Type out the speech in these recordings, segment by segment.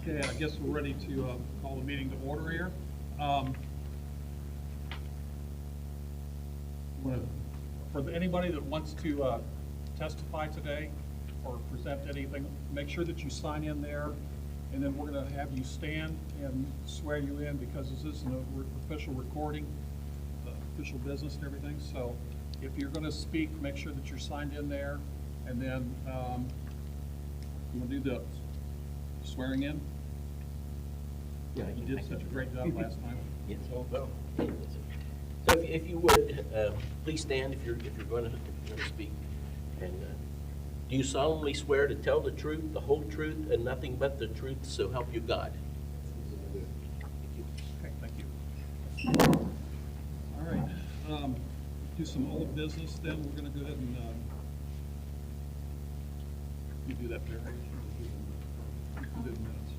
Okay, I guess we're ready to call the meeting to order here. For anybody that wants to testify today or present anything, make sure that you sign in there, and then we're going to have you stand and swear you in, because this is an official recording, official business and everything. So if you're going to speak, make sure that you're signed in there, and then we'll do the swearing in. Yeah, You did such a great job last time. Yes. So, So if you would, please stand if you're going to speak. And do you solemnly swear to tell the truth, the whole truth, and nothing but the truth, so help you God? okay, thank you. All right, do some old business then. We're going to go ahead and you do that, Barry. You do the minutes.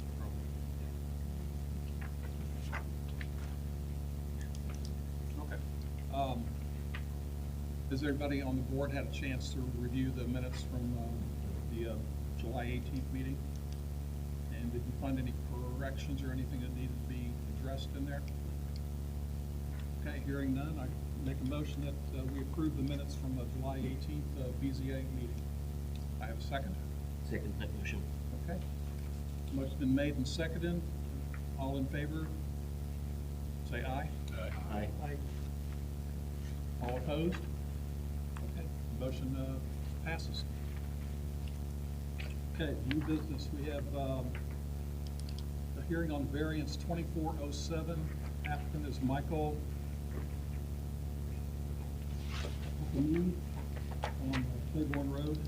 Okay. Has everybody on the board had a chance to review the minutes from the July 18th meeting? And did you find any corrections or anything that needed to be addressed in there? Okay, hearing none, I make a motion that we approve the minutes from the July 18th BZA meeting. I have a second. Second that motion. Okay. Motion's been made and seconded. All in favor, say aye. Aye. Aye. All opposed? Okay, motion passes. Okay, new business. We have a hearing on variance 2407. Applicant is Michael on Claiborne Road.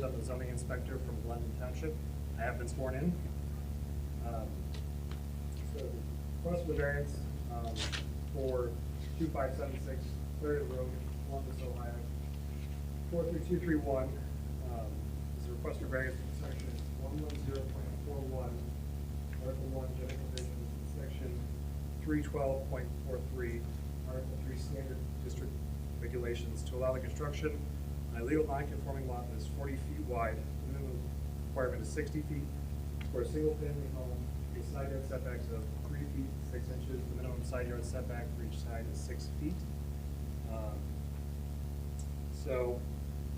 I'm the zoning inspector from Blendon Township. I have been sworn in. So the request for the variance for 2576 Clarendon Road, Columbus, Ohio, 43231 is a request for variance from section 110.41, Article 1, general provisions, section 312.43, Article 3, standard district regulations to allow the construction on a legal non-conforming lot that is 40 feet wide. The minimum requirement is 60 feet for a single-family home. A side yard setback of 3 feet 6 inches. The minimum side yard setback for each side is 6 feet. So,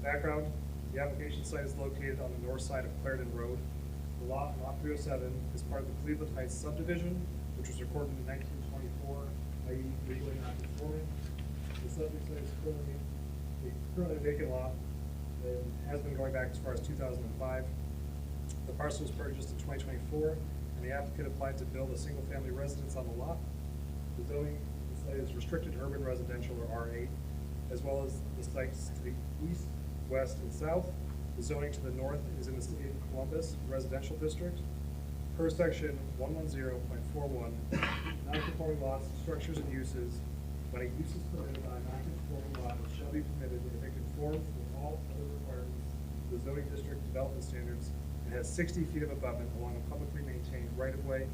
background: the application site is located on the north side of Clarendon Road. The lot 307, is part of the Cleveland Heights subdivision, which was recorded in 1924, i.e. legally non-conforming. The subject site is currently a vacant lot and has been going back as far as 2005. The parcel was purchased in 2024, and the applicant applied to build a single-family residence on the lot. The zoning site is restricted urban residential, or R8, as well as the sites to the east, west, and south. The zoning to the north is in the city of Columbus residential district. Per section 110.41, non-conforming lots, structures, and uses. When a use is permitted on a non-conforming lot, it shall be permitted if it conforms with all other requirements of the zoning district development standards and has 60 feet of abutment along a publicly maintained right-of-way.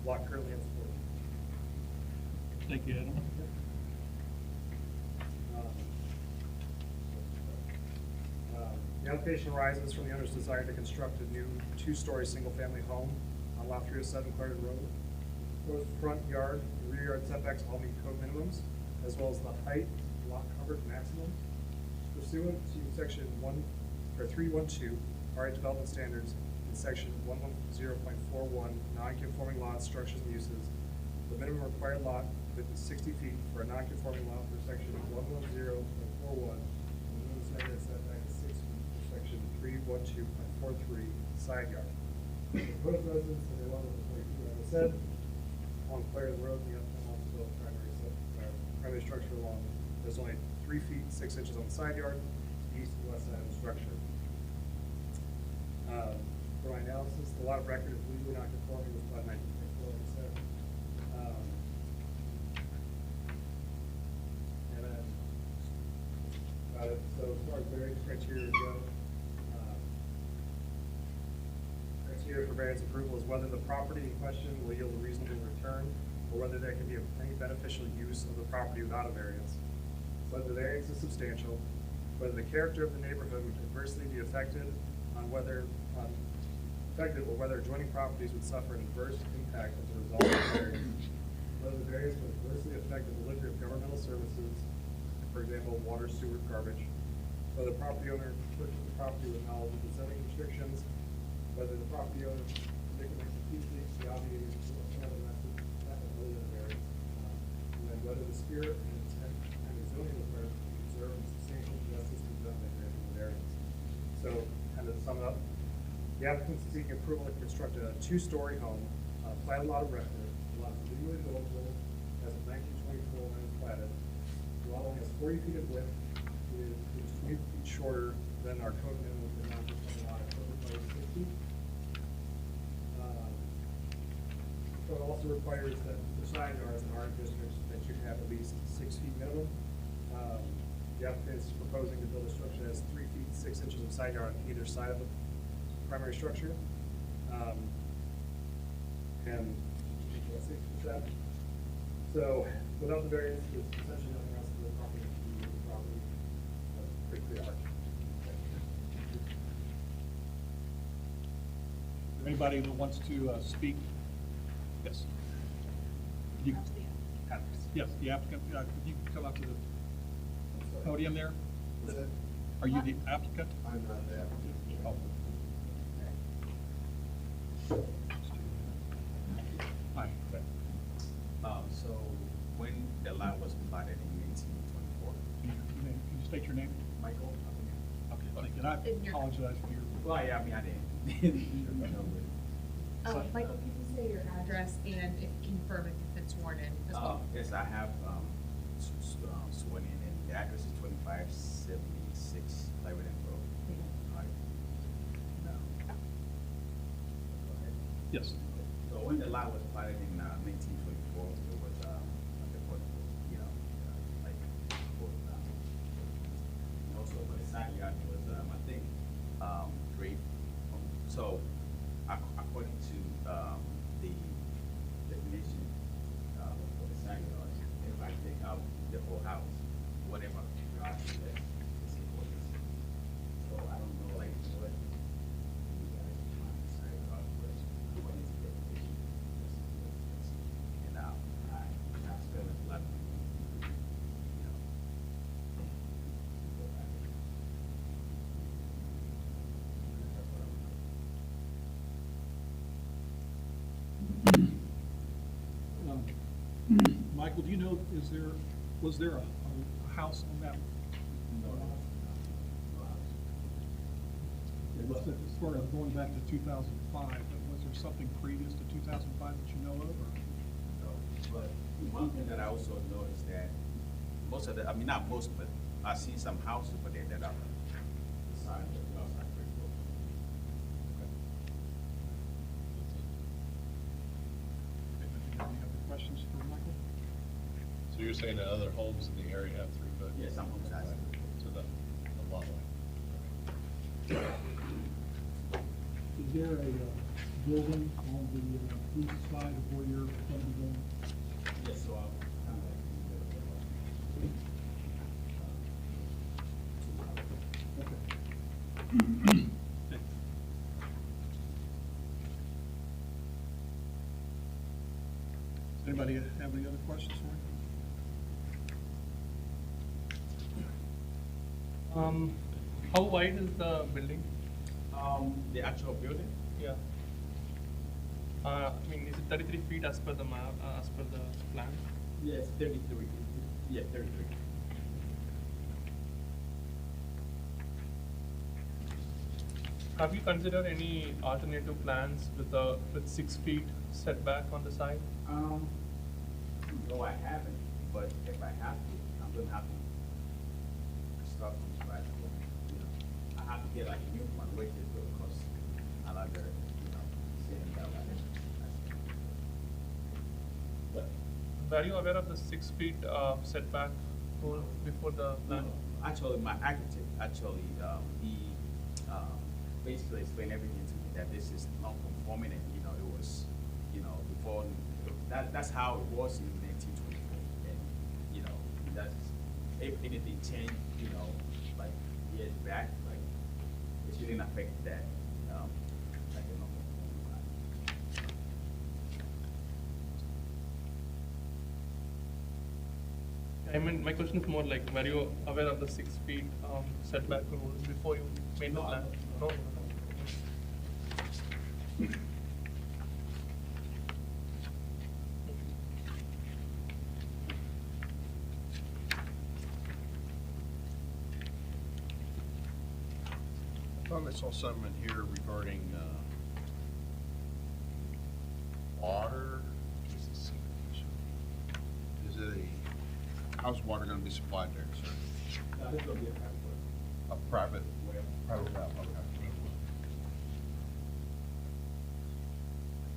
Lot currently has 40. Thank you, Adam. The application arises from the owner's desire to construct a new 2-story single-family home on lot 307 Clarendon Road. Proposed front yard and rear yard setbacks all meet code minimums, as well as the height lot coverage maximum. Pursuant to section 312 RA development standards and section 110.41 non-conforming lots, structures, and uses, the minimum required lot width is 60 feet for a non-conforming lot for section 110.41. The minimum side yard setback is 6 feet for section 312.43 side yard. The proposed residence in the 1142, as I said, on Clarendon Road, the uptown also built primary structure along. There's only 3 feet 6 inches on the side yard, east and west side of the structure. For my analysis, the lot of record is legally not conforming with flood 1964, like I said. And then, so as far as variance criteria go, criteria for variance approval is whether the property in question will yield a reasonable return, or whether there can be any beneficial use of the property without a variance. whether the variance is substantial, whether the character of the neighborhood would adversely be affected on whether, affected or whether adjoining properties would suffer an adverse impact as a result of the variance, whether the variance would adversely affect the delivery of governmental services, for example, water, sewer, garbage, whether the property owner purchased the property with knowledge of the zoning restrictions, whether the property owner executively the obligated to have a method of the variance, and then whether the spirit and intent and the zoning requirements be preserved and substantial justice be done by granting the variance. So, kind of to sum it up, the applicant is seeking approval to construct a two-story home on a platted lot of record. The lot is legally buildable as of 1924 when it was platted. The lot only has 40 feet of width, which is 20 feet shorter than our code minimum for non-conforming lot. Code requires 60. Code also requires that for side yards in our districts that you have at least 6 feet minimum. The applicant is proposing to build a structure that has 3 feet 6 inches of side yard on either side of the primary structure. And 6%. So without the variance, there's essentially nothing else to the property. Pretty clear. Anybody that wants to speak? Yes. You- Yes, the applicant, could you come up to the podium there? Are you the applicant? I'm not the applicant. Oh. Hi. So when the lot was platted in 1824, Can you state your name? Michael? Okay, thank you. And I apologize for your. Well, yeah, I mean, I didn't. Michael, can you say your address and if confirm if you've been sworn in as well? Yes, I have sworn in, and the address is 2576 Clarendon Road. Right. No. Go ahead. Yes. So when the lot was platted in 1924, it was you know, like, and also for the side yard was I think great. So according to the definition for the side yard, if I take out the whole house, whatever garage is there, it's equal. So I don't know like what you guys are trying to say about what according to the definition. And I spent a lot of, you know. Michael, do you know, was there a house on that? It was sort of going back to 2005, but was there something previous to 2005 that you know of? Or? No, but one thing that I also noticed that most of the, I mean, not most, but I've seen some houses over there that are the side of the house are pretty close. Any other questions for Michael? So you're saying that other homes in the area have 3 foot? Yeah, some homes have. To the lot line. Is there a building on the east side of where you're going to go? Yes, so Okay. Does anybody have any other questions for me? How wide is the building? the actual building, Yeah. I mean, is it 33 feet as per the map, as per the plan? yes, 33, yeah, 33. Have you considered any alternative plans with 6 feet setback on the side? No, I haven't, but if I have to, I'm gonna have to start from scratch. You know, I have to get like a new one, which is gonna cost another, you know, $7. But Were you aware of the 6 feet setback rule before the plan? actually, my architect, he basically explained everything to me, that this is non-conforming, and, you know, it was, you know, that's how it was in 1924, and, you know, if anything change, you know, like years back, like it shouldn't affect that, like, you know. I mean, my question is more like, were you aware of the 6 feet setback rule before you made the plan? No. I thought I saw something in here regarding, water. Is it how's water gonna be supplied there, sir? This will be a private work. A private well, okay.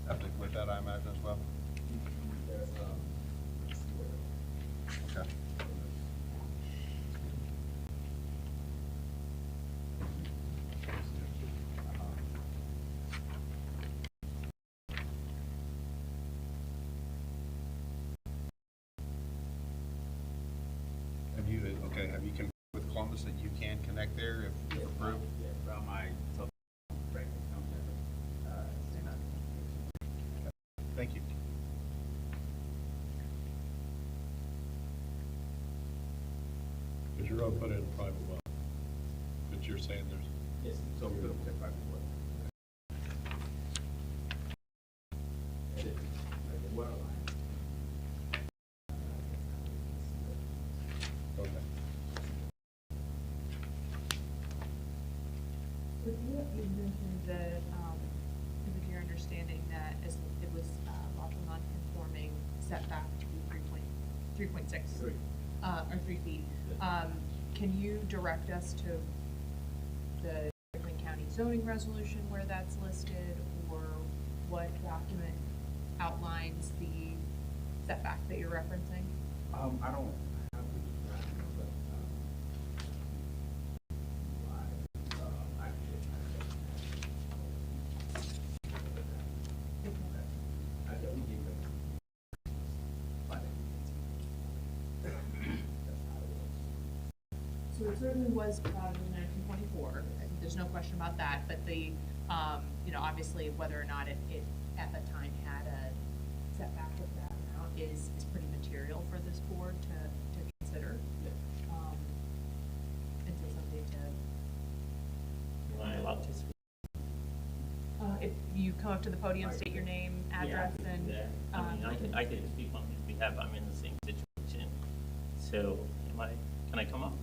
Septic with that, I imagine, as well? There's, Okay. Have you come with Columbus that you can connect there if approved? yeah, from my top practice company, stand up. Thank you. Because you're gonna put in a private well, but you're saying there's, Yes, so we're gonna put a private work. And it, like the water line. okay. So you mentioned that, is it your understanding that as it was lawful non-conforming setback to be 3.6? Three. Or 3 feet. Can you direct us to the Franklin County zoning resolution where that's listed, or what document outlines the setback that you're referencing? I don't have the document, but, I can give them. So it certainly was proud in 1924, and there's no question about that, but the, obviously whether or not it at the time had a setback of that amount is pretty material for this board to consider. And so something to, Am I allowed to speak? if you come up to the podium, state your name, address, and. Yeah, I mean, I can speak on his behalf, I'm in the same situation. So, can I come up?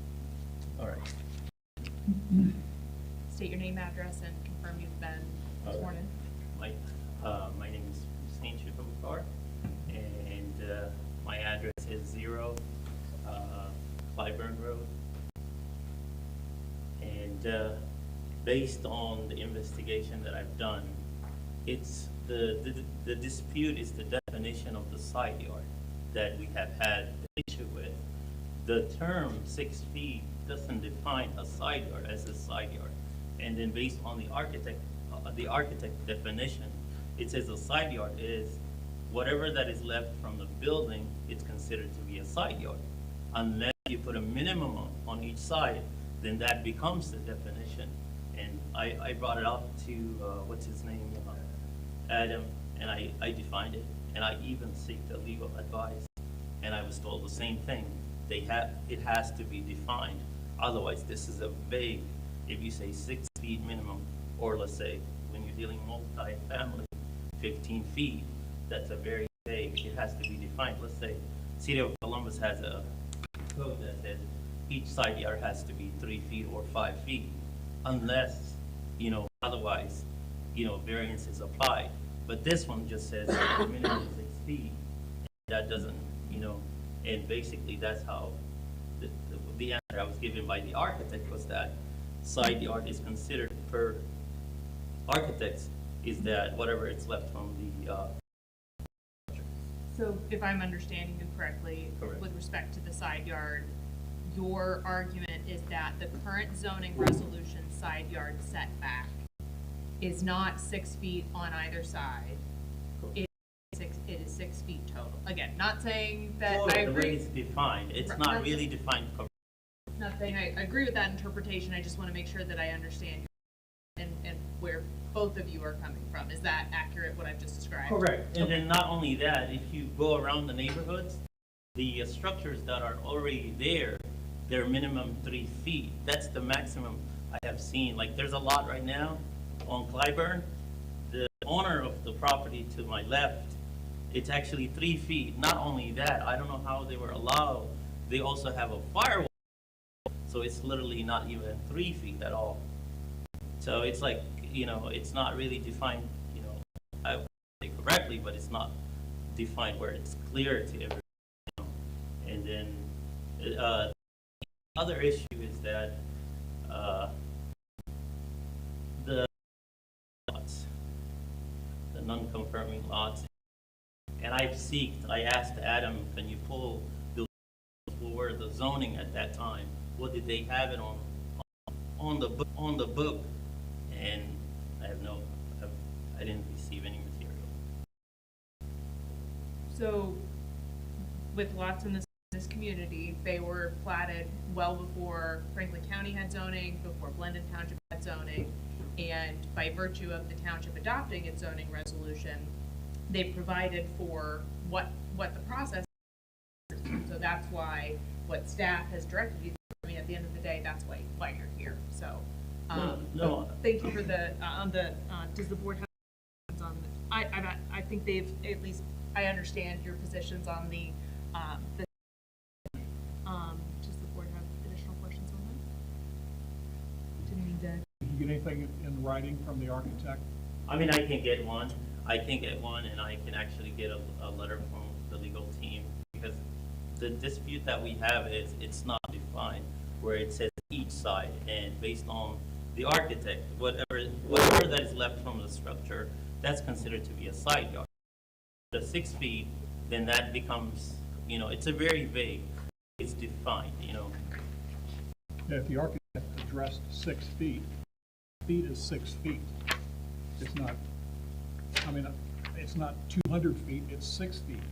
All right. State your name, address, and confirm you've been sworn in. My name is Hussein Shifabukar, and my address is 0 Clyburn Road. And based on the investigation that I've done, it's the dispute is the definition of the side yard that we have had the issue with. The term 6 feet doesn't define a side yard as a side yard. And then based on the architect definition, it says a side yard is whatever that is left from the building, it's considered to be a side yard. Unless you put a minimum on each side, then that becomes the definition. And I brought it up to, what's his name, Adam, and I defined it. And I even seek the legal advice. And I was told the same thing. It has to be defined. Otherwise, this is a vague, if you say 6 feet minimum, or let's say when you're dealing multi-family, 15 feet, that's a very vague, it has to be defined. Let's say City of Columbus has a code that says each side yard has to be 3 feet or 5 feet, unless, otherwise, variance is applied. But this one just says minimum 6 feet. That doesn't, and basically that's how the answer I was given by the architect was that side yard is considered per architects is that whatever it's left from the So if I'm understanding you correctly, Correct. with respect to the side yard, your argument is that the current zoning resolution side yard setback is not 6 feet on either side. It is 6 feet total. Again, not saying that I the way agree. it's defined, it's Right, not right. really defined nothing. I agree with that interpretation. I just want to make sure that I understand and where both of you are coming from. Is that accurate, what I've just described? Correct. And then not only that, if you go around the neighborhoods, the structures that are already there, they're minimum 3 feet. That's the maximum I have seen. Like, there's a lot right now on Clyburn. The owner of the property to my left, it's actually 3 feet. Not only that, I don't know how they were allowed. They also have a firewall, so it's literally not even 3 feet at all. So it's like, you know, it's not really defined, you know, I would say correctly, but it's not defined where it's clear to everyone. You know? And then the other issue is that the lots, the non-conforming lots, and I asked Adam, can you pull the where the zoning at that time? What did they have it on the book? And I didn't receive any material. So, with lots in this community, they were platted well before Franklin County had zoning, before Blendon Township had zoning, and by virtue of the township adopting its zoning resolution, they provided for what the process is. So that's why what staff has directed you, I mean, at the end of the day, that's why you're here, so. No. Thank you for does the board have questions on, I think they've, at least, I understand your positions on does the board have additional questions on that? Didn't mean to. Did you get anything in writing from the architect? I mean, I can get one, and I can actually get a letter from the legal team, because the dispute that we have is, it's not defined where it says each side, and based on the architect, whatever that is left from the structure, that's considered to be a side yard. The 6 feet, then that becomes, you know, it's a very vague, it's defined, you know. Yeah, if the architect addressed 6 feet, feet is 6 feet. It's not, I mean, it's not 200 feet, it's 6 feet.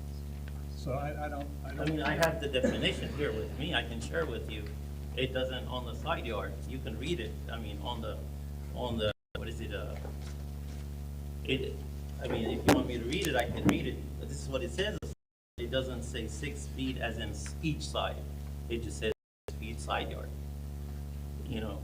So I don't. I mean, I have the definition here with me, I can share with you. It doesn't, on the side yard, you can read it, I mean, on the, what is it, I mean, if you want me to read it, I can read it, but this is what it says. It doesn't say 6 feet as in each side, it just says 6 feet side yard, you know.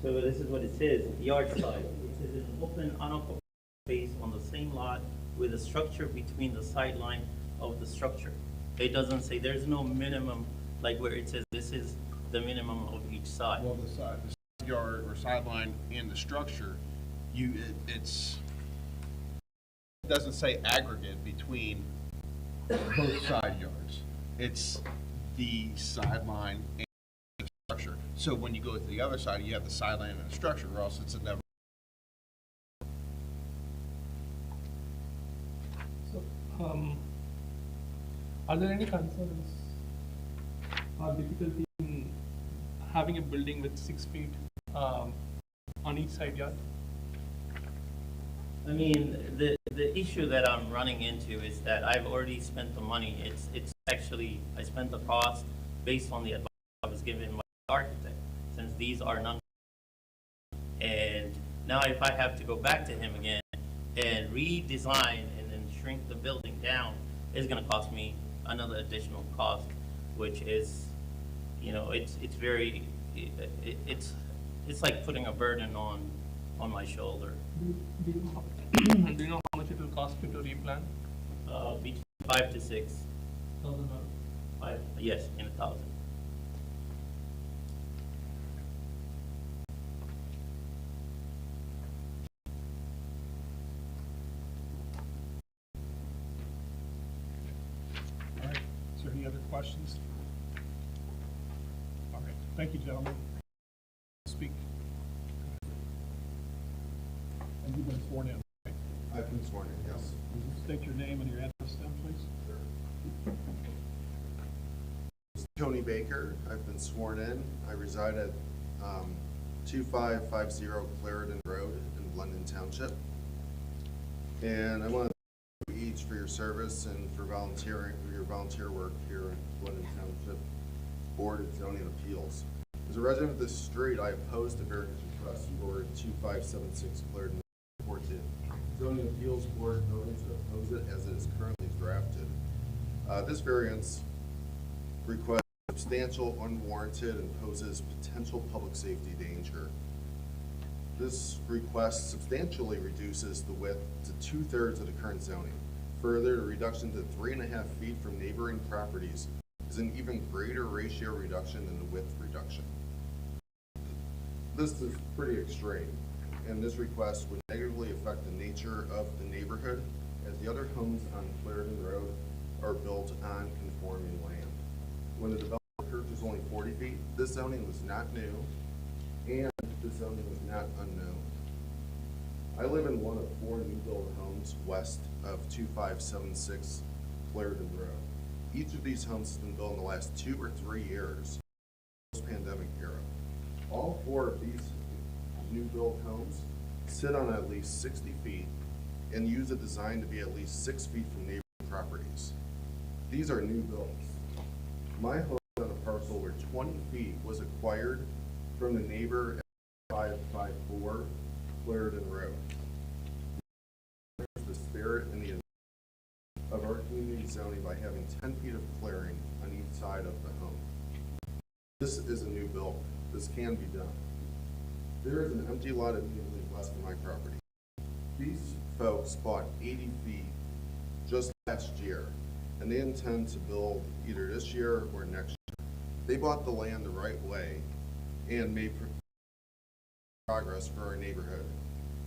So this is what it says, yard side. It says an open, unoccupied space on the same lot with a structure between the sideline of the structure. It doesn't say, there's no minimum, like where it says this is the minimum of each side. Well, the side yard or sideline in the structure, it doesn't say aggregate between both side yards. It's the sideline and the structure. So when you go to the other side, you have the sideline and the structure, or else it's a never. So, are there any concerns or difficulty in having a building with 6 feet on each side yard? I mean, the issue that I'm running into is that I've already spent the money. It's actually, I spent the cost based on the advice I was given by the architect, since these are non. And now if I have to go back to him again and redesign and then shrink the building down, it's gonna cost me another additional cost, which is, you know, it's very, it's like putting a burden on my shoulder. Do you know how much it will cost you to replan? Between 5 to 6. $1,000. Yes, in 1,000. All right, is there any other questions? All right, thank you, gentlemen. Speak. And you've been sworn in, right? I've been sworn in, yes. Will you state your name and your address then, please? Tony Baker. I've been sworn in. I reside at 2550 Clarendon Road in Blendon Township. And I want to thank you each for your service and for volunteering, for your volunteer work here at Blendon Township Board of Zoning Appeals. As a resident of this street, I opposed the variance request for 2576 Clarendon Road. The Zoning Appeals Board voted to oppose it as it is currently drafted. This variance request is substantial, unwarranted, and poses potential public safety danger. This request substantially reduces the width to 2/3 of the current zoning. Further, the reduction to 3.5 feet from neighboring properties is an even greater ratio reduction than the width reduction. This is pretty extreme, and this request would negatively affect the nature of the neighborhood as the other homes on Clarendon Road are built on conforming land. When the developer purchased only 40 feet, this zoning was not new, and this zoning was not unknown. I live in one of 4 new build homes west of 2576 Clarendon Road. Each of these homes has been built in the last 2 or 3 years, post-pandemic era. All 4 of these new build homes sit on at least 60 feet and use a design to be at least 6 feet from neighboring properties. These are new builds. My home is on a parcel where 20 feet was acquired from the neighbor at 554 Blendon Road. There's the spirit and the intent of our community zoning by having 10 feet of clearing on each side of the home. This is a new build. This can be done. There is an empty lot immediately west of my property. These folks bought 80 feet just last year, and they intend to build either this year or next year. They bought the land the right way and made progress for our neighborhood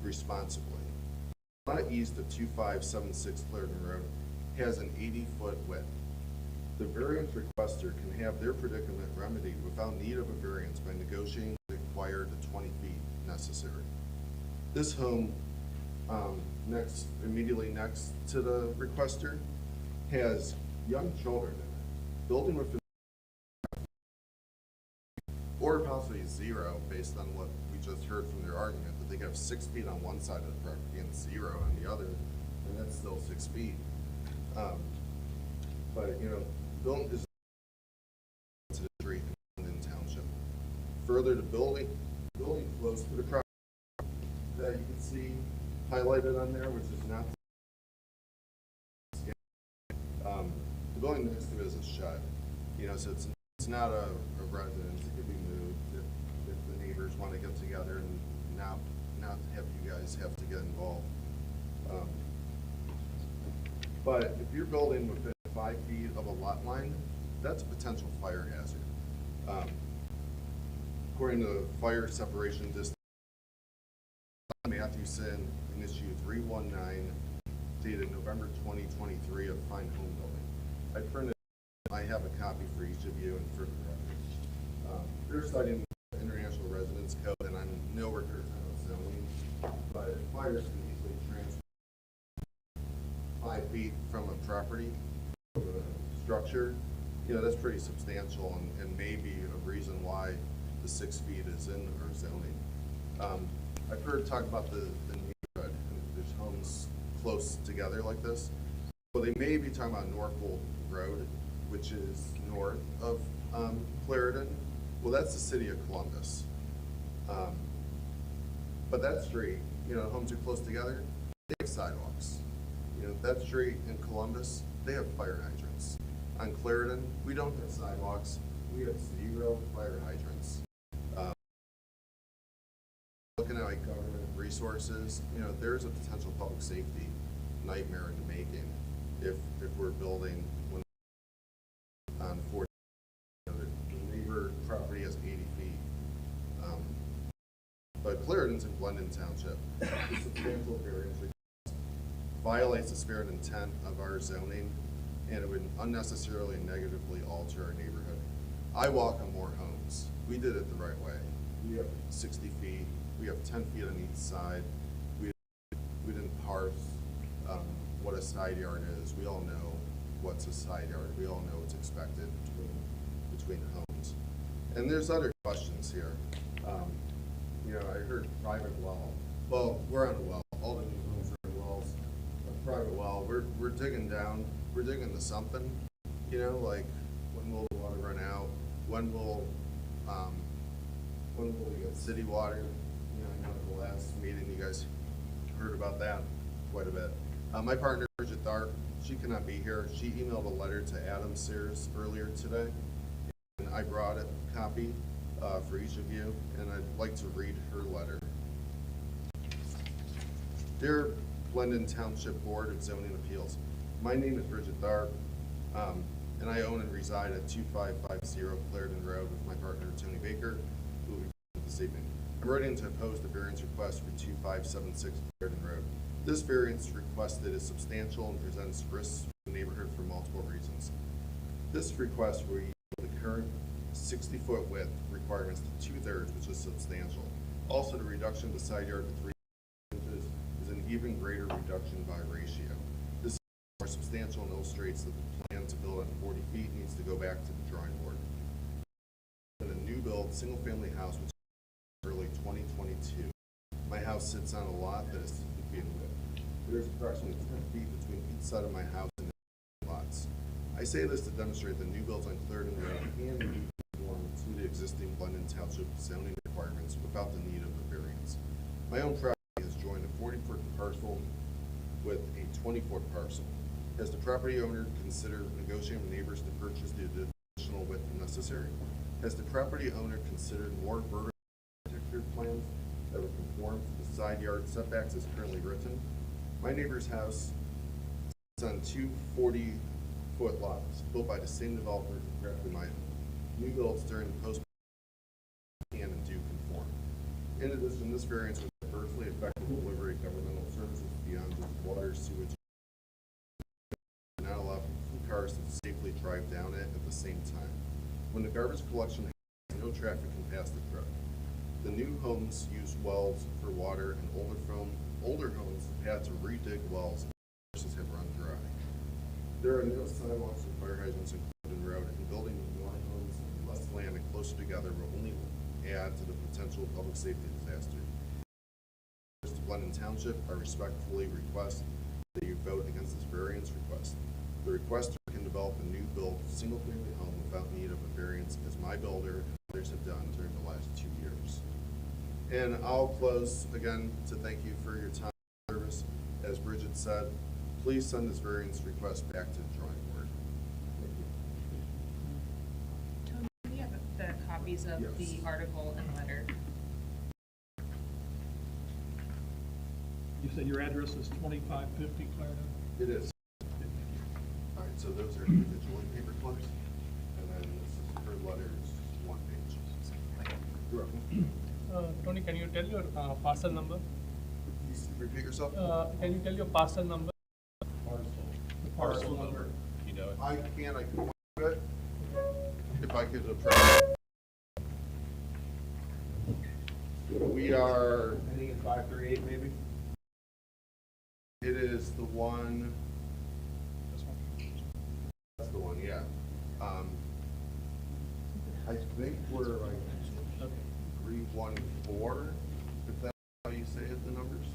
responsibly. The lot east of 2576 Clarendon Road has an 80-foot width. The variance requester can have their predicament remedied without need of a variance by negotiating the required 20 feet necessary. This home, immediately next to the requester, has young children in it, building within or possibly 0 based on what we just heard from their argument, that they could have 6 feet on one side of the property and 0 on the other, and that's still 6 feet. But you know, building is to the street in Blendon Township. Further, the building close to the property that you can see highlighted on there, which is not the building next to it is a shed. You know, so it's not a residence. It could be moved if the neighbors want to get together and not have you guys have to get involved. But if you're building within 5 feet of a lot line, that's a potential fire hazard. According to the fire separation distance, Matthewson in issue 319 dated November 2023 of Fine Home Building. I have a copy for each of you and for the record. They're citing the International Residence Code, and I'm nowhere near zoning, but fires can easily transfer 5 feet from a property, from a structure. You know, that's pretty substantial and may be a reason why the 6 feet is in our zoning. I've heard talk about the neighborhood, and there's homes close together like this. Well, they may be talking about Norfolk Road, which is north of Clarendon. Well, that's the city of Columbus. But that street, you know, homes are close together, they have sidewalks. You know, that street in Columbus, they have fire hydrants. On Clarendon, we don't have sidewalks, we have 0 fire hydrants. Looking at like government resources, you know, there's a potential public safety nightmare in the making if we're building on 40, you know, the neighbor property has 80 feet. But Clarendon's in Blendon Township. The substantial variance request violates the spirit and intent of our zoning, and it would unnecessarily negatively alter our neighborhood. I walk on more homes. We did it the right way. We have 60 feet. We have 10 feet on each side. We didn't parse what a side yard is. We all know what's a side yard. We all know what's expected between homes. And there's other questions here. You know, I heard private well. Well, we're on a well. All the new homes are on wells. A private well, we're digging down, we're digging to something, you know, like when will the water run out? When will we get city water? You know, I know at the last meeting you guys heard about that quite a bit. My partner, Bridget Tharp, she cannot be here. She emailed a letter to Adam Sears earlier today, and I brought a copy for each of you, and I'd like to read her letter. Dear Blendon Township Board of Zoning Appeals, my name is Bridget Tharp, and I own and reside at 2550 Clarendon Road with my partner, Tony Baker, who will be present this evening. I'm writing to oppose the variance request for 2576 Clarendon Road. This variance requested is substantial and presents risks to the neighborhood for multiple reasons. This request will yield the current 60-foot width requirements to 2/3, which is substantial. Also, the reduction of the side yard to 3 inches is an even greater reduction by ratio. This is more substantial and illustrates that the plan to build on 40 feet needs to go back to the drawing board. In a new build single-family house, which is early 2022, my house sits on a lot that is 60 feet in width. There's approximately 10 feet between each side of my house and the lots. I say this to demonstrate that new builds on Clarendon Road can be conformed to the existing Blendon Township zoning requirements without the need of a variance. My own property has joined a 40-foot parcel with a 20-foot parcel. Has the property owner considered negotiating with neighbors to purchase the additional width necessary? Has the property owner considered more vertical architecture plans that would conform to the side yard setbacks as currently written? My neighbor's house is on two 40-foot lots built by the same developer who crafted my home. New builds during the post can and do conform. In addition, this variance would adversely affect the delivery of governmental services beyond just water, sewage, and not allow two cars to safely drive down it at the same time. When the garbage collection happens, no traffic can pass the truck. The new homes use wells for water, and older homes have had to redig wells and sources have run dry. There are no sidewalks and fire hydrants in Clarendon Road, and building more homes and less land and closer together will only add to the potential public safety disaster. To Blendon Township, I respectfully request that you vote against this variance request. The requester can develop a new built single-family home without need of a variance, as my builder and others have done during the last 2 years. And I'll close again to thank you for your time and service. As Bridget said, please send this variance request back to the drawing board. Tony, do we have the copies of Yes. the article and letter? You said your address is 2550 Clarendon? It is. All right, so those are individually paper clips, and then this is her letters, 1 page. You're welcome. Tony, can you tell your parcel number? You repeat yourself? Can you tell your parcel number? Parcel number. You know it? I can point to it. If I could approach. We are, I think it's 538 maybe. it is the one, that's the one, yeah. I think we're like 314, if that's how you say it, the numbers.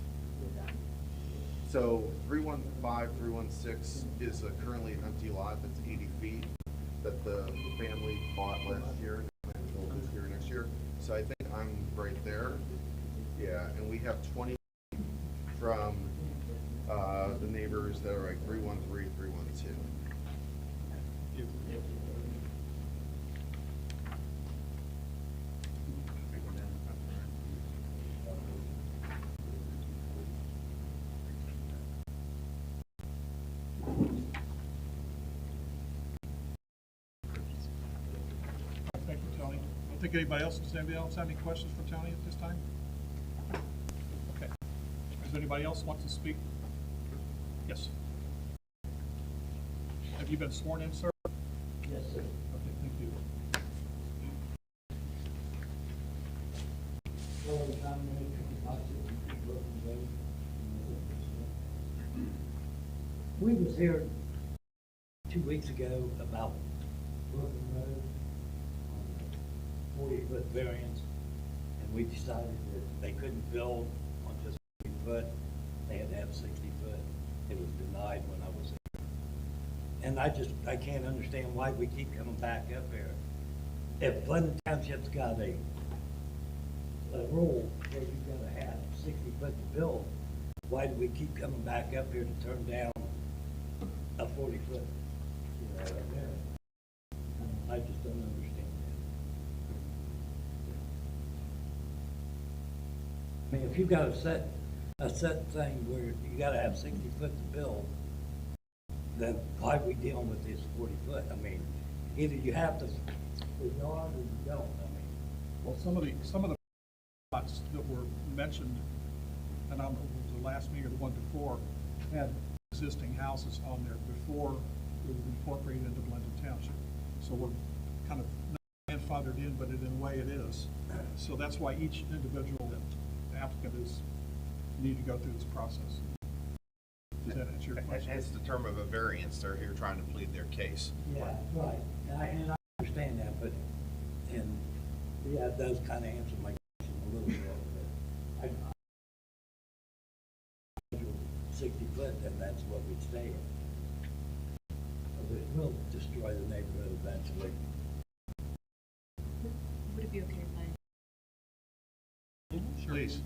So 315, 316 is a currently empty lot that's 80 feet that the family bought last year, and plan to build this year, next year. So I think I'm right there. Yeah, and we have 20 from the neighbors that are like 313, 312. Thank you, Tony. I don't think anybody else, does anybody else have any questions for Tony at this time? Okay. Does anybody else want to speak? Yes. Have you been sworn in, sir? Yes, sir. Okay, thank you. We was here 2 weeks ago about Brooklyn Road, 40-foot variance, and we decided that they couldn't build on just 40 foot, they had to have 60 foot. It was denied when I was there. And I can't understand why we keep coming back up here. If Blendon Township's got a rule where you've gotta have 60 foot to build, why do we keep coming back up here to turn down a 40 foot, variance? I just don't understand that. I mean, if you've got a set thing where you gotta have 60 foot to build, then why are we dealing with this 40 foot? I mean, either you have the yard or you don't, I mean. Well, some of the lots that were mentioned, and I don't know if it was the last meeting or the one before, had existing houses on there before it was incorporated into Blendon Township. So we're kind of not grandfathered in, but in a way it is. So that's why each individual applicant is need to go through this process. Does that answer your question? Hence the term of a variance, they're here trying to plead their case. Yeah, right, and I understand that, but, and, yeah, it does kind of answer my question a little bit. But I 60 foot, then that's what we stay in. It will destroy the neighborhood eventually. Would it be okay if Please.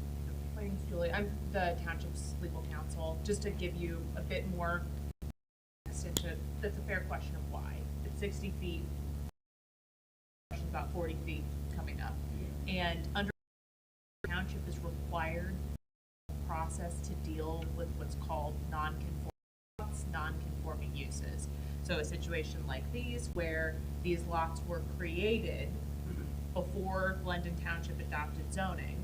my name's Julie, I'm the township's legal counsel, just to give you a bit more context into, that's a fair question of why. It's 60 feet, questions about 40 feet coming up. And under township is required process to deal with what's called non-conforming uses. So a situation like these, where these lots were created before Blendon Township adopted zoning,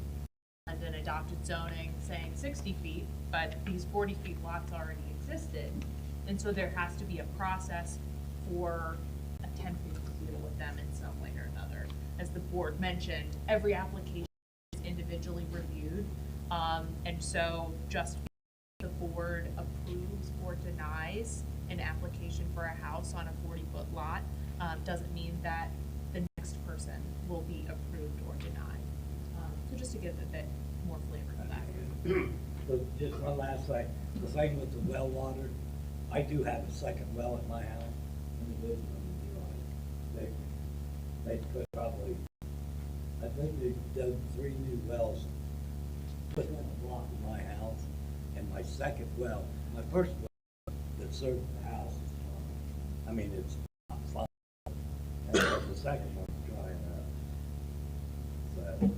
and then adopted zoning saying 60 feet, but these 40 feet lots already existed. And so there has to be a process for attempting to deal with them in some way or another. As the board mentioned, every application is individually reviewed. And so just because the board approves or denies an application for a house on a 40-foot lot doesn't mean that the next person will be approved or denied. So just to give a bit more flavor to that. So just one last thing, the thing with the well water, I do have a second well at my house, and it is on the drive. They put probably, I think they dug 3 new wells, put on a block in my house, and my second well, my first well that served the house is fine. I mean, it's not fine, and the second one's drying up. So,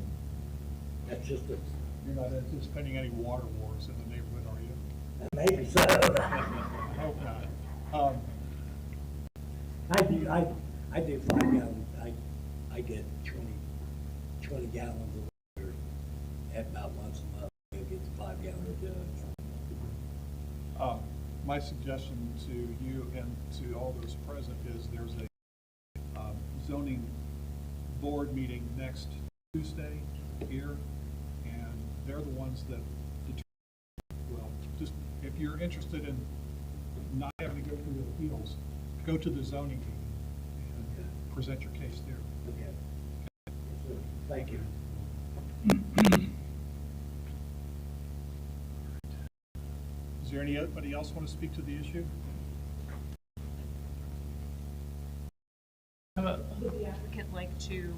that's just a, You're not anticipating any water wars in the neighborhood, are you? maybe so. I hope not. I do 5 gallons, I get 20 gallons of water at about once a month. I get the 5 gallon jug. My suggestion to you and to all those present is there's a zoning board meeting next Tuesday here, and they're the ones that determine, well, just if you're interested in not having to go through the appeals, go to the zoning meeting and present your case there. Okay. Thank you. Is there anybody else want to speak to the issue? Would the applicant like to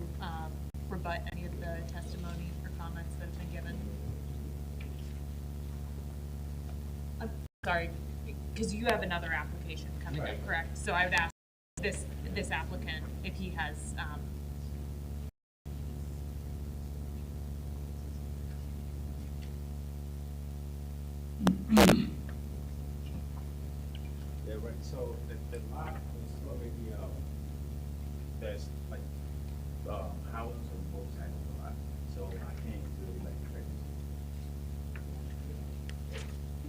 rebut any of the testimony or comments that have been given? I'm sorry, because you have another application coming up, correct? So I would ask this applicant if he has Yeah, right, so the lot is already, there's like, houses on both sides of the lot, so I can't do like pregnancy.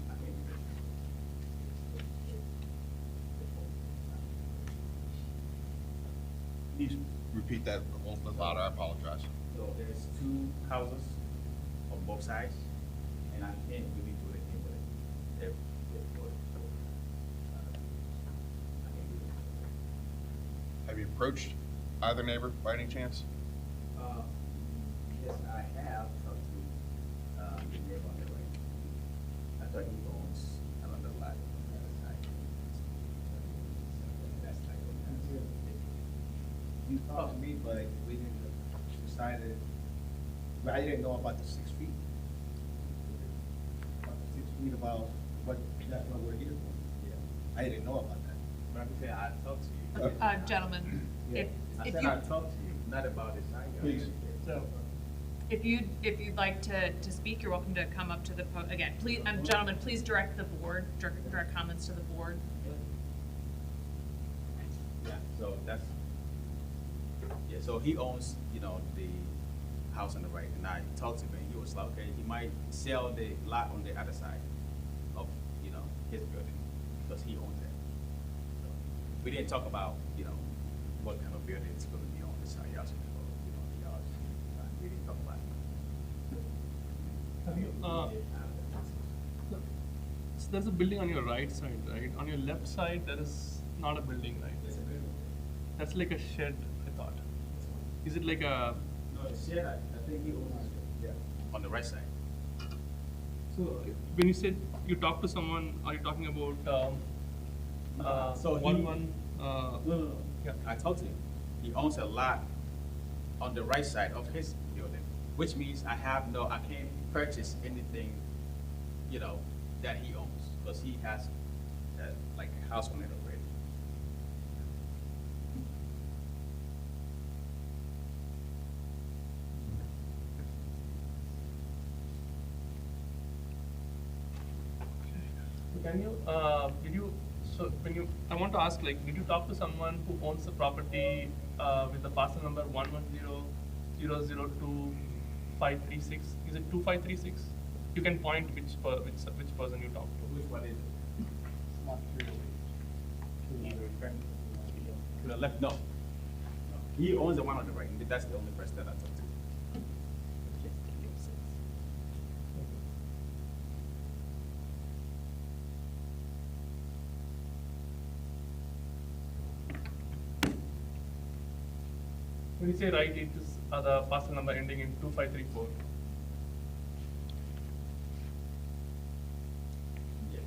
I can't do Please repeat that a little bit louder, I apologize. So there's 2 houses on both sides, and I can't really do anything with it. They're for it, so, I can't do it. Have you approached either neighbor by any chance? Yes, I have talked to, the neighbor on the right. I thought he owns another lot on the other side. That's like. You talked to me, but we didn't decided, but I didn't know about the 6 feet. About the 6 feet about what, that's what we're here for. Yeah. I didn't know about that. But I'm saying, I talked to you. Gentlemen, if, I if said you, I talked to you, not about the side yard. Please. So, if you'd like to speak, you're welcome to come up to the, again, please, gentlemen, please direct the board, direct comments to the board. Yeah, so that's, yeah, so he owns, you know, the house on the right, and I talked to him, and he was like, okay, he might sell the lot on the other side of, you know, his building, because he owns it. So, we didn't talk about, you know, what kind of building it's gonna be on the side, yards, or, you know, the yards, we didn't talk about it. have you, so there's a building on your right side, right? On your left side, there is not a building, right? That's like a shed, I thought. Is it like a, No, the shed, I think he owns it, yeah. On the right side. so when you said you talked to someone, are you talking about, So he- no, yeah. I talked to him. He owns a lot on the right side of his building, which means I can't purchase anything, you know, that he owns, because he has, like a house on it already. Can you, did you, so when you, I want to ask, like, did you talk to someone who owns the property, with the parcel number 110-002-536? Is it 2536? You can point which person you talked to. Which one is it? To the left, no. He owns the one on the right, and that's the only person that I talked to. When you say right, it is the parcel number ending in 2534. Yes.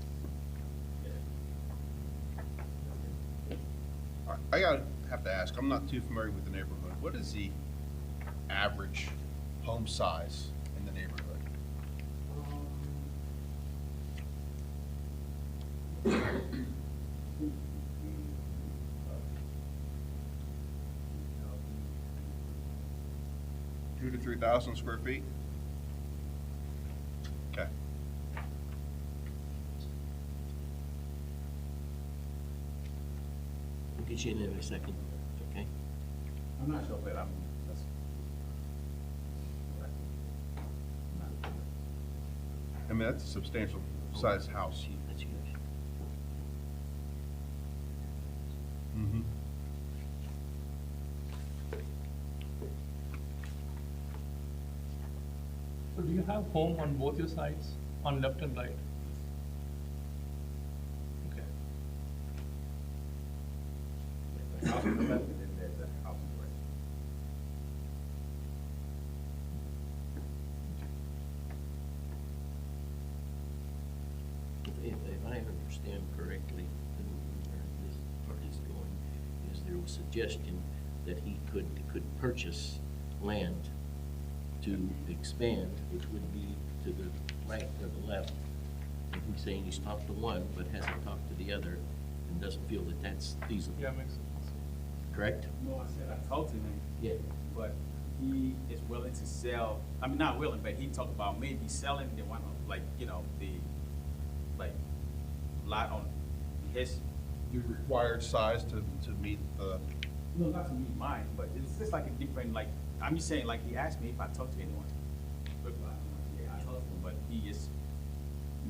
Yeah. Have to ask, I'm not too familiar with the neighborhood. What is the average home size in the neighborhood? Two to 3,000 square feet? Okay. We'll get you in there in a second, okay? I'm not sure, but that's. I mean, that's a substantial size house. That's huge. Mm-hmm. So do you have home on both your sides, on left and right? Okay. The house on the left, and then there's a house on the right. If I understand correctly, and where this part is going, is there was suggestion that he could purchase land to expand, which would be to the right or the left. And he's saying he's talked to one, but hasn't talked to the other, and doesn't feel that that's feasible. Yeah, makes sense. Correct? No, I said I talked to him. Yeah. But he is willing to sell, I mean, not willing, but he talked about maybe selling the one, like, you know, the, like, lot on his, The required size to meet the, no, not to meet mine, but it's just like a different, like, I'm just saying, like, he asked me if I talked to anyone. But, yeah, I talked to him, but he is,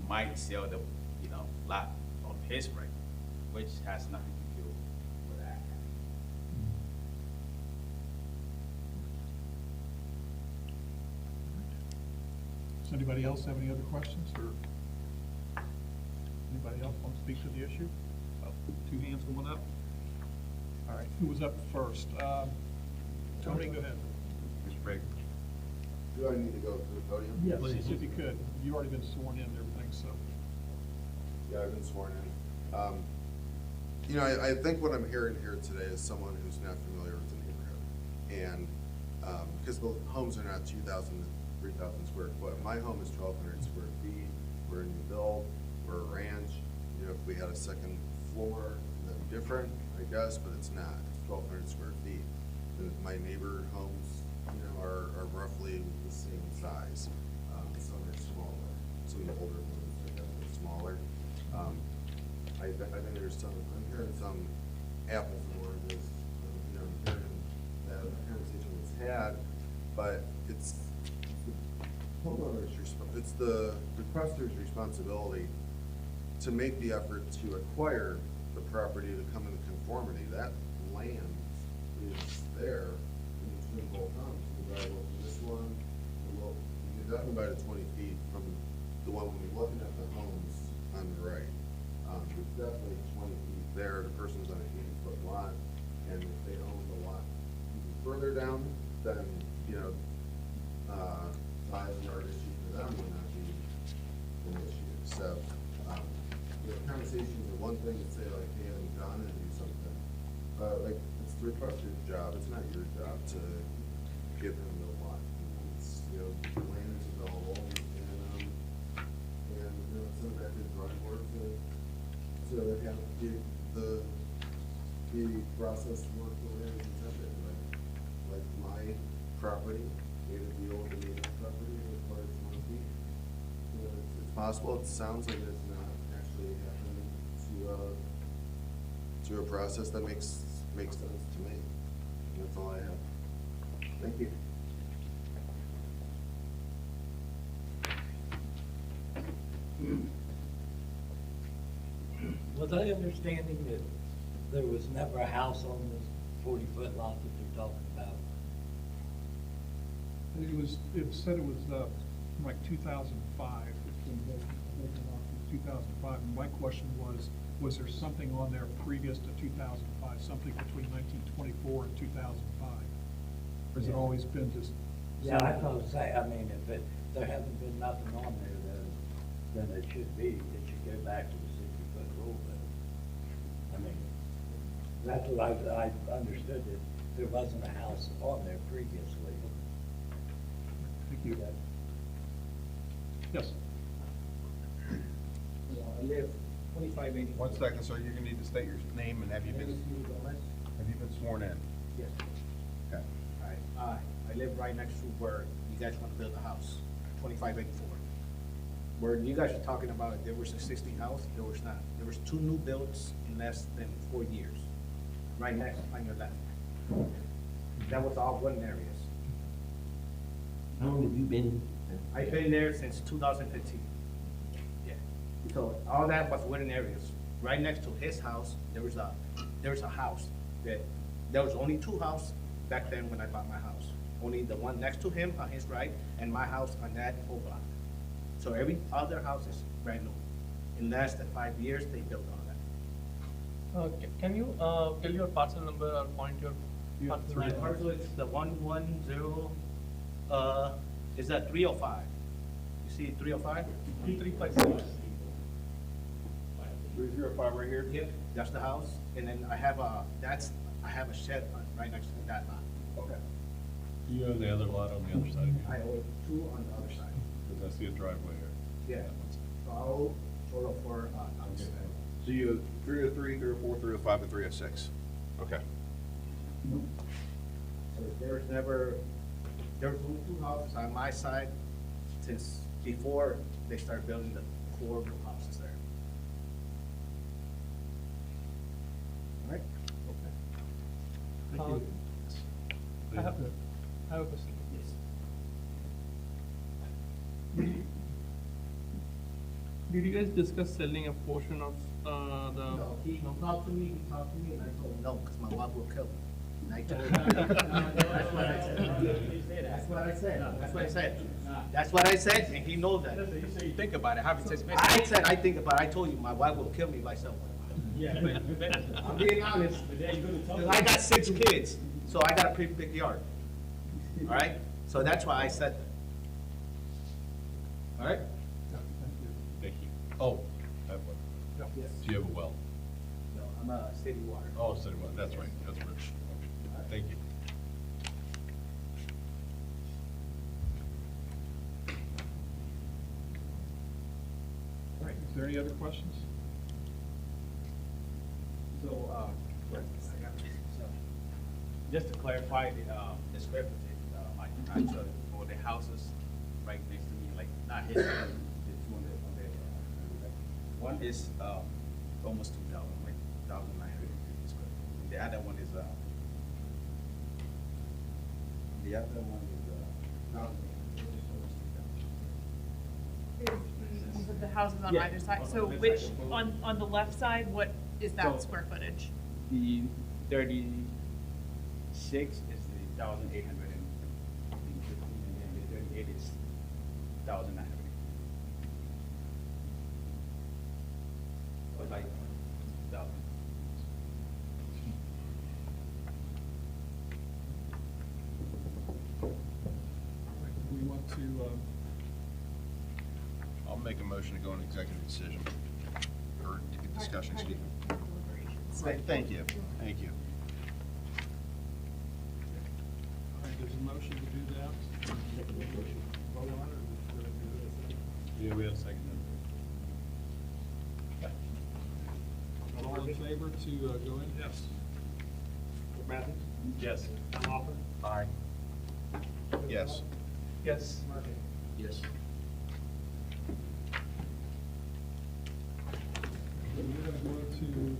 might sell the, you know, lot on his right, which has nothing to do with that. Does anybody else have any other questions, or anybody else want to speak to the issue? Oh, two hands going up. All right, who was up first? Tony, go ahead. Mr. Baker. Do I need to go to the podium? Yes, if you could. You've already been sworn in and everything, so. Yeah, I've been sworn in. You know, I think what I'm hearing here today is someone who's not familiar with the neighborhood. And, because the homes are not 2,000 to 3,000 square foot. My home is 1,200 square feet. We're a new build, we're a ranch. You know, if we had a second floor, that'd be different, I guess, but it's not. It's 1,200 square feet. And my neighbor homes, you know, are roughly the same size. Some are smaller, some of the older ones are definitely smaller. I think there's some, I'm hearing some apples and oranges, you know, I'm hearing that the conversation was had, but it's the homeowner's it's the requester's responsibility to make the effort to acquire the property to come into conformity. That land is there in between both homes. You can drive over this one, well, you can definitely buy the 20 feet from the one when you're looking at the homes on the right. There's definitely 20 feet there. The person's on an 80-foot lot, and if they own the lot even further down, then, you know, 5-yard issue for them would not be an issue. So, you know, conversations are one thing to say like, hey, I'm done and do something. Like, it's the requester's job. It's not your job to give him the lot. It's, you know, the land is available, and you know, send it back to the drawing board to have the process work the way it's intended. Like my property, made a deal with the neighbor's property, requires 1 feet. You know, it's possible. It sounds like it's not actually happening to a process that makes sense to me. And that's all I have. Thank you. Was I understanding that there was never a house on this 40-foot lot that they're talking about? It said it was, like 2005, it's been vacant lot since 2005, and my question was there something on there previous to 2005, something between 1924 and 2005? Or has it always been just? Yeah, I thought to say, I mean, if there hasn't been nothing on there, then it should go back to the 60-foot rule, but, I mean, that's what I understood, that there wasn't a house on there previously. Thank you. Yes. I live 2580. 1 second, sir, you're gonna need to state your name and have you been sworn in? Yes. Okay. All right. I live right next to where you guys want to build a house, 2584. Where you guys are talking about, there was a 60 house, there was not. There was 2 new builds in less than 4 years, right next on your left. That was all wooden areas. How long have you been? I've been there since 2015. Yeah. So all that was wooden areas. Right next to his house, there was a house that, there was only 2 houses back then when I bought my house. Only the one next to him on his right and my house on that whole block. So every other house is brand new. In less than 5 years, they built all that. Can you tell your parcel number or point your parcel My number? parcel is the 110, is that 305? You see 305? 3356. 305 right here? Yep, that's the house, and then I have a shed right next to that lot. Okay. You own the other lot on the other side of you? I own 2 on the other side. Because I see a driveway here. Yeah, so I'll total 4 lots. Okay. So you have 303, 304, 305, and 306? Okay. So there was only 2 houses on my side since before they started building the 4 new houses there. All right? Thank you. I have a question. Yes. Did you guys discuss selling a portion of the? No, he talked to me, and I told him no, because my wife will kill me. And I told him, that's what I said. That's what I said. That's what I said, and he knows that. You say you think about it, how many text I said, I think about it, I told you, my wife will kill me if I sell one. Yeah, but I'm being honest. But then you're gonna tell 'Cause I got 6 kids, so I got a pretty big yard. All right? So that's why I said that. All right? Thank you. Oh, I have one. Yes. Do you have a well? No, I'm a city water. Oh, city well, that's right, that's right. Okay. Thank you. All right, is there any other questions? So, so, just to clarify the square footage, actually, for the houses right next to me, like, not his, the two on the, one is, almost 2,000, like, 1,950 square feet. The other one is, The houses on Yeah. either side, On so this which, side. on the left side, what is that So- square footage? The 36 is the 1,850, and then the 38 is 1,900. Or like 1,000. We want to, I'll make a motion to go into executive decision, or discussion, excuse me. Thank you, thank you. all right, there's a motion to do that. Vote on it, or Yeah, we have a second. all in favor to go in? Yes. Matthews? Yes. Hoffer? Aye. Yes. Yes. Yes. We're gonna go into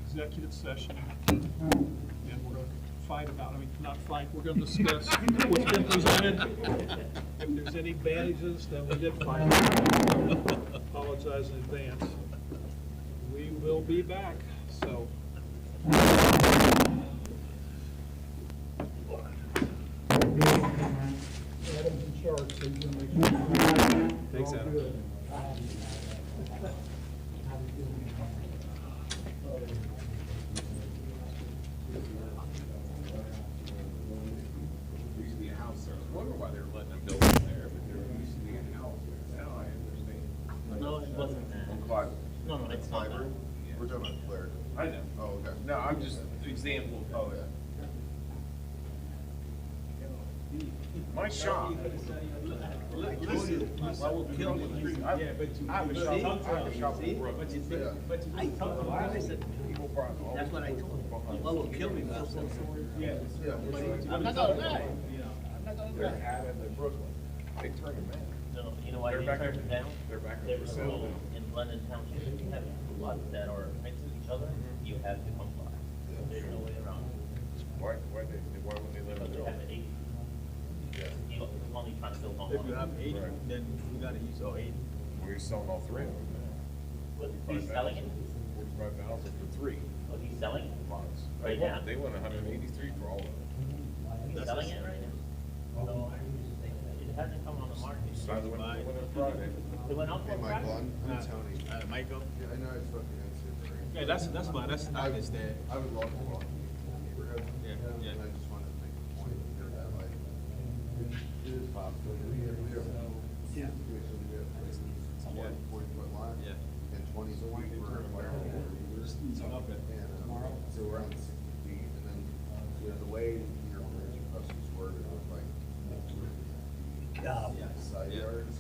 executive session, and we're gonna fight about, I mean, not fight, we're gonna discuss what's been presented. If there's any advantages, then we did fight. Apologize in advance. We will be back, so. Adam's in charge, so he's gonna make sure. Thanks, Adam. Used to be a house there. I was wondering why they were letting them build in there, but there used to be a house. Now I understand. No, it wasn't that. Clive. No, no, it's not that. We're talking about Claire. I know. Oh, okay. No, I'm just example. Oh, yeah. My shop. Listen, I will kill you. I have a shop. I have a shop in Brooklyn. Yeah. I told him, I said, people probably. That's what I told him. What will kill me? Yeah. I'm not gonna lie. I'm not gonna lie. They're out of the Brooklyn. They turned them in. No, you know why They're they back turned up- it down? they're back up They for were sale told now. in Blendon Township, if you have lots that are next to each other, you have to comply. There's no way around it. Why wouldn't they live Because in they the have an 80. You only trying to build on If one. you have 80, then you gotta use all 80. We're selling all three of them. But he's selling it? 45,000 for three. Oh, he's selling it? They Right want- now? They want 183 for all of them. He's selling it right now? No, it hasn't come on the market. Signed when on Friday. It went out Hey, for Michael, Friday? I'm Tony. Michael? Yeah, I know it's fucking insane. Yeah, that's fine, that's, I understand. I would love to walk in the neighborhood. Yeah, yeah. And I just wanted to make a point here that like, it is possible. We have a situation, we have places, it's a 40-foot lot. Yeah. And 20 feet for environmental reviews. And, so we're on 60 feet, and then, you know, the way your request was worded was like, side Yeah. yards.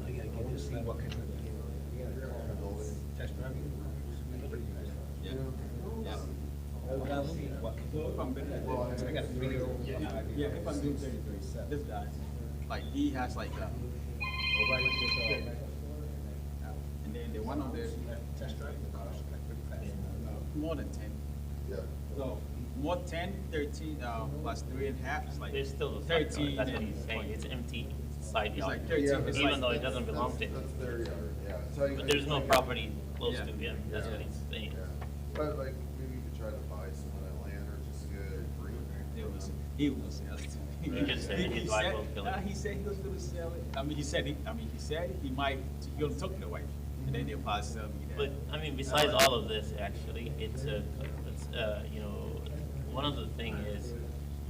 I gotta get this thing. Yeah. Yeah. If I'm being, I got a video. Yeah, if I'm being 37. This guy, like, he has like, and then the one on there, test drive the cars like pretty fast. More than 10. Yeah. So, more 10, 13, plus 3.5, it's like. There's still a side yard, 13. that's what and he's saying, 20. it's empty, it's a side It's yard. like 13, Yeah, it's Even like- though it doesn't belong to him. That's their yard, yeah. So I- But there's no property close Yeah. to him, that's what he's saying. Yeah, but like, maybe you could try to buy some of that land or just get it free. He was sell it. He just said his wife will kill it. He said he was gonna sell it. I mean, he said he might, he gonna took it away, and then they'll probably sell me that. But, I mean, besides all of this, actually, it's you know, one of the thing is,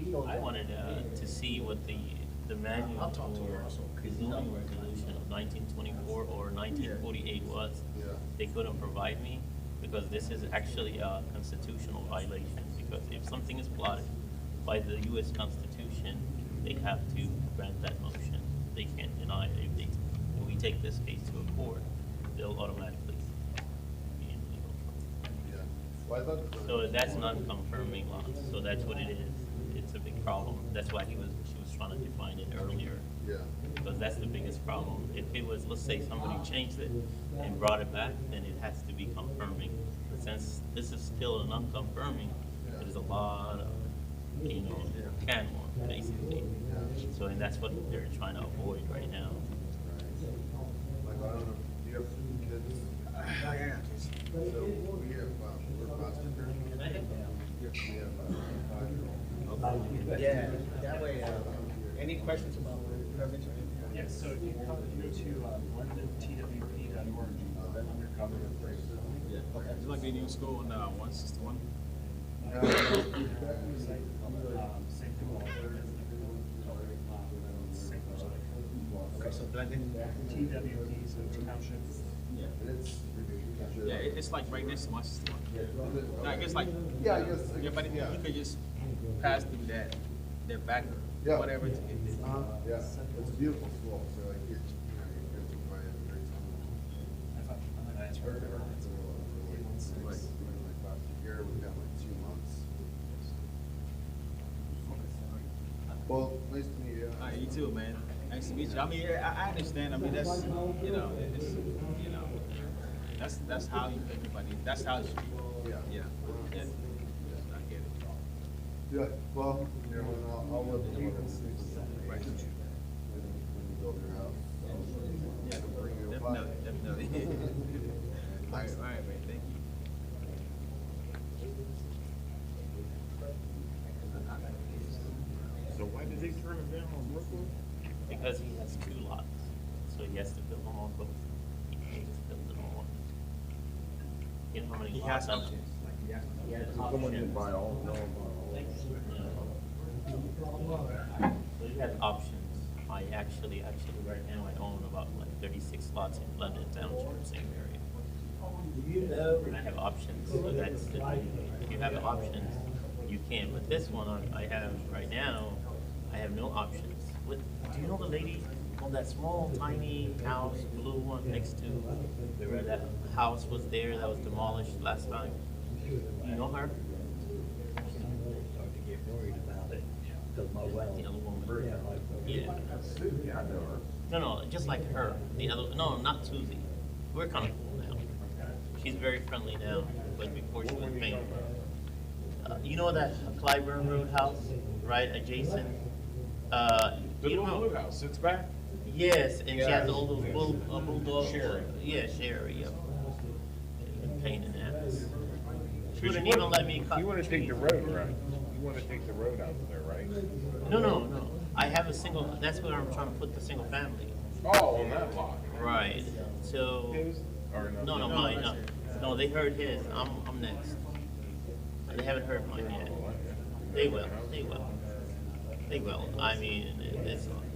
I wanted to see what the manual I'll talk to her also. the zoning resolution of 1924 or 1948 was. Yeah. They couldn't provide me, because this is actually a constitutional violation, because if something is plotted by the US Constitution, they have to grant that motion. They can't deny it. If we take this case to a court, they'll automatically be in legal trouble. Yeah. Well, I thought. So that's non-confirming law, so that's what it is. It's a big problem. That's why she was trying to define it earlier. Yeah. Because that's the biggest problem. If it was, let's say somebody changed it and brought it back, then it has to be confirming. But since this is still a non-confirming, there's a lot of, can want, basically. So, and that's what they're trying to avoid right now. Like, I don't know, do you have kids? Yeah. So we have, we're foster parents. We have, 5-year-old. Yeah, that way, any questions about prevention? Yes, so if you come to BlendonTWP.org, then under cover of phrases. Okay. It's like the new school on 161. Same thing. Okay, so Blendon. TWP, so township. Yeah, it's like right next to 161. I guess like, Yeah, I guess. yeah, but Yeah. you could just pass through that back, Yeah. whatever to get there. Yeah, it's a beautiful school, so like, your kids will probably have a great time. It's really, like, doing like foster care, we've got like 2 months. Well, nice to meet you. All right, you too, man. Nice to meet you. I mean, I understand. I mean, that's, it's, that's how everybody, that's how it should be. Yeah. Yeah. Yeah. I get it. Yeah, well, I'll let you know. Right. When you build your house. Yeah, I'll bring you a pie. definitely. All right, man. Thank you. So why did they turn it down on Brookwood? Because he has 2 lots, so he has to build them on both. He can't just build them on one. You know how many He lots? has options. He has Someone can options. buy all, no, So he has options. I actually right now I own about like 36 lots in Blendon Township, same area. And I have options, so that's the thing. If you have options, you can. But this one I have right now, I have no options. What, do you know the lady on that small tiny house, blue one next to where that house was there that was demolished last time? You know her? Start to get worried about it, because my well. The other woman. Yeah, Yeah. Yeah, I know her. No, just like her. The other, no, not Susie. We're kind of cool now. She's very friendly now, but before she was painful. You know that Clyburn Road house, right, adjacent? The You little know, blue house sits back. yes, and she Yeah. has all those bulldogs. Sherry. Yeah, Sherry, yeah. She's been pain in the ass. She wouldn't even let me cut. You wanna take the road, right? You wanna take the road out of there, right? No. I have a single, that's where I'm trying to put the single family. Oh, on that lot. Right, so. His? Or No, mine, no. No, they heard his, I'm next. They haven't heard mine yet. They will. I mean,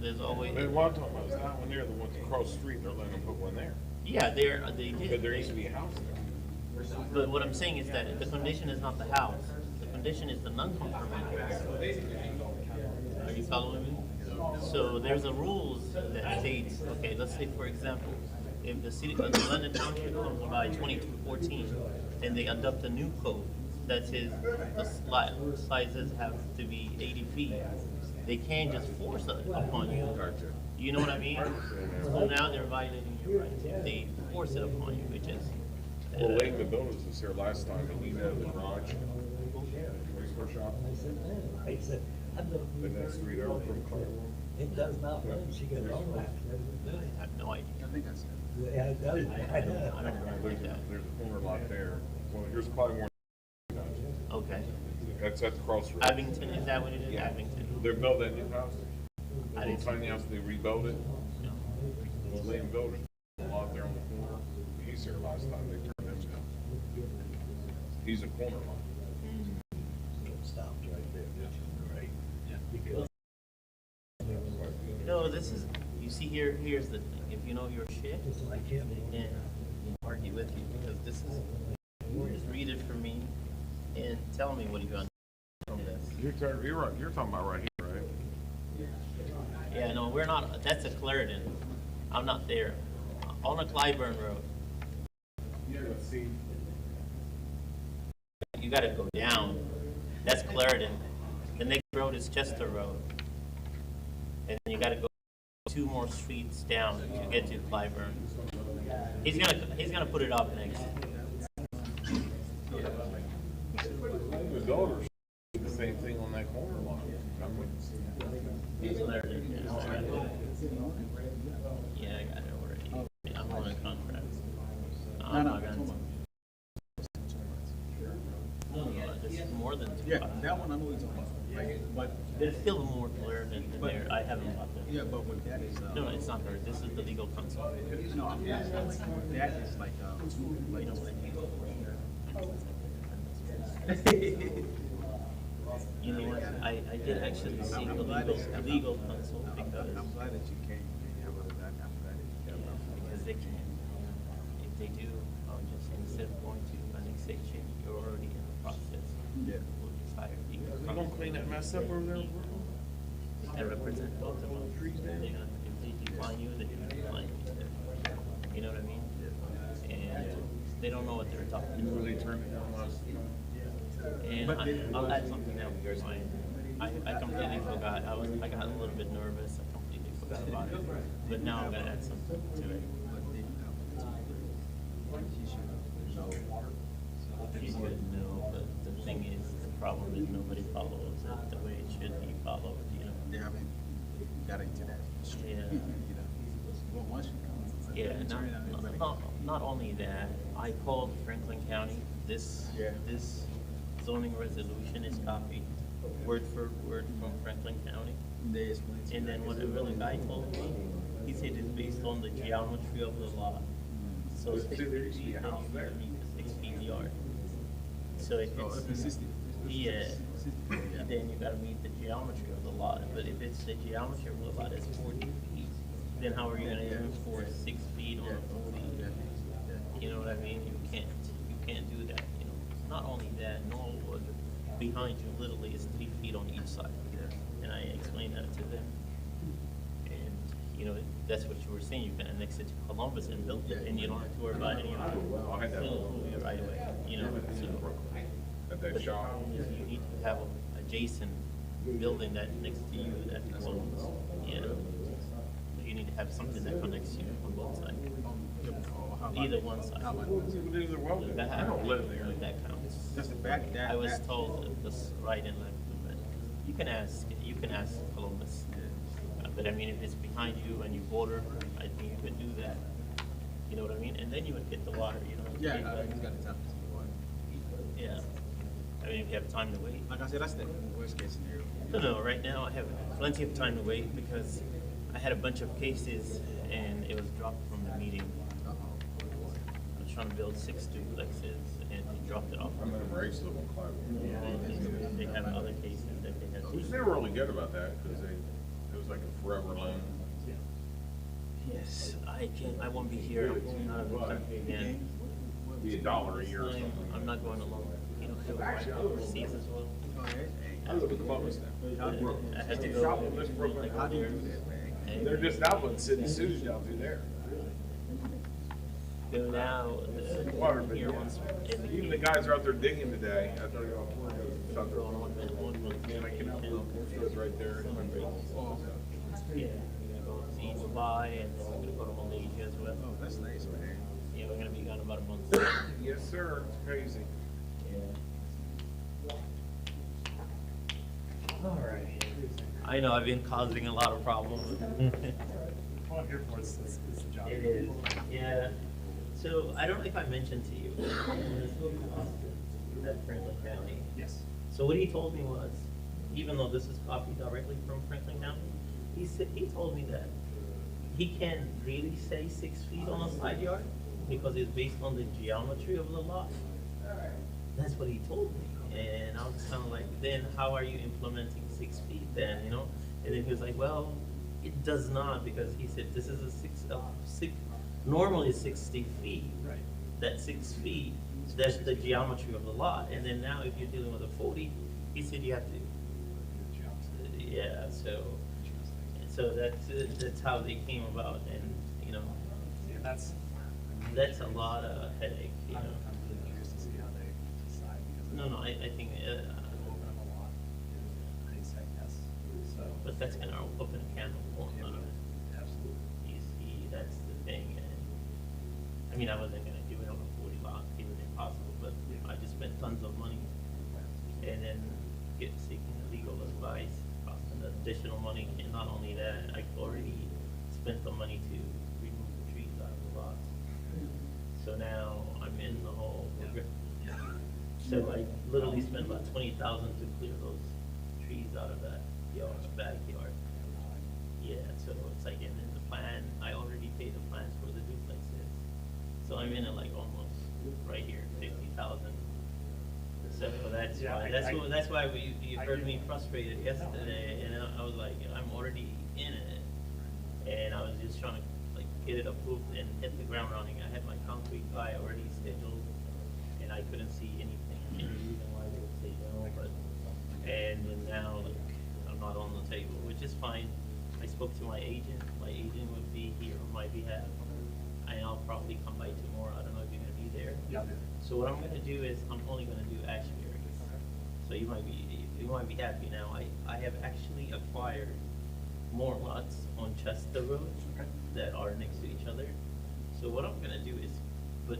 there's always, Then what I'm talking about is that one there, the ones across the street, they're letting them put one there. yeah, they did. But there used to be a house there. But what I'm saying is that the condition is not the house. The condition is the non-conforming area. Are you following me? So there's a rules that states, okay, let's say for example, if the city, the Blendon Township comes by 2214 and they adopt a new code that says the sizes have to be 80 feet, they can't just force it upon you. You know what I mean? So now they're violating your rights if they force it upon you, which is. Well, Lake Builders was here last time, and you know the garage, race shop, I said, I don't. the next street over from Claremont. It does not run, she goes on that. I have no idea. Yeah, it does, I know. I don't know There's like that. there's a corner lot there. Well, here's probably more. Okay. That's at the crossroads. Abington, is that what it is? Yeah. Abington? They're building that new house. I Little didn't- tiny house, they rebuilt it. No. Well, Lake Builders, a lot there on the corner. He's here last time, they turned him down. He's a corner lot. Stopped right there, which is great. No, this is, you see here, here's the thing, if you know your shit, It's like him. and argue with you, because this is, just read it for me, and tell me what you understand from this. You're talking about right here, right? Yeah, no, we're not, that's a Clarendon, I'm not there, on a Clyburn Road. Yeah, let's see. You gotta go down, that's Clarendon, the next road is Chester Road. And then you gotta go 2 more streets down to get to Clyburn. He's gonna put it up next. The daughter's the same thing on that corner lot. Clarendon, yeah, I got it already. I'm on a contract. I'm not gonna. No, there's more than 2. Yeah, that one I know he's on, but, There's still more Clarendon in there. I haven't got them. yeah, but with that is, No, it's not her. This is the legal counsel. no, I'm not, like, that is like, You know what I mean? You know what? I did actually seek the legal counsel because. I'm glad that you came, I'm glad that you came. Because they can. If they do, I'll just, instead of going to annexation, you're already in the process. Yeah. We'll just hire legal You counsel. gonna clean that mess up over there? I represent both of them. Yeah, if they decline you, they can decline you. You know what I mean? And they don't know what they're talking about. Really turned it down last. And I'll add something else. I completely forgot. I got a little bit nervous. I completely forgot about it. But now I'm gonna add something to it. You should know, but the thing is, the problem is nobody follows it the way it should be followed, you know? They haven't got into that. Yeah. You know, well, once you come. Yeah, not only that, I called Franklin County. This zoning resolution is copied word for word from Franklin County. They explained to And then what the really guy told me, he said it's based on the geometry of the lot. So 6 feet, and you need the 6 feet yard. So if it's, 60. yeah, then you gotta meet the geometry of the lot. But if it's the geometry of the lot is 40 feet, then how are you gonna enforce 6 feet on a 40? You know what I mean? You can't do that, you know? Not only that, Norwood behind you literally is 3 feet on each side. And I explained that to them. And, you know, that's what you were saying, you can annex it to Columbus and build it, and you don't have to worry about any of it. It'll move you right away, you know, so. At But that the shop. problem is you need to have a adjacent building that next to you that closes, you know. So you need to have something that connects you on both sides. Either one side. I don't live there. That counts. Just the back, that. I was that- told that this right and left, but you can ask Columbus. But I mean, if it's behind you and you border, I think you could do that. You know what I mean? And then you would get the water, you know? Yeah, he's got the time to see the water. Yeah. I mean, if you have time to wait. Like I said, that's the worst case scenario. No, right now I have plenty of time to wait because I had a bunch of cases and it was dropped from the meeting. I was trying to build 6 duplexes and they dropped it off. I'm in a race live on Clyde. And they have other cases that they had. They were really good about that, because it was like a forever loan. Yes, I won't be here. I'm going out of the country again. Be $1 a year or something. I'm not going alone. You know, I work overseas as well. I live with the bonus now. I had to go. Like, How do you do that, man? They're just out in City Suits down through there. So now, Water, but here once. even the guys are out there digging today. I thought they were Going one month. it was right there. Summer break. Yeah, we're gonna go see Dubai and then we're gonna go to Malaysia as well. Oh, that's nice, man. Yeah, we're gonna be gone about a month. Yes, sir. It's crazy. All right. I know, I've been causing a lot of problems. All I'm here for is the job. It is, yeah. So, I don't know if I mentioned to you, that Franklin County. Yes. So what he told me was, even though this is copied directly from Franklin County, he told me that he can't really say 6 feet on a side yard because it's based on the geometry of the lot. That's what he told me. And I was kind of like, then how are you implementing 6 feet then, you know? And then he was like, well, it does not, because he said, this is a normally 60 feet. Right. That 6 feet, that's the geometry of the lot, and then now if you're dealing with a 40, he said you have to, yeah, so that's how they came about, and, you know, Yeah, that's a lot of headache, you know? I'm really curious to see how they decide because. No, I think, Open up a lot. They say yes, so. but that's gonna open a can of worms. Absolutely. You see, that's the thing, and, I mean, I wasn't gonna do it on a 40 lot, it was impossible, but I just spent tons of money, and then seeking legal advice, costing additional money, and not only that, I already spent the money to remove the trees out of the lots. So now I'm in the hole. So I literally spent about 20,000 to clear those trees out of that backyard. Yeah, so it's like, and then the plan, I already paid the plans for the duplexes. So I'm in it like almost right here, 50,000. So that's Yeah, why, that's why you heard me frustrated yesterday, and I was like, I'm already in it. And I was just trying to like get it approved and hit the ground running. I had my concrete guy already scheduled, and I couldn't see anything, any reason why they would say no, but, and then now, like, I'm not on the table, which is fine. I spoke to my agent would be here on my behalf, and I'll probably come by tomorrow, I don't know if you're gonna be there. Yeah. So what I'm gonna do is, I'm only gonna do Ashbury. So you might be happy now, I have actually acquired more lots on Chester Road Okay. that are next to each other. So what I'm gonna do is, but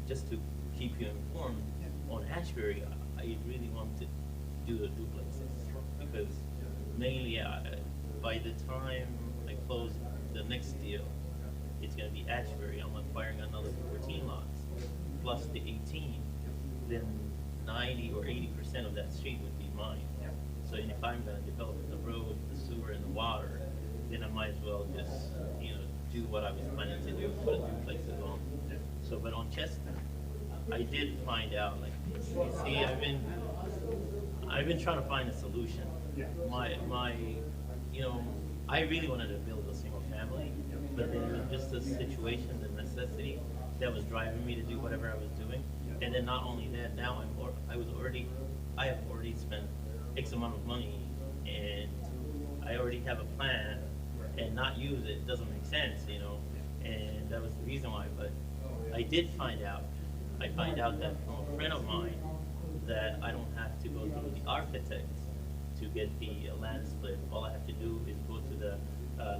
just to keep you informed, on Ashbury, I really want to do the duplexes, because mainly, by the time I close the next deal, it's gonna be Ashbury, I'm acquiring another 14 lots, plus the 18, then 90 or 80% of that street would be mine. So and if I'm gonna develop the road, the sewer, and the water, then I might as well just, you know, do what I was planning to do, put duplexes on. So, but on Chester, I did find out, like, you see, I've been trying to find a solution. My, you know, I really wanted to build a single family, but then it was just the situation, the necessity that was driving me to do whatever I was doing. And then not only that, now I have already spent X amount of money, and I already have a plan, and not use it doesn't make sense, you know, and that was the reason why. But I did find out that from a friend of mine that I don't have to go through the architect to get the land split. All I have to do is go to the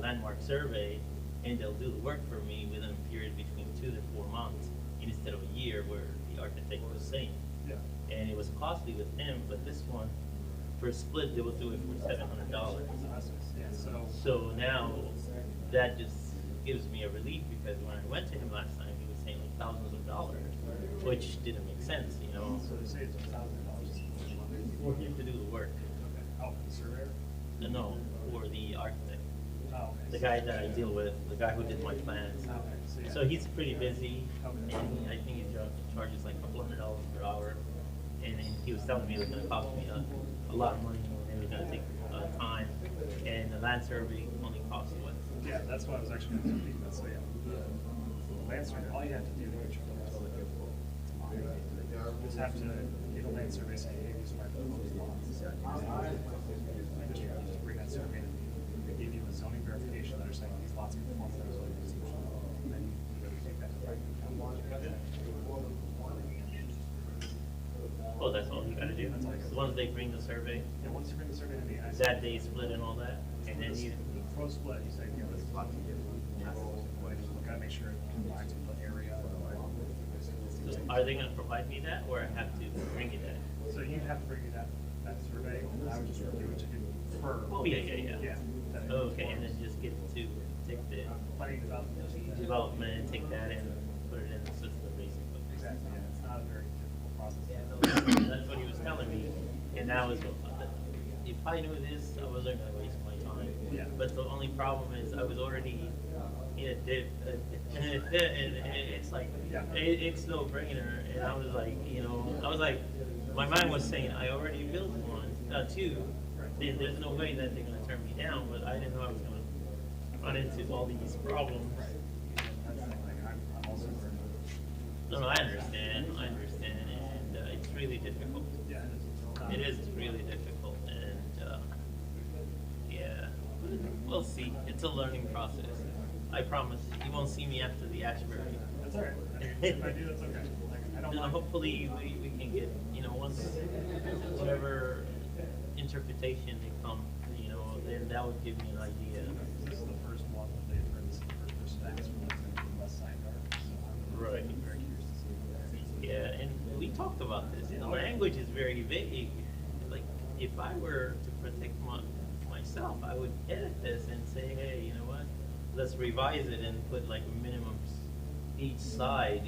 landmark survey, and they'll do the work for me within a period between 2 to 4 months instead of a year where the architect was saying. Yeah. And it was costly with him, but this one, for a split, they will do it for $700. Yeah, So now, that just gives me a relief, because when I went to him last time, he was saying like thousands of dollars, which didn't make sense, you know, So they say it's $1,000. for him to do the work. Oh, for the surveyor? No, for the architect, Oh, okay. the guy that I deal with, the guy who did my plans. Okay, So he's pretty busy, Okay. and I think he charges like $100 per hour. And then he was telling me it was gonna cost me a lot of money, and it was gonna take time, and the land survey only costs what? Yeah, that's what I was actually going to speak about, so yeah. The land survey, all you have to do is you just have to get a land survey, say, hey, these are my proposed lots. I just bring that survey, and they give you a zoning verification that are saying these lots conform to the zoning resolution. And then you go take that to Franklin County. Oh, that's all you gotta do? So once they bring the survey, And once you bring the survey to me, I that day split and all that, and then you, the pro split, you say, you know, this lot to get. Gotta make sure it combines with the area. are they gonna provide me that, or I have to bring you that? So you'd have to bring me that survey, and I would just review it to confirm. Oh, yeah. Yeah. that- Okay, and then just get to take the Planning development, take that and put it in the system, basically. Exactly, yeah, it's not a very difficult process. That's what he was telling me, and that was, if I knew this, I wasn't gonna waste my time. Yeah. But the only problem is, I was already in a dip, and it's like, it's no brainer, and I was like, my mind was saying, I already built one, two, there's no way that they're gonna turn me down, but I didn't know I was gonna run into all these problems. That's the thing, like, I'm also very. No, I understand, and it's really difficult. Yeah. It is really difficult, and, yeah, we'll see. It's a learning process. I promise, you won't see me after the Ashbury. That's all right. If I do, that's okay. Like, I don't No, mind. hopefully, we can get, once, whatever interpretation they come, then that would give me an idea. This is the first one that they've heard, this is the first person to ask for what's in the west side yard. So Right. I'm very curious to see. Yeah, and we talked about this. The language is very vague. Like, if I were to protect myself, I would edit this and say, hey, you know what? Let's revise it and put like minimums each side,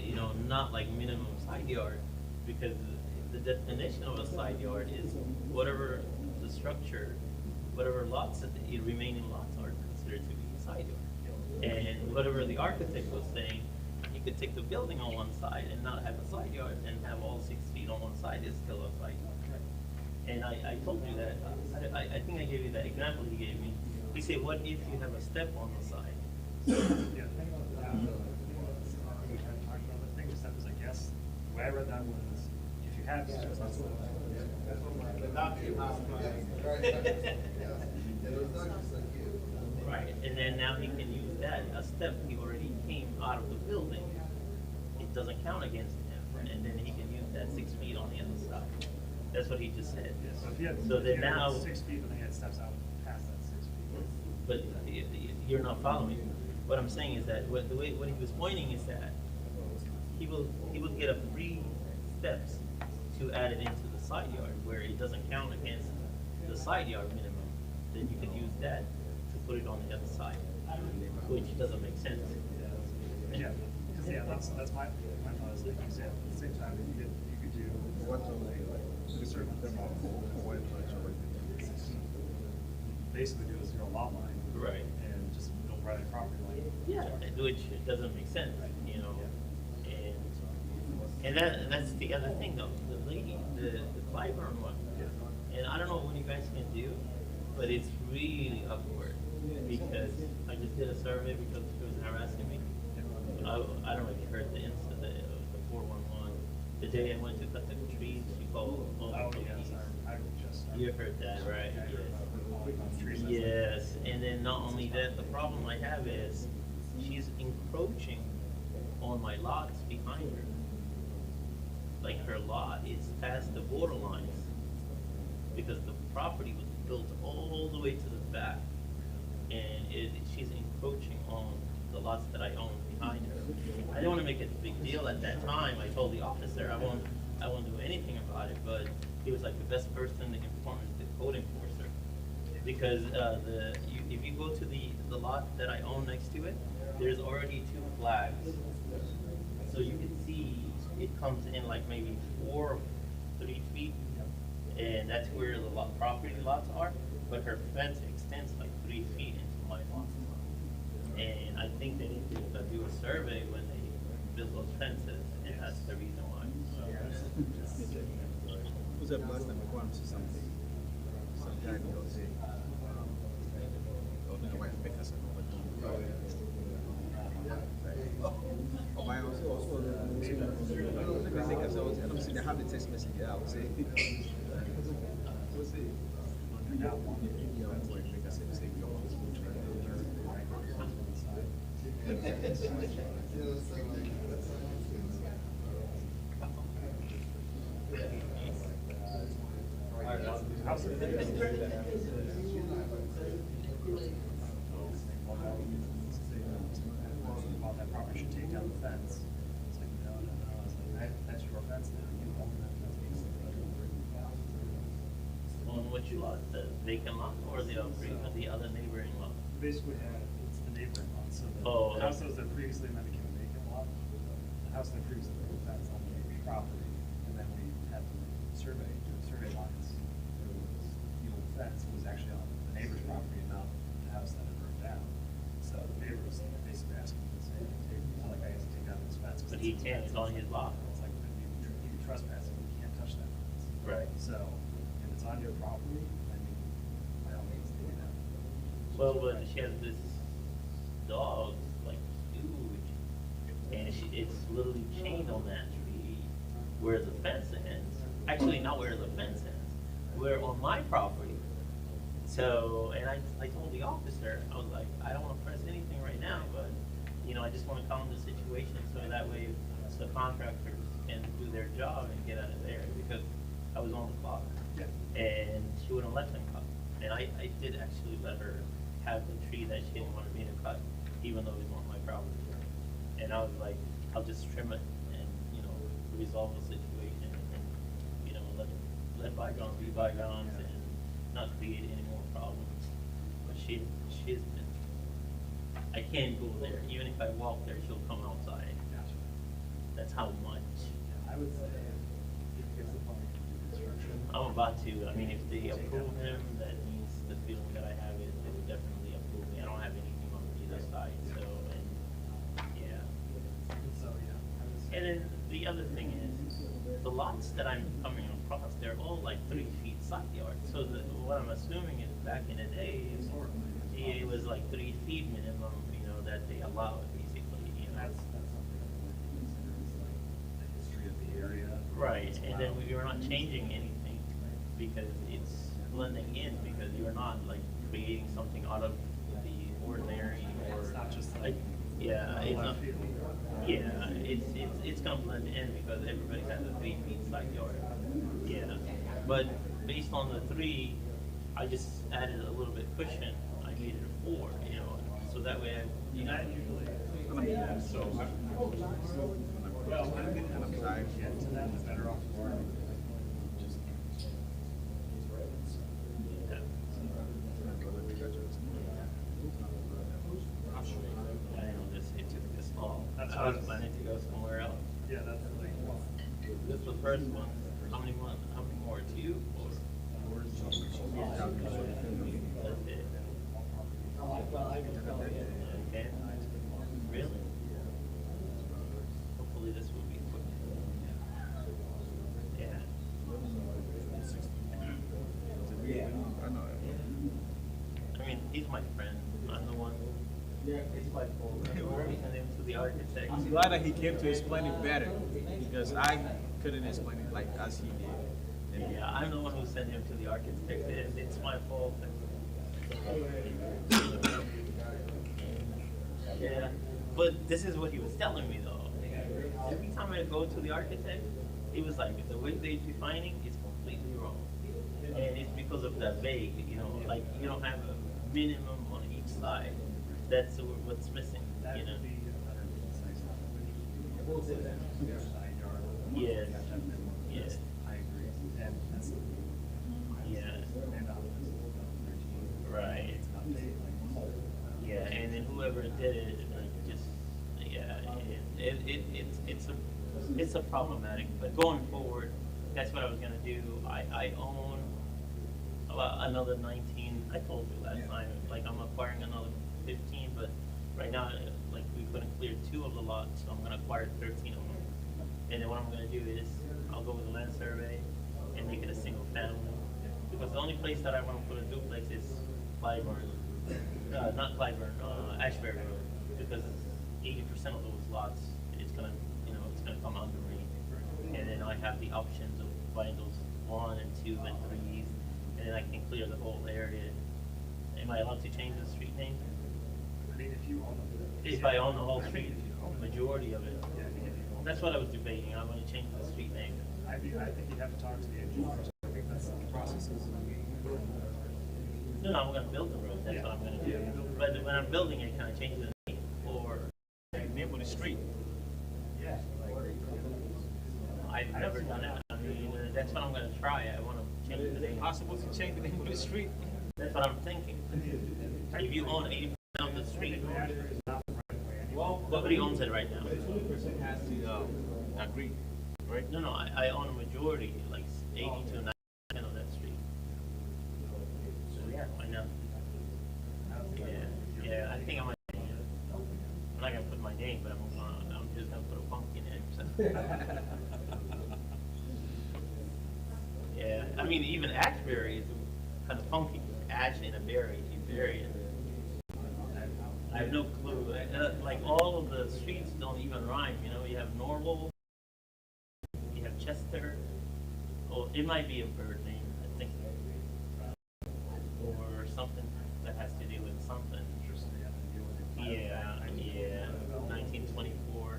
not like minimum side yard, because the definition of a side yard is whatever the structure, whatever lots that the remaining lots are considered to be a side yard. And whatever the architect was saying, you could take the building on one side and not have a side yard and have all 6 feet on one side is still a side yard. And I told you that, I think I gave you that example he gave me. He said, what if you have a step on the side? Yeah. We kind of talked about the thing, except is I guess, the way I read that was, if you have steps, that's what. Right, and then now he can use that, a step he already came out of the building. It doesn't count against him, and then he can use that 6 feet on the other side. That's what he just said. Yeah, so if you had, So if then you had now, 6 feet, but then you had steps out past that 6 feet. but you're not following. What I'm saying is that, what he was pointing is that he will get a 3 steps to add it into the side yard, where it doesn't count against the side yard minimum. Then you could use that to put it on the other side, which doesn't make sense. Yeah, because, yeah, that's my thought, is like you said, at the same time, you could do. Basically do a zero lot line. Right. And just build right at property line. Yeah, which doesn't make sense, and that's the other thing though, the lady, the Clyburn one. And I don't know what you guys can do, but it's really upward, because I just did a survey because she was harassing me. I don't know if you heard the incident, the 411, the day I went to cut the trees, she called all the Oh, police. yes, I just. You heard that, right? Yeah, I heard Yes. about the trees, that's like- Yes, and then not only that, the problem I have is she's encroaching on my lots behind her. Like, her lot is past the border lines, because the property was built all the way to the back. And she's encroaching on the lots that I own behind her. I didn't wanna make it a big deal at that time. I told the officer I won't do anything about it, but he was like, the best person to inform is the code enforcer. Because, if you go to the lot that I own next to it, there's already 2 flags. So you can see it comes in like maybe 4 or 3 feet, and that's where the property lots are, but her fence extends like 3 feet into my lot. And I think they need to do a survey when they build those fences, and that's the reason why. Who's that last time I to something? Some guy goes, hey, oh, no, wait, because oh, my house also, because I don't see the habit text message, yeah, I would say. We'll see. Yeah, I'm going to make us say, we don't About that property should take down the fence. It's like, no. I was like, that's your fence now. You own that fence. On which lot, the vacant lot or the other neighboring lot? Basically, it's the neighboring lot, so Oh, the house that was there previously, and then became a vacant lot. The house that previously was a fence on the neighbor's property, and then we had to do survey lines. There was, the old fence was actually on the neighbor's property and not the house that had burned down. So the neighbor was basically asking to say, hey, like, I have to take down this fence. 'cause But he can't, it's on his lot. It's like, you trespassing, you can't touch that fence. Right. So, if it's on your property, I mean, Well, but she has this dog, like huge, and it's literally chained on that tree where the fence ends. Actually, not where the fence ends, where on my property. So, and I told the officer, I was like, I don't want to press anything right now, but, you know, I just want to calm the situation so that way the contractors can do their job and get out of there, because I was on the clock. Yeah. And she wouldn't let them cut. And I did actually let her have the tree that she didn't want me to cut, even though it was on my property. And I was like, I'll just trim it and, you know, resolve the situation and, you know, let bygones be bygones and not create any more problems. But she's been, I can't go there. Even if I walk there, she'll come outside. That's how much. I would say, if the public construction. I'm about to, I mean, if they approve him, that means the feeling that I have is they would definitely approve me. I don't have anything on either side, so, and, yeah. So, yeah. I would say- And then the other thing is, the lots that I'm coming across, they're all like 3 feet side yard. So what I'm assuming is back in the day, it was like 3 feet minimum, you know, that they allowed basically, you know. That's something that considers like the history of the area. Right, and then you're not changing anything because it's blending in, because you're not like creating something out of the ordinary or. It's not just like. Yeah, it's not, left field. yeah, it's gonna blend in because everybody has a 3 feet side yard. Yeah, but based on the 3, I just added a little bit cushion. I made it a 4, you know, so that way I, you know. Yeah, so. Well, I think I'm sorry. Get to that, the better off for it. Just. Yeah. I know it took this long. That's I was what- planning to go somewhere else. Yeah, that's like. This was the first one. How many more to you? Or? That's it. Okay. Really? Hopefully this will be quick. Yeah. I mean, he's my friend. I'm the one. Yeah, it's my fault. We sent him to the architect. I'm glad that he came to explain it better, because I couldn't explain it like as he did. And Yeah, I'm the one who sent him to the architect. It's my fault. Yeah, but this is what he was telling me though. Every time I go to the architect, he was like, the way they're defining is completely wrong. And it's because of that vague, you know, like you don't have a minimum on each side. That's what's missing, That you know. would be a better concise. Yes, yes, I agree. And that's. yeah, right. Yeah, and then whoever did it, like, just, yeah, it's a problematic, but going forward, that's what I was gonna do. I own about another 19, I told you last time, like I'm acquiring another 15, but right now, like we couldn't clear 2 of the lots, so I'm gonna acquire 13 of them. And then what I'm gonna do is, I'll go with a land survey and make it a single family. Because the only place that I wanna put a duplex is Clyburn, not Clyburn, Ashbury Road, because 80% of those lots, it's gonna, you know, it's gonna come under me. And then I have the options of buying those 1 and 2 and 3s, and then I can clear the whole area. Am I allowed to change the street name? I mean, if you own them. If I own the whole street, majority of it. Yeah, I mean, if you own That's what I was debating, I wanna change the street name. I think you'd have to talk to the engineer. I think that's the process is. No, I'm gonna build the road, that's what I'm gonna do. Yeah, build the road. But when I'm building it, can I change the name or name of the street? Yeah. I've never done it, I mean, that's what I'm gonna try, I wanna change the name. possible to change the name of the street. That's what I'm thinking. If you own 80% of the street, Well, nobody owns it right now. the 20% has to agree, right? No, I own a majority, like 80 to 90% of that street. So yeah, why not? Yeah, I think I might change it. I'm not gonna put my name, but I'm just gonna put a pumpkin in it. So. Yeah, I mean, even Ashbury is kind of funky. Ash in a berry, you bury it. I have no clue. Like all of the streets don't even rhyme, you know, you have Norwell, you have Chester, oh, it might be a bird name, I think. Or something that has to do with something. Yeah, 1924.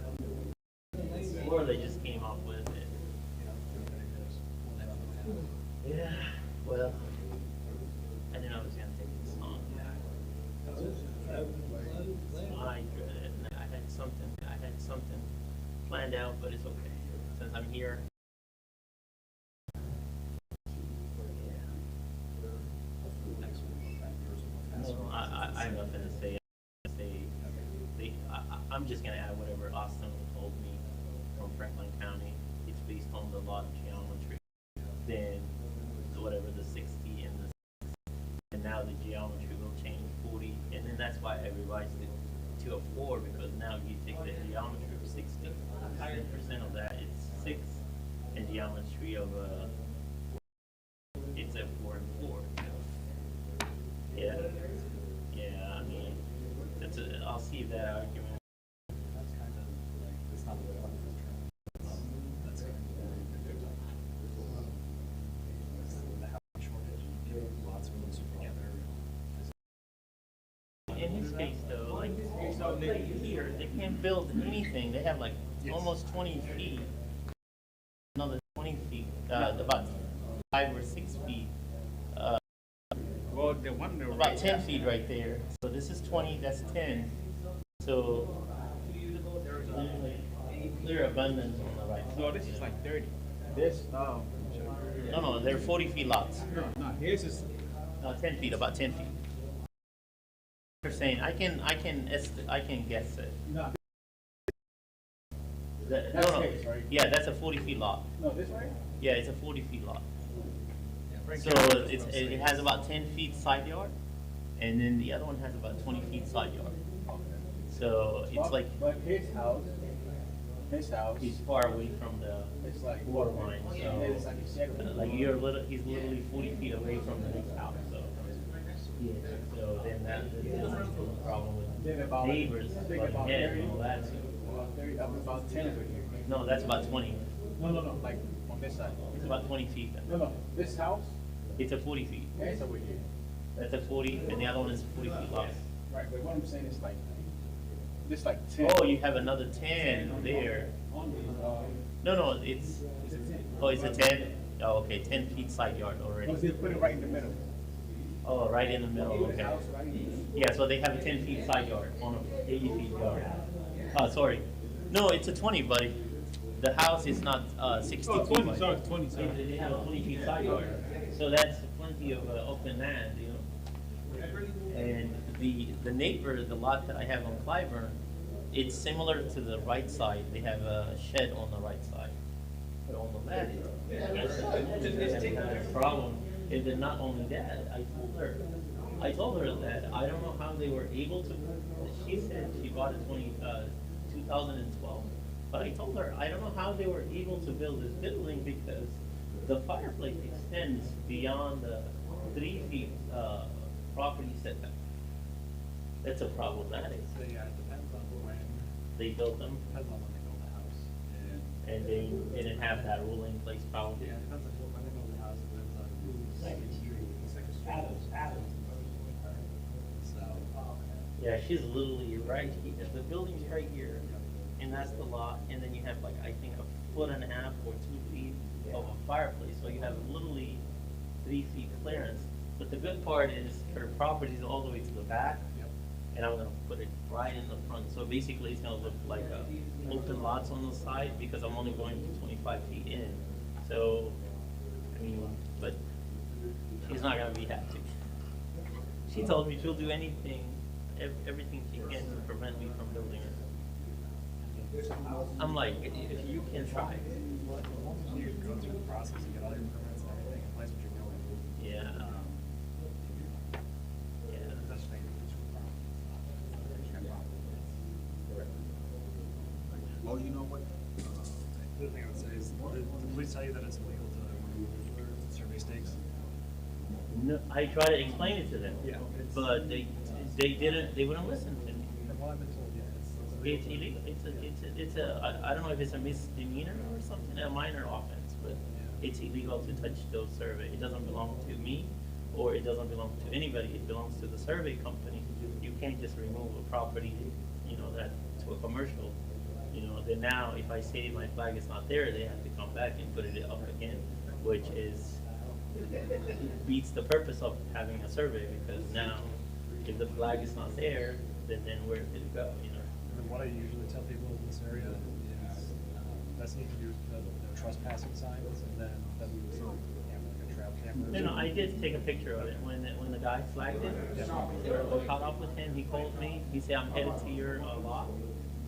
Or they just came up with it. Yeah, well, I didn't know it was gonna take this long. I dread it. I had something planned out, but it's okay, since I'm here. No, I have nothing to say. I'm just gonna add whatever Austin told me from Franklin County. It's based on the lot geometry. Then whatever the 60 and now the geometry will change 40, and then that's why I revised it to a 4, because now you take the geometry of 60, 10% of that it's 6, and geometry of it's a 4 and 4. Yeah, I mean, I'll see if that argument. That's kind of like, it's not the way I that's kind of the housing shortage, lots of rooms together. In his case though, like, so here, they can't build anything, they have like almost 20 feet, another 20 feet, about 5 or 6 feet. Well, the one that About 10 feet right there. So this is 20, that's 10. So clear abundance on the right side. No, this is like 30. This, No, they're 40 feet lots. No, his is 10 feet, about 10 feet. You're saying, I can guess it. no. No, his, right? yeah, that's a 40 feet lot. No, this right? Yeah, it's a 40 feet lot. So it has about 10 feet side yard, and then the other one has about 20 feet side yard. So it's like But his house, he's far away from the it's like water line. it's So like a shed. like he's literally 40 feet away from the next house. So yeah. So then that's the problem Then with about- neighbors, think like about head 30. and all that. So, About 10 over here. no, that's about 20. No, like on this side. It's about 20 feet. Then. No, this house, It's a 40 feet. it's over here. That's a 40, and the other one is 40 feet long. Right, but what I'm saying is like, this like 10. Oh, you have another 10 there. No, it's, oh, it's a 10? Oh, okay, 10 feet side yard already. They put it right in the middle. Oh, right in the middle, okay. House right here. Yeah, so they have a 10 feet side yard on a 80 feet yard. Sorry. No, it's a 20, buddy. The house is not 62. Oh, 20, sorry, 20, sorry. They have a 20 feet side yard. So that's plenty of open land, you know. And the neighbor, the lot that I have on Clyburn, it's similar to the right side. They have a shed on the right side. But on the left, they have another problem. And then not only that, I told her that I don't know how they were able to. She said she bought it 2012. But I told her I don't know how they were able to build this building because the fireplace extends beyond the 3 feet property setback. That's a problematic. So yeah, it depends on when, They built them depends on when they build the house. and they didn't have that rule in place probably. Yeah, it depends on when they build the house, it depends on who's. Adams. So, Yeah, she's literally right here. The building's right here, and that's the lot. And then you have like I think 1.5 or 2 feet of a fireplace. So you have literally 3 feet clearance. But the good part is her property is all the way to the back, and I'm gonna put it right in the front. So basically, it's gonna look like open lots on the side because I'm only going to 25 feet in. So, I mean, but she's not gonna be happy. She told me she'll do anything, everything she can to prevent me from building it. I'm like, if you can try. so you go through the process, you get all your permits and everything in place, but you're building. Yeah. Yeah. That's the thing, it's a problem. well, you know what? The other thing I would say is, did the police tell you that it's illegal to remove survey stakes? No, I try to explain it to them, Yeah, it's- but they wouldn't listen to me. Well, I've been told, yeah, It's illegal. I don't know if it's a misdemeanor or something, a minor offense, but it's illegal to touch those survey. It doesn't belong to me, or it doesn't belong to anybody. It belongs to the survey company. You can't just remove a property, that to a commercial. Then now if I say my flag is not there, they have to come back and put it up again, which beats the purpose of having a survey, because now if the flag is not there, then where did it go, And what I usually tell people in this area is, best thing to do is the trespassing signs, and then we would sort of like a trail camera. No, I did take a picture of it when the guy flagged it. I caught up with him. He called me. He said, "I'm headed to your lot,"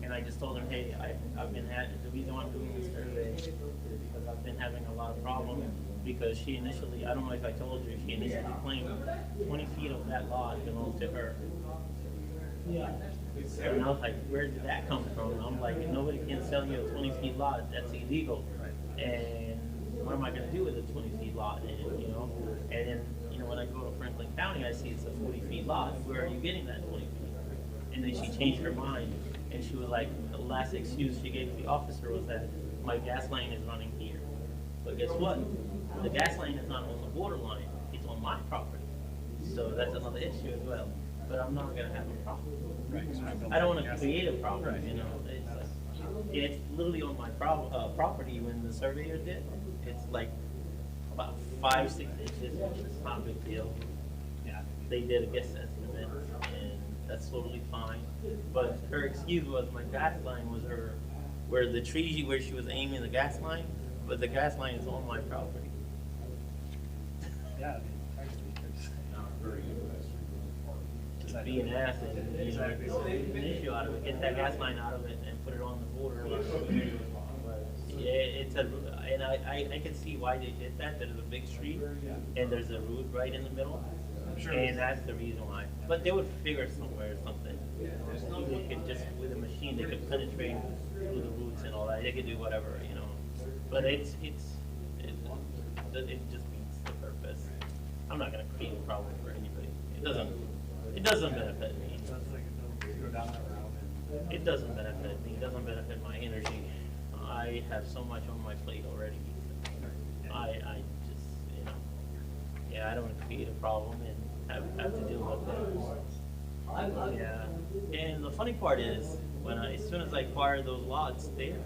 and I just told him, "Hey, the reason why I'm doing this survey is because I've been having a lot of problems." Because she initially, I don't know if I told you, she initially claimed 20 feet of that lot belonged to her. And I was like, where did that come from? I'm like, nobody can sell you a 20 feet lot. That's illegal. And what am I going to do with a 20 feet lot? And then, when I go to Franklin County, I see it's a 40 feet lot. Where are you getting that 20 feet? And then she changed her mind. And she was like, the last excuse she gave the officer was that my gas line is running here. But guess what? The gas line is not on the borderline. It's on my property. So that's another issue as well. But I'm not going to have a problem. I don't want to create a problem, It's literally on my property when the surveyor did. It's like about 5-6 inches, which is not a big deal. Yeah. They did a guess estimate, and that's totally fine. But her excuse was my gas line was where she was aiming the gas line, but the gas line is on my property. Yeah, I mean, Just be an ass and, make an issue out of it, get that gas line out of it and put it on the border. But, yeah, and I can see why they did that. There's a big street and there's a road right in the middle. Sure. And that's the reason why. But they would figure somewhere something. They could just, with a machine, they could penetrate through the roots and all that. They could do whatever, But it just beats the purpose. I'm not gonna create a problem for anybody. It doesn't benefit me. It doesn't benefit me. It doesn't benefit my energy. I have so much on my plate already. I just, I don't want to create a problem and have to deal with it. Yeah. And the funny part is, as soon as I acquired those lots there,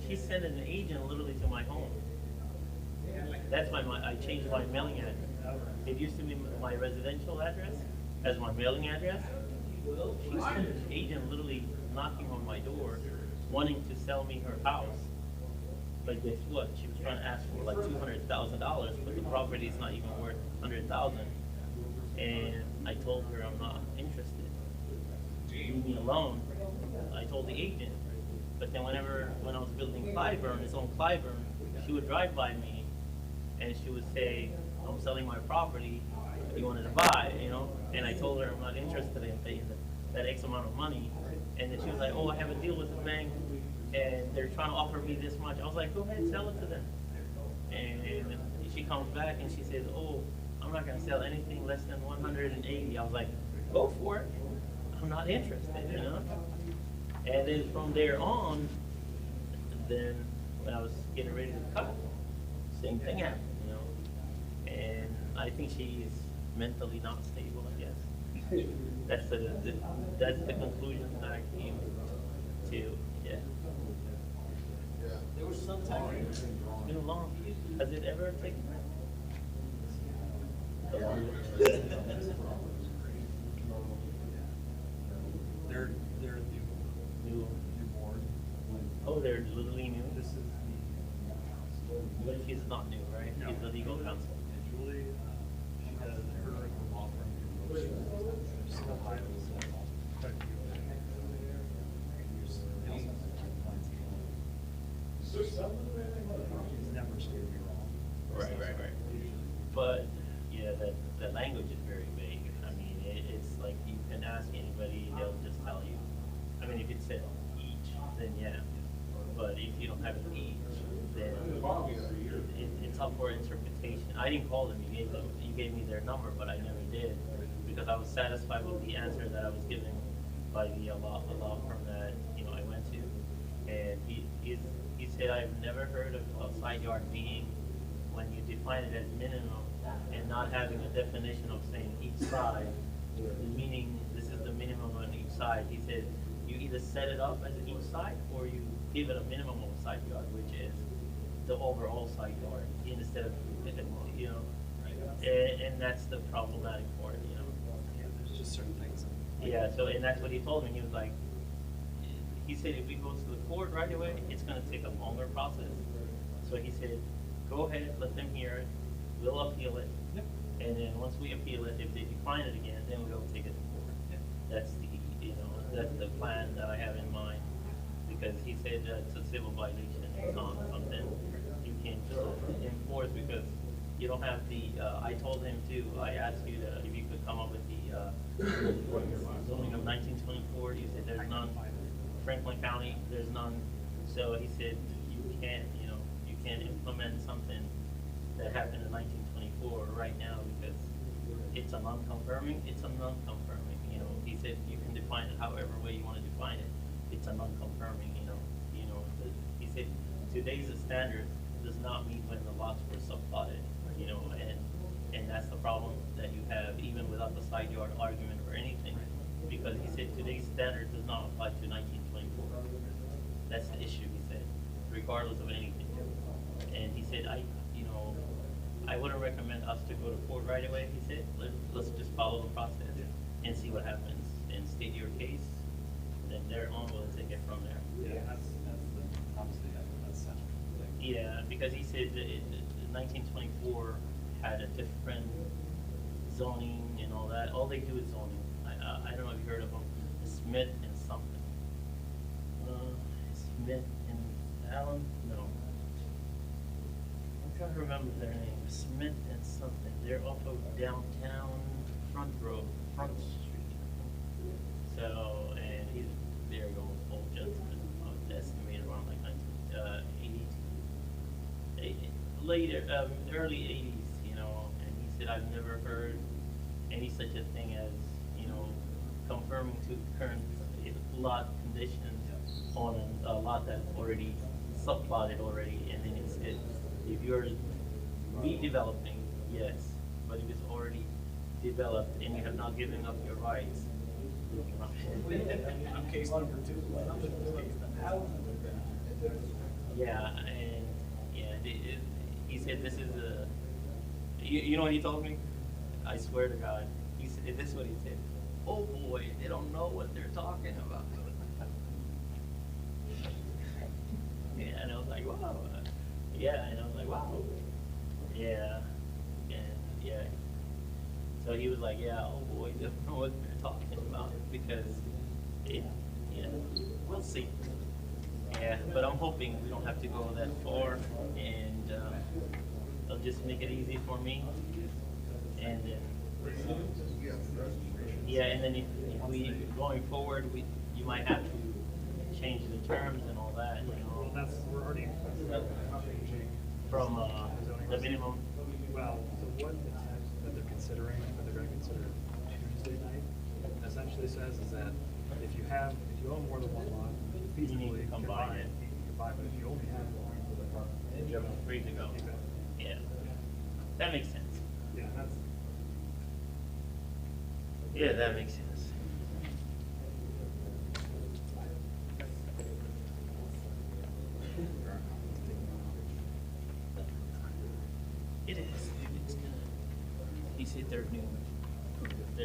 she sent an agent literally to my home. That's why I changed my mailing address. It used to be my residential address as my mailing address. She sent an agent literally knocking on my door, wanting to sell me her house. But guess what? She was trying to ask for like $200,000, but the property is not even worth $100,000. And I told her I'm not interested. Leave me alone. I told the agent. But then when I was building Clyburn, it's on Clyburn, she would drive by me and she would say, "I'm selling my property. You wanted to buy, And I told her I'm not interested in paying that X amount of money. And then she was like, "Oh, I have a deal with the bank, and they're trying to offer me this much." I was like, "Go ahead, sell it to them." And she comes back and she says, "Oh, I'm not going to sell anything less than 180. I was like, "Go for it. I'm not interested, And then from there on, then when I was getting ready to cut, same thing happened, And I think she's mentally not stable, I guess. That's the conclusion that I came to. Yeah. There was some time. It's been long. Has it ever taken? They're new board. Oh, they're literally new. This is But she's not new, right? No. She's the legal counsel. Julie, she has her law firm. She's still hired as a quite a few of them. They also have clients. She's never steered me wrong. Right. But yeah, that language is very vague. I mean, it's like you can ask anybody, they'll just tell you. I mean, if it said each, then yeah. But if you don't have an each, then it's up for interpretation. I didn't call them. You gave me their number, but I never did because I was satisfied with the answer that I was giving by the law firm that, you know, I went to. And he said, I've never heard of a side yard being when you define it as minimum and not having a definition of saying each side, meaning this is the minimum on each side. He said, you either set it up as each side or you give it a minimum of side yard, which is the overall side yard instead of, you know, and that's the problematic part, you know. Yeah, there's just certain things. Yeah, so, and that's what he told me. He was like, he said if we go to the court right away, it's gonna take a longer process. So he said, go ahead, let them hear it, we'll appeal it. And then once we appeal it, if they decline it again, then we'll take it to court. That's the, you know, that's the plan that I have in mind. Because he said that it's a civil violation, it's not something you can just enforce because you don't have the, I told him too, I asked you to, if you could come up with the zoning of 1924, you said there's none. Franklin County, there's none. So he said you can't, you know, you can't implement something that happened in 1924 right now because it's a non-confirming, you know. He said you can define it however way you want to define it. It's a non-confirming, you know. He said today's standard does not mean when the lots were subplotted, you know, and that's the problem that you have even without the side yard argument or anything. Because he said today's standard does not apply to 1924. That's the issue, he said, regardless of anything. And he said, I wouldn't recommend us to go to court right away, he said. Let's just follow the process and see what happens and state your case. Then thereon we'll take it from there. Yeah, obviously, that's central. Yeah, because he said that 1924 had a different zoning and all that. All they do is zoning. I don't know if you heard of them, Smith and something. Smith and Allen? No. I'm trying to remember their name. Smith and something. They're off of downtown Front Street. So, and he's a very old gentleman. I would estimate around like 1980s, early 80s, you know. And he said, I've never heard any such a thing as, you know, confirming to current lot conditions on a lot that's already subplotted already, and then it said, if you're redeveloping, yes, but if it's already developed and you have not given up your rights, Case number 2. yeah, and yeah, he said this is a, you know what he told me? I swear to God, he said, this is what he said. Oh boy, they don't know what they're talking about. Yeah, and I was like, wow. Yeah, and I was like, wow. Yeah, and yeah. So he was like, yeah, oh boy, they don't know what they're talking about because it, yeah, we'll see. Yeah, but I'm hoping we don't have to go that far, and they'll just make it easy for me, and then yeah, and then if we going forward, you might have to change the terms and all that, you know. Well, we're already changing. From the minimum. Well, the one that they're considering, that they're going to consider Tuesday night, essentially says is that if you own more than one lot, feasibly combine it. You can combine, but if you only have one, You're free to go. Yeah, that makes sense. yeah, that's. Yeah, that makes sense. It is. It's good. He said they're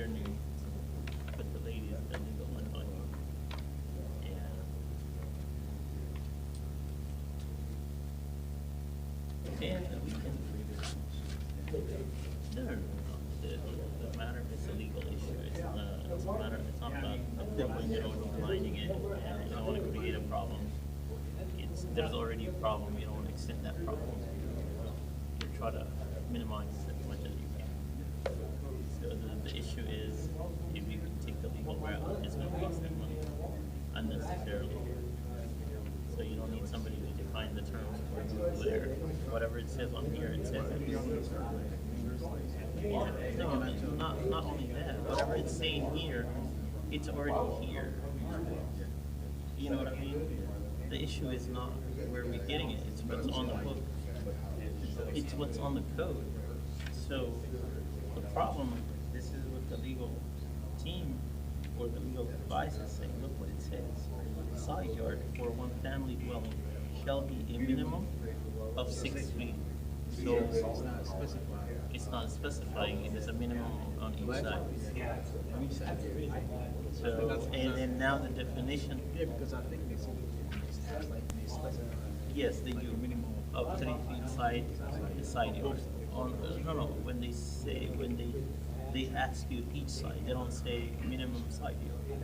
new. But the lady is the legal one on you. Yeah. And we can. No. The matter is a legal issue. It's a matter. It's not about approving it or declining it. And you don't want to create a problem. There's already a problem. You don't want to extend that problem. You try to minimize as much as you can. So the issue is, if you can take the legal route, it's going to waste their money unnecessarily. So you don't need somebody to define the terms for you. Whatever it says on here, it says it. Yeah, not only that, whatever it's saying here, it's already here. You know what I mean? The issue is not where we're getting it, it's what's on the book. It's what's on the code. So the problem, this is what the legal team or the legal advisor is saying, look what it says. Side yard for one family dwelling shall be a minimum of 6 feet. So it's not specifying if it's a minimum on each side. So, and then now the definition. Yeah, because I think they specify. Yes, they do. Minimum of 3 feet side yard. No, when they ask you each side, they don't say minimum side yard.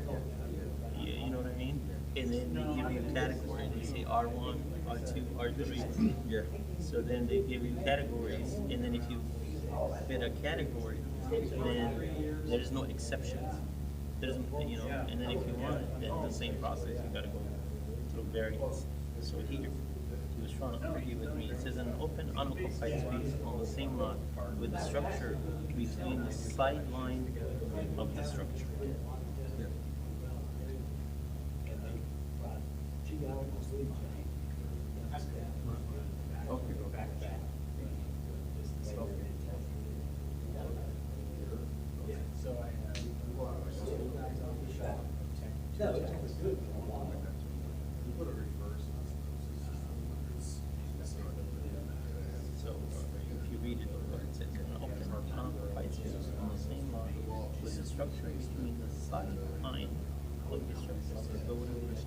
You know what I mean? And then they give you a category, they say R1, R2, R3. Yeah. So then they give you categories, and then if you fit a category, then there's no exceptions. There's, you know, and then if you want it, then the same process, you gotta go through variance. So here, he was trying to argue with me. It says an open unoccupied space on the same lot with the structure between the sideline of the structure. So if you read it over, it says an open unoccupied space on the same lot with the structure between the sideline of the structure. So go whatever it is.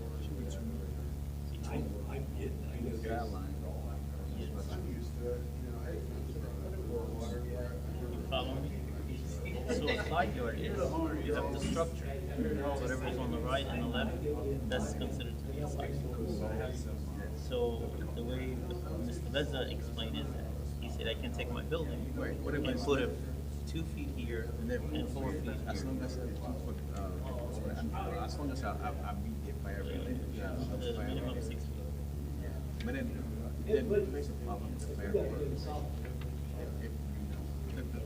You follow me? So a side yard is, you have the structure, whatever is on the right and the left, that's considered to be a side yard. So the way Mr. Beza explained it, he said I can take my building and put it 2 feet here and 4 feet As here. long as I meet the fire rating. The minimum 6 feet. But then there's a problem with the fire rating.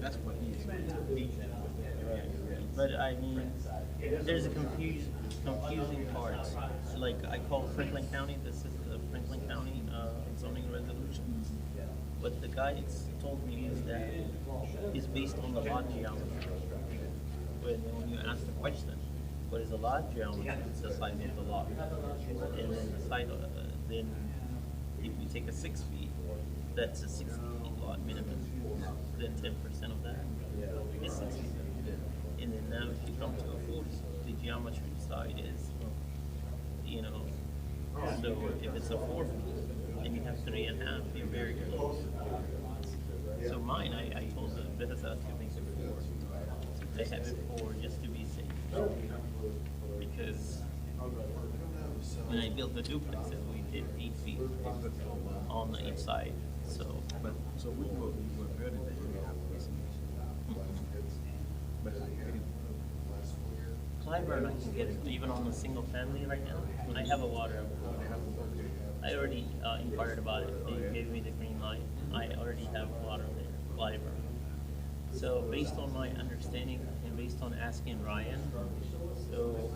That's what he is saying. But I mean, there's a confusing part. Like I call Franklin County, this is the Franklin County zoning resolution. What the guy told me is that it's based on the lot geometry. When you ask the question, what is the lot geometry? It's the size of the lot. And then the side, then if you take a 6 feet, that's a 60 feet lot minimum. Then 10% of that is 6 feet. And then now if you come to a 40, the geometry side is, you know, so if it's a 4 feet and you have 3.5, you're very close. So mine, I told the business to make it 4. They have it 4 just to be safe. Because when I built the duplexes, we did 8 feet on each side. So, So we were building the area but Clyburn, I can get it even on the single family right now. I have a water. I already inquired about it. They gave me the green light. I already have water there, Clyburn. So based on my understanding and based on asking Ryan, so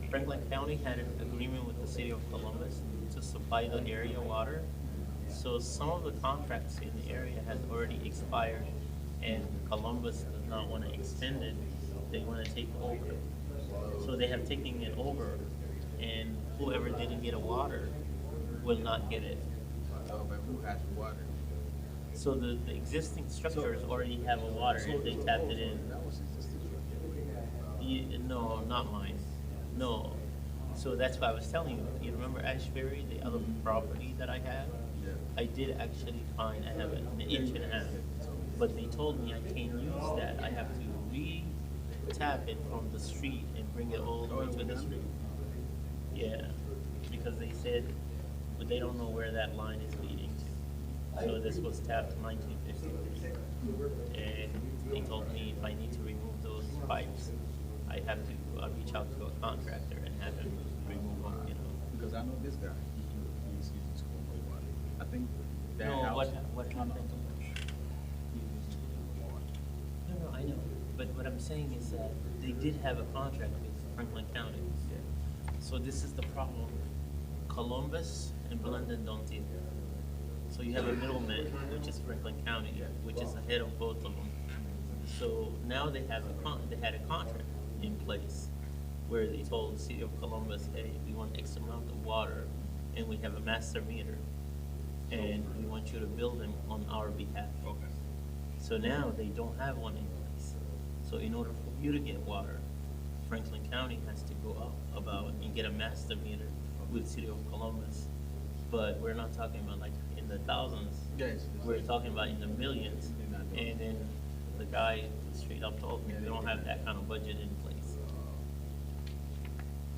Franklin County had an agreement with the city of Columbus to supply the area water. So some of the contracts in the area has already expired and Columbus does not want to extend it. They want to take over. So they have taken it over and whoever didn't get a water will not get it. but who has water? So the existing structures already have a water if they tapped it in. That was existing. No, not mine. No. So that's why I was telling you. You remember Ashbury, the other property that I have? Yeah. I did actually find I have an 1.5 inches, but they told me I can't use that. I have to re-tap it from the street and bring it all the way to the street. Yeah, because they said, but they don't know where that line is leading to. So this was tapped in 1950, and they told me if I need to remove those pipes, I have to reach out to a contractor and have him remove them. You know. Because I know this guy. He's using school for water. I think that No, house. what happened? No, I know. But what I'm saying is that they did have a contract with Franklin County. So this is the problem. Columbus and Blendon don't deal. So you have a middleman, which is Franklin County, which is ahead of both of them. So now they had a contract in place where they told the city of Columbus, hey, we want X amount of water, and we have a master meter, and we want you to build them on our behalf. Okay. So now they don't have one in place. So in order for you to get water, Franklin County has to go up about and get a master meter with City of Columbus. But we're not talking about like in the thousands. Yes. We're talking about in the millions. And then the guy straight up told me they don't have that kind of budget in place.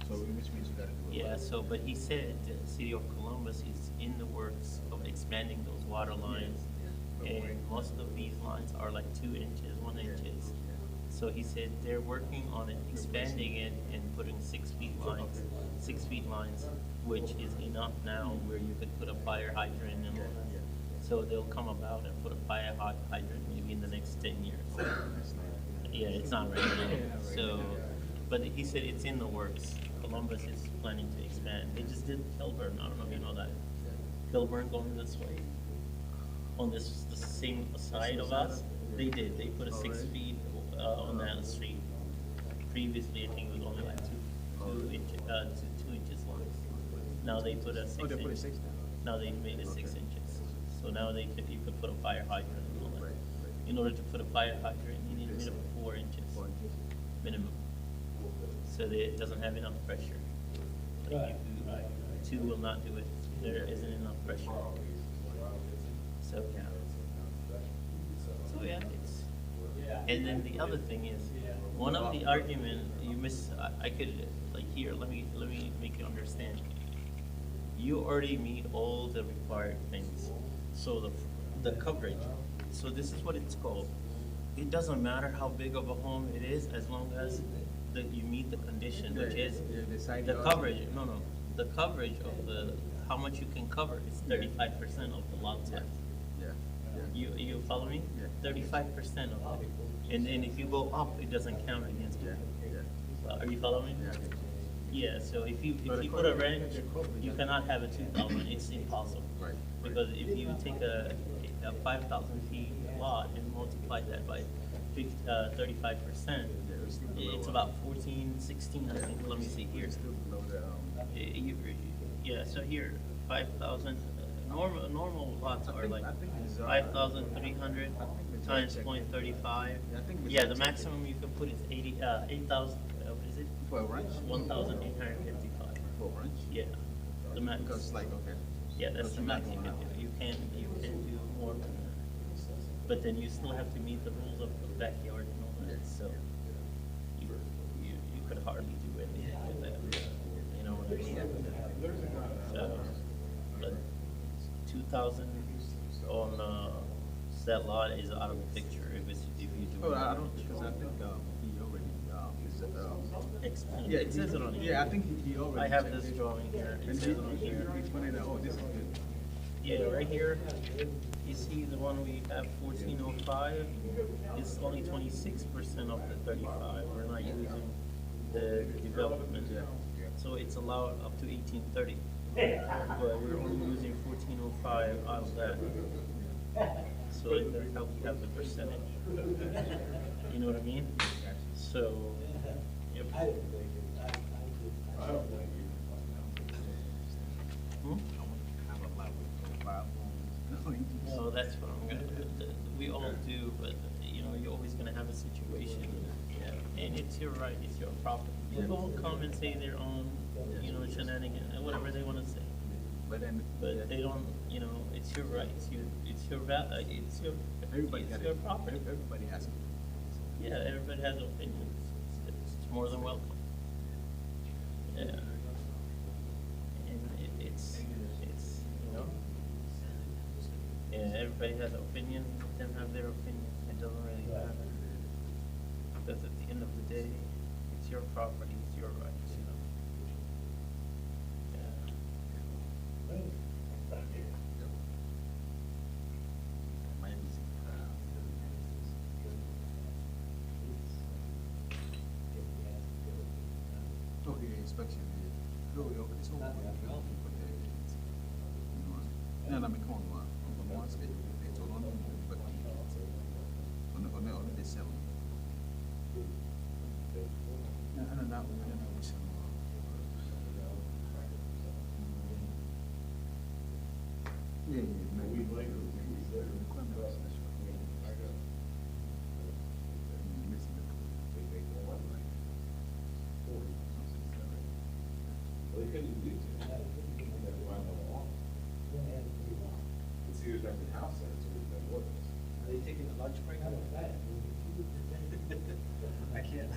So which means you gotta do it. Yeah, so, but he said the City of Columbus is in the works of expanding those water lines. And most of these lines are like 2 inches, 1 inches. So he said they're working on it, expanding it and putting 6 feet lines, which is enough now where you could put a fire hydrant and all that. So they'll come about and put a fire hydrant maybe in the next 10 years. Yeah, it's not right now. So, but he said it's in the works. Columbus is planning to expand. They just did Kilburn. I don't know if you know that. Kilburn going this way. On the same side of us, they did. They put a 6 feet on that street. Previously, I think it was only like 2 inches long. Now they put a 6 Oh, they put a inch. 6 now? Now they made it 6 inches. So now you could put a fire hydrant and all that. In order to put a fire hydrant, you need a minimum of 4 inches. Minimum. So that it doesn't have enough pressure. Like if you, 2 will not do it. There isn't enough pressure. So yeah. So yeah, it's. And then the other thing is, one of the argument you miss. I could like here. Let me make you understand. You already meet all the required things. So the coverage. So this is what it's called. It doesn't matter how big of a home it is, as long as you meet the condition, which is the coverage. No, the coverage of the how much you can cover is 35% of the lot size. You follow me? 35% of it. And if you go up, it doesn't count against you. Are you following me? Yeah. So if you put a ranch, you cannot have a 2,000. It's impossible. Right. Because if you take a 5,000 feet lot and multiply that by 35%, it's about 14, 16, I think. Let me see here. Yeah. So here, 5,000. Normal lots are like 5,300 times 0.35. Yeah, the maximum you can put is 8,000. What is it? For a ranch? 1,855. For a ranch? Yeah, the max. Because like, okay. Yeah, that's the max you can do. You can do more than that. But then you still have to meet the rules of the backyard and all that. So you could hardly do anything with that. You know what I mean? So, but 2,000 on that lot is out of the picture if you do. Oh, I don't, because I think he already Explain. yeah, It says it on here. Yeah, I think he already. I have checked this it. drawing here. It And says it on here. he pointed out, oh, this is good. Yeah, right here, you see the one we have 1405, it's only 26% of the 35. We're not using the development. So it's allowed up to 1830. But we're only using 1405 out of that. So it helps you have the percentage. You know what I mean? So, yep. Hmm? No, that's what I'm gonna do. We all do, but you know, you're always gonna have a situation. And it's your right, it's your property. People will come and say their own, you know, shenanigans, whatever they wanna say. But They don't, you know, it's your right, it's your property. Everybody has it. Yeah, everybody has opinions. It's more than welcome. Yeah. And it's, you know, yeah, everybody has opinions, let them have their opinion. It doesn't really matter. Because at the end of the day, it's your property, it's your rights, you know. Yeah. the inspection, no, it's all about the health, but no, me come on, once it's all on, but on the sell. No, I don't know, we sell. Yeah, maybe. It's either at the house or it's at work. Are they taking a lunch break? I can't,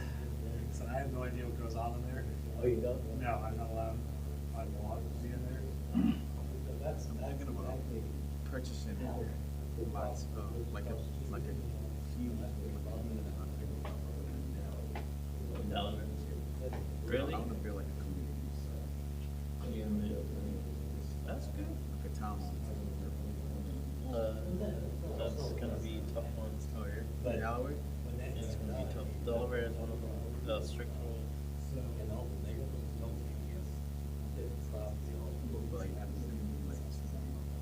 so I have no idea what goes on in there. Oh, you don't? No, I'm not allowed, I'm allowed to be in there. That's, I'm thinking about purchasing lots of, like a huge. Really? I wanna build like a community. That's good. Like a town. That's gonna be tough ones. Oh, yeah? But- Galloway? It's gonna be tough. Delaware is one of the strict rules. you know, the neighborhoods don't think it's property.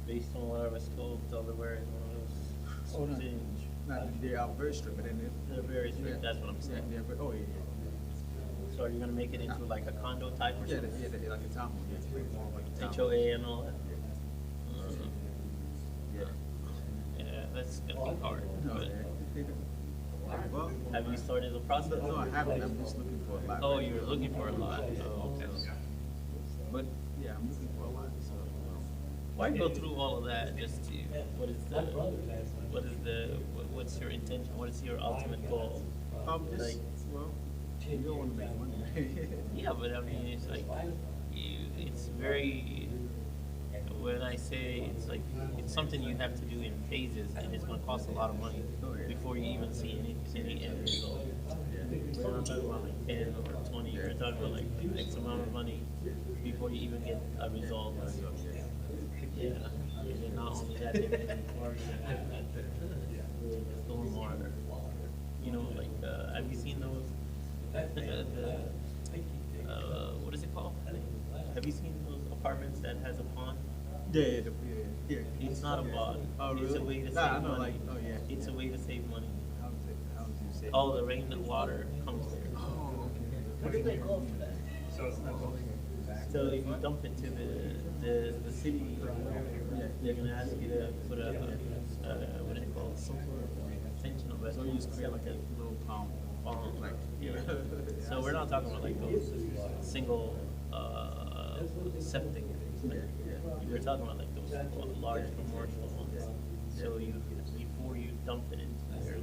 Based on what I was told, Delaware is one of those Oh, no. things. No, they are very strict, but then They're very strict, that's what I'm saying. Yeah, but, oh, yeah, So are you gonna make it into like a condo type or yeah, something? yeah, like a town, yeah, more like a town. HOA and all that? Yeah. Yeah, that's gonna be hard. No, But yeah. Well, have you started the process? no, I haven't, I'm just looking for a lot. Oh, you're looking for a lot. Oh, okay. But, yeah, I'm looking for a lot, so. Why go through all of that just to, what's your intention, what is your ultimate goal? Just, Like, well, you don't wanna make money. yeah, but I mean, it's like, it's very, when I say, it's like, it's something you have to do in phases, and it's gonna cost a lot of money before you even see any end result. We're not talking about like 10 or 20, we're talking about like X amount of money before you even get a result. Yeah, and then not only that, they make it harder. Stormwater, you know, like, have you seen those, what is it called? Have you seen those apartments that has a pond? Yeah. It's not a pond. Oh, It's a really? way to Nah, I save know, money. like, oh, yeah. It's a way to save money. How was you say? All the rain and water comes there. Oh, What do they call for that? So it's not going back. So if you dump it to the city, they're gonna ask you to put a, what is it called, some sort of extension of it. So you just create like a little pond. Like, yeah. So we're not talking about like those single, septic. We're talking about like those large commercial ones. So before you dump it into their,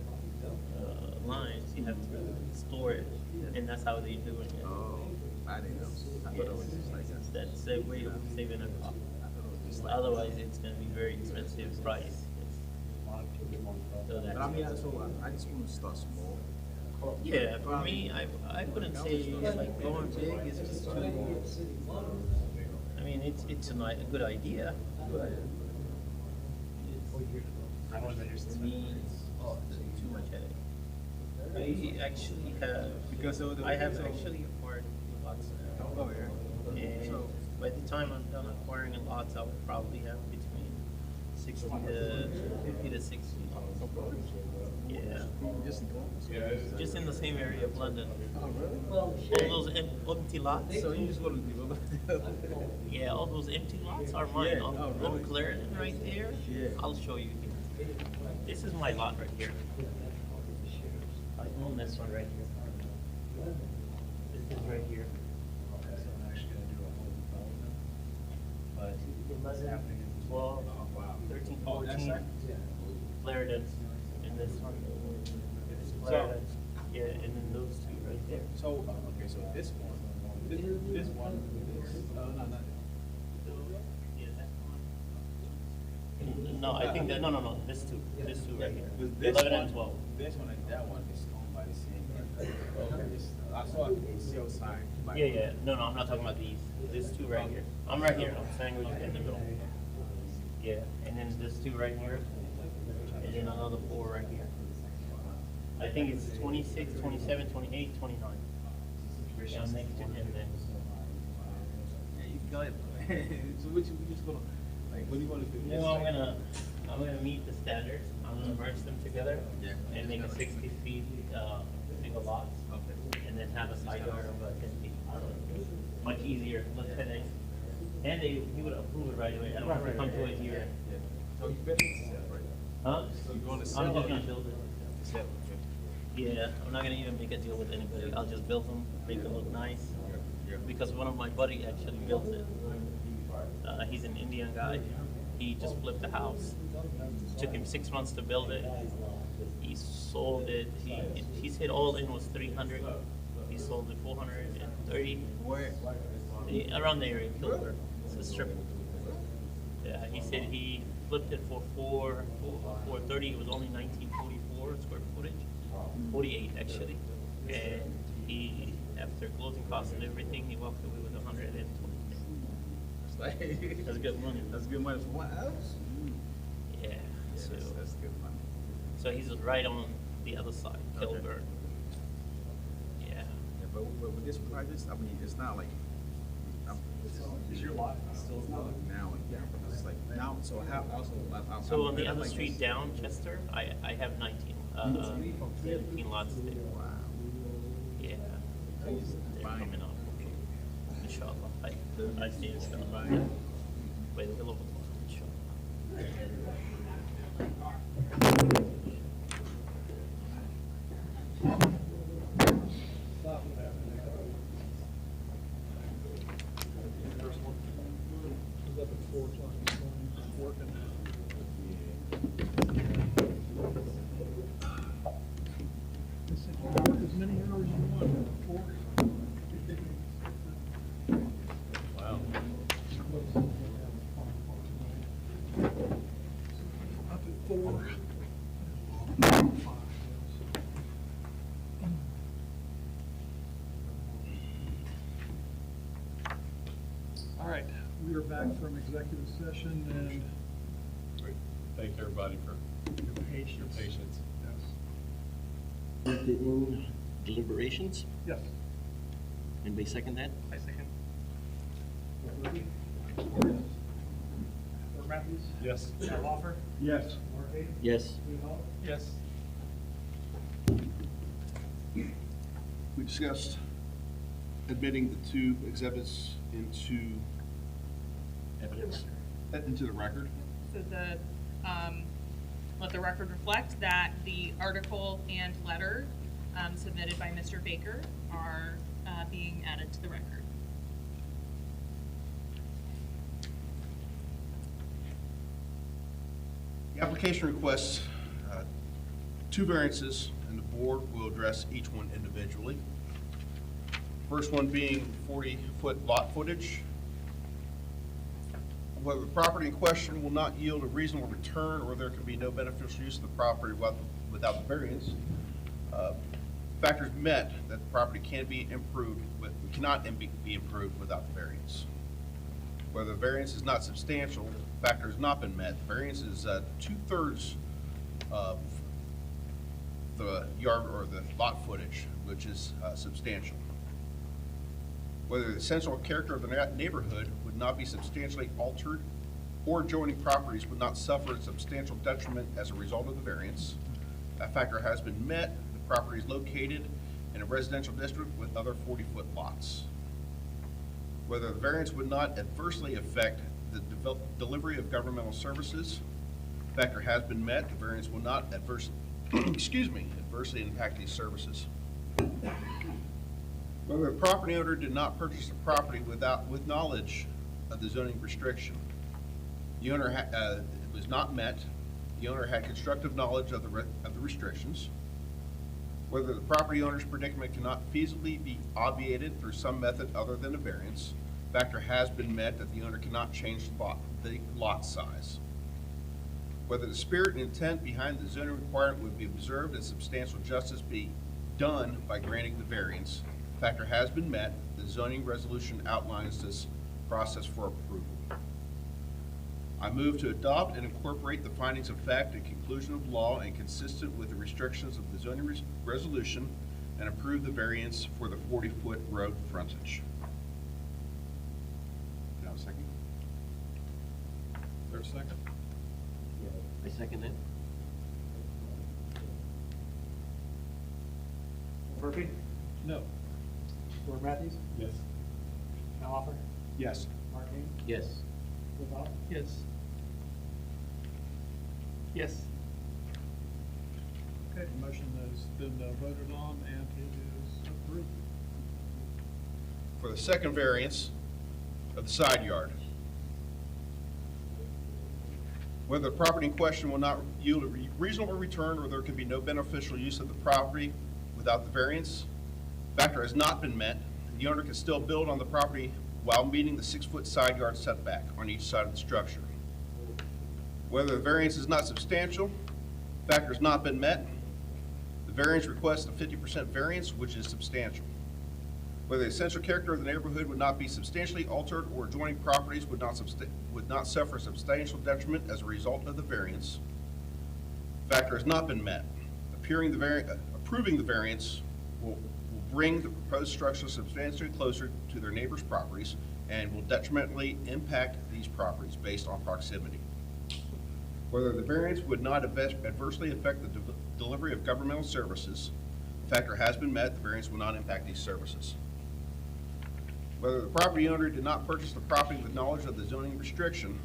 lines, you have to store it, and that's how they're doing it. Oh, I didn't know. I thought it was just like that. That's a way of saving a cost. I thought it was just like. Otherwise, it's gonna be very expensive price. So But I mean, I just want to start small. yeah, for me, I wouldn't say like going big is just too. I mean, it's a good idea, but I wasn't used to to me, it's too much headache. I actually have, Because of the. I have actually acquired lots now. Oh, yeah. And So, by the time I'm done acquiring a lots, I would probably have between 60 to 50 to 60. Yeah, just. just in the same area of London. Oh, really? All those empty lots. So you just go to the. Yeah, all those empty lots are mine. Yeah. On Oh, really? Clarendon right there. Yeah. I'll show you. This is my lot right here. I own this one right here. This is right here. Okay, so I'm actually gonna do a whole development. But What's happening? 12, 13, 14, Clarendon, and this one. Clarendon. Yeah, and then those two right there. So, okay, so this one, this one, no. Yeah, that one. No, I think that, no, this two right here. 11 and 12. This one and that one is owned by the same. I saw a sale sign. Yeah, no, I'm not talking about these. These two right here. I'm right here, I'm sandwiched in the middle. Yeah, and then this two right here, and then another 4 right here. I think it's 26, 27, 28, 29. Yeah, next to him then. Go ahead. So what you just gonna, like, what do you wanna do? Well, I'm gonna meet the standards, I'm gonna merge them together. Yeah. And make a 60 feet, single lots. Okay. And then have a side yard of 10 feet. Much easier, less headache. And he would approve it right away, I don't have to come to it here. So you better sell, right? Huh? So you gonna I'm sell just or- gonna build it. Sell, okay. Yeah, I'm not gonna even make a deal with anybody, I'll just build them, make them look nice. Because one of my buddy actually built it. He's an Indian guy, he just flipped the house. Took him 6 months to build it. He sold it, he's hit all in was 300. He sold it 430. Where? Around the area, Kilburn. It's a strip. Yeah, he said he flipped it for 430. It was only 1944 square footage, 48 actually. And he, after closing costs and everything, he walked away with 120. It's like, That's good money. That's good money for one house? Yeah. So, That's good money. so he's right on the other side, Kilburn. Yeah. Yeah, but with this project, I mean, it's not like, Is your lot still now and yeah, it's like now, so how, also, So on the other street down, Chester, I have 19 lots there. Wow. Yeah. They're coming up. Inshallah. I see it's gonna buy way a little bit more, inshallah. Is up at 4 o'clock this morning, working. I said, you can work as many hours as you want, 4. Wow. Up at 4. All right, we are back from executive session and Thank everybody for your patience. your patience. Yes. In deliberations, Yes. anybody second that? I second. Fort Matthews? Yes. Matt Lawfer? Yes. Mark Hayden? Yes. Steve Hall? Yes. We discussed admitting the two exhibits into evidence, into the record. So let the record reflect that the article and letter submitted by Mr. Baker are being added to the record. The application requests two variances, and the board will address each one individually. First one being 40-foot lot footage. Whether the property in question will not yield a reasonable return or there can be no beneficial use of the property without the variance. Factors met that the property can be improved, but cannot be improved without the variance. Whether the variance is not substantial, the factor has not been met. The variance is 2/3 of the yard or the lot footage, which is substantial. Whether the essential character of the neighborhood would not be substantially altered or adjoining properties would not suffer a substantial detriment as a result of the variance. That factor has been met. The property is located in a residential district with other 40-foot lots. Whether the variance would not adversely affect the delivery of governmental services, the factor has been met. The variance will not adversely impact these services. Whether the property owner did not purchase the property with knowledge of the zoning restriction, the owner it was not met. The owner had constructive knowledge of the restrictions. Whether the property owner's predicament cannot feasibly be obviated through some method other than a variance, the factor has been met that the owner cannot change the lot size. Whether the spirit and intent behind the zoning requirement would be observed and substantial justice be done by granting the variance, the factor has been met. The zoning resolution outlines this process for approval. I move to adopt and incorporate the findings of fact and conclusion of law and consistent with the restrictions of the zoning resolution and approve the variance for the 40-foot road frontage. second. Is there a second? I second that. Murphy? No. Gordon Matthews? Yes. Al Offer? Yes. Mark Ham? Yes. Cliff House? Yes. Yes. Okay, the motion has been voted on and it is approved. For the second variance of the side yard, whether the property in question will not yield a reasonable return or there can be no beneficial use of the property without the variance factor has not been met, the owner can still build on the property while meeting the 6-foot side yard setback on each side of the structure. Whether the variance is not substantial, factor has not been met, the variance requests a 50% variance, which is substantial. Whether the essential character of the neighborhood would not be substantially altered or adjoining properties would not suffer substantial detriment as a result of the variance, factor has not been met. Approving the variance will bring the proposed structure substantially closer to their neighbors' properties and will detrimentally impact these properties based on proximity. Whether the variance would not adversely affect the delivery of governmental services, the factor has been met, the variance will not impact these services. Whether the property owner did not purchase the property with knowledge of the zoning restriction,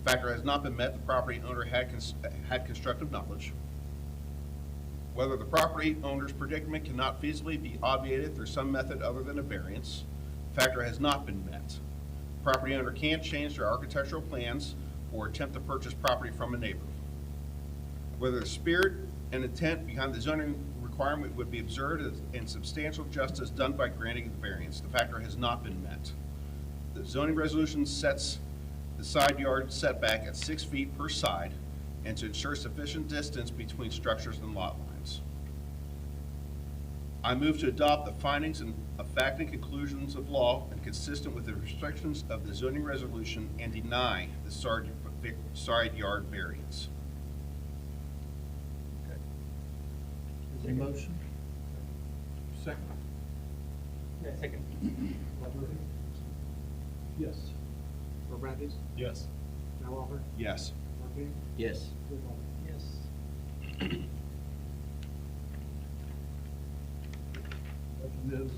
the factor has not been met, the property owner had constructive knowledge. Whether the property owner's predicament cannot feasibly be obviated through some method other than a variance, the factor has not been met. The property owner can't change their architectural plans or attempt to purchase property from a neighbor. Whether the spirit and intent behind the zoning requirement would be observed and substantial justice done by granting the variance, the factor has not been met. The zoning resolution sets the side yard setback at 6 feet per side and to ensure sufficient distance between structures and lot lines. I move to adopt the findings of fact and conclusions of law and consistent with the restrictions of the zoning resolution and deny the side yard variance. Okay. Is there a motion? Second? Yeah, second. Murphy? Yes. Gordon Matthews? Yes. Al Offer? Yes. Mark Ham? Yes. Cliff House? Yes. Motion is,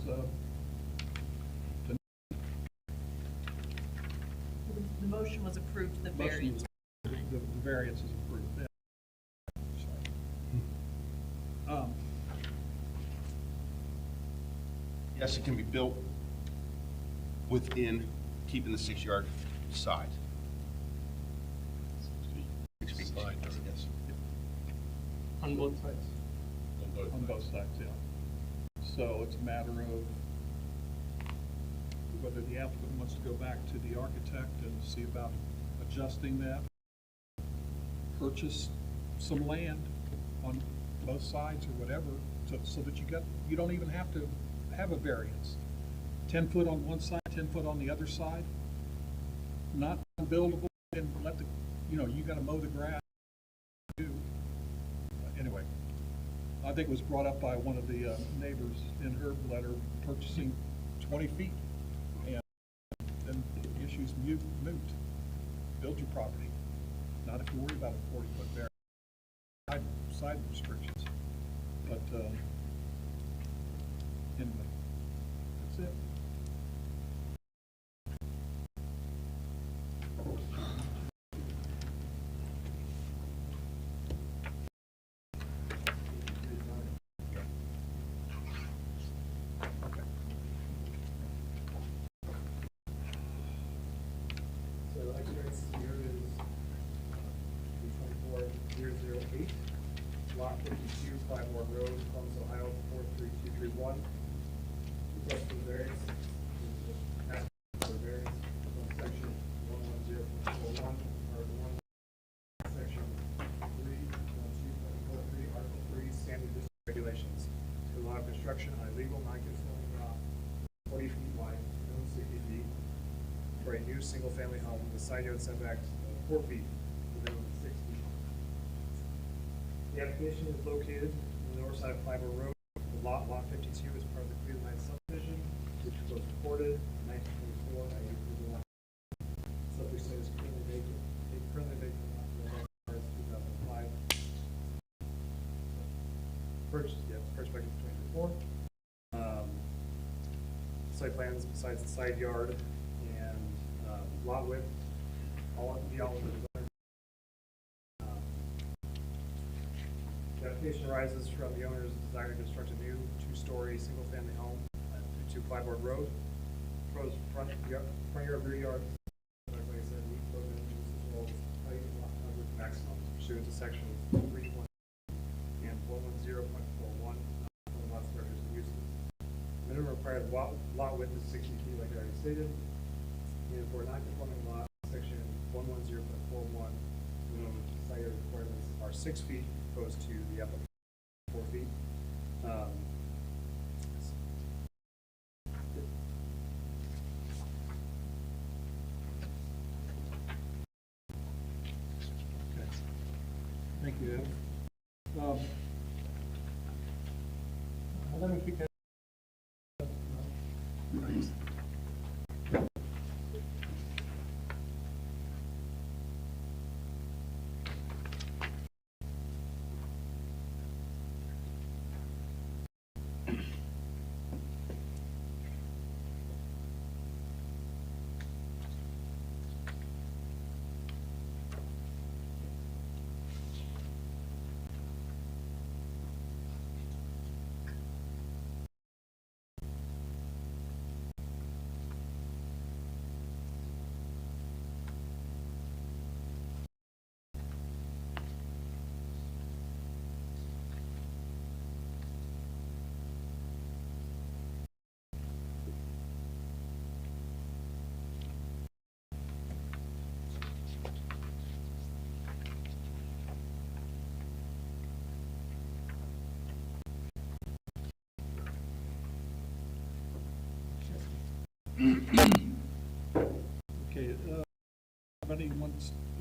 The motion was approved, the motion variance. is- the variance is approved. Yeah. Sorry. Yes, it can be built within keeping the 6 yard side. 6 feet. Yes. On both sides. On both sides, yeah. So it's a matter of whether the applicant wants to go back to the architect and see about adjusting that. Purchase some land on both sides or whatever, so that you don't even have to have a variance. 10 foot on one side, 10 foot on the other side, not buildable, and let the, you gotta mow the grass. Anyway, I think it was brought up by one of the neighbors in her letter, purchasing 20 feet. And then the issue's moot. Build your property, not if you worry about a 40-foot variance, side restrictions. But anyway, that's it. So the next variance here is 24008, lot 52, Five Ward Road, Columbus, Ohio, 43231. Request for variance. Ask for variance from section 110.41, or 1, section 3.12.43, article 3, standard district regulations to allow construction on a legal non-conforming lot 40 feet wide, minimum 60 feet, for a new single-family home with side yard setbacks of 4 feet, the minimum of 6 feet. The application is located on the north side of Fiber Road. The lot 52, is part of the Cleveland subdivision, which was recorded in 1924 by purchased back in 2024. Site plans besides the side yard and lot width, all have to be all within the zone. The application arises from the owner's desire to construct a new two-story, single-family home at 22 Clybourne Road. Proposed front yard, rear yard, like I said, meet code dimensions as well as height and lot coverage maximum pursuant to section 3.1 and 110.41 on the lot structures and uses. Minimum required lot width is 60 feet, like I already stated. And for a non-conforming lot, section 110.41, minimum side yard requirements are 6 feet opposed to the applicant 4 feet. Thank you, Adam. I don't know if you can. Okay,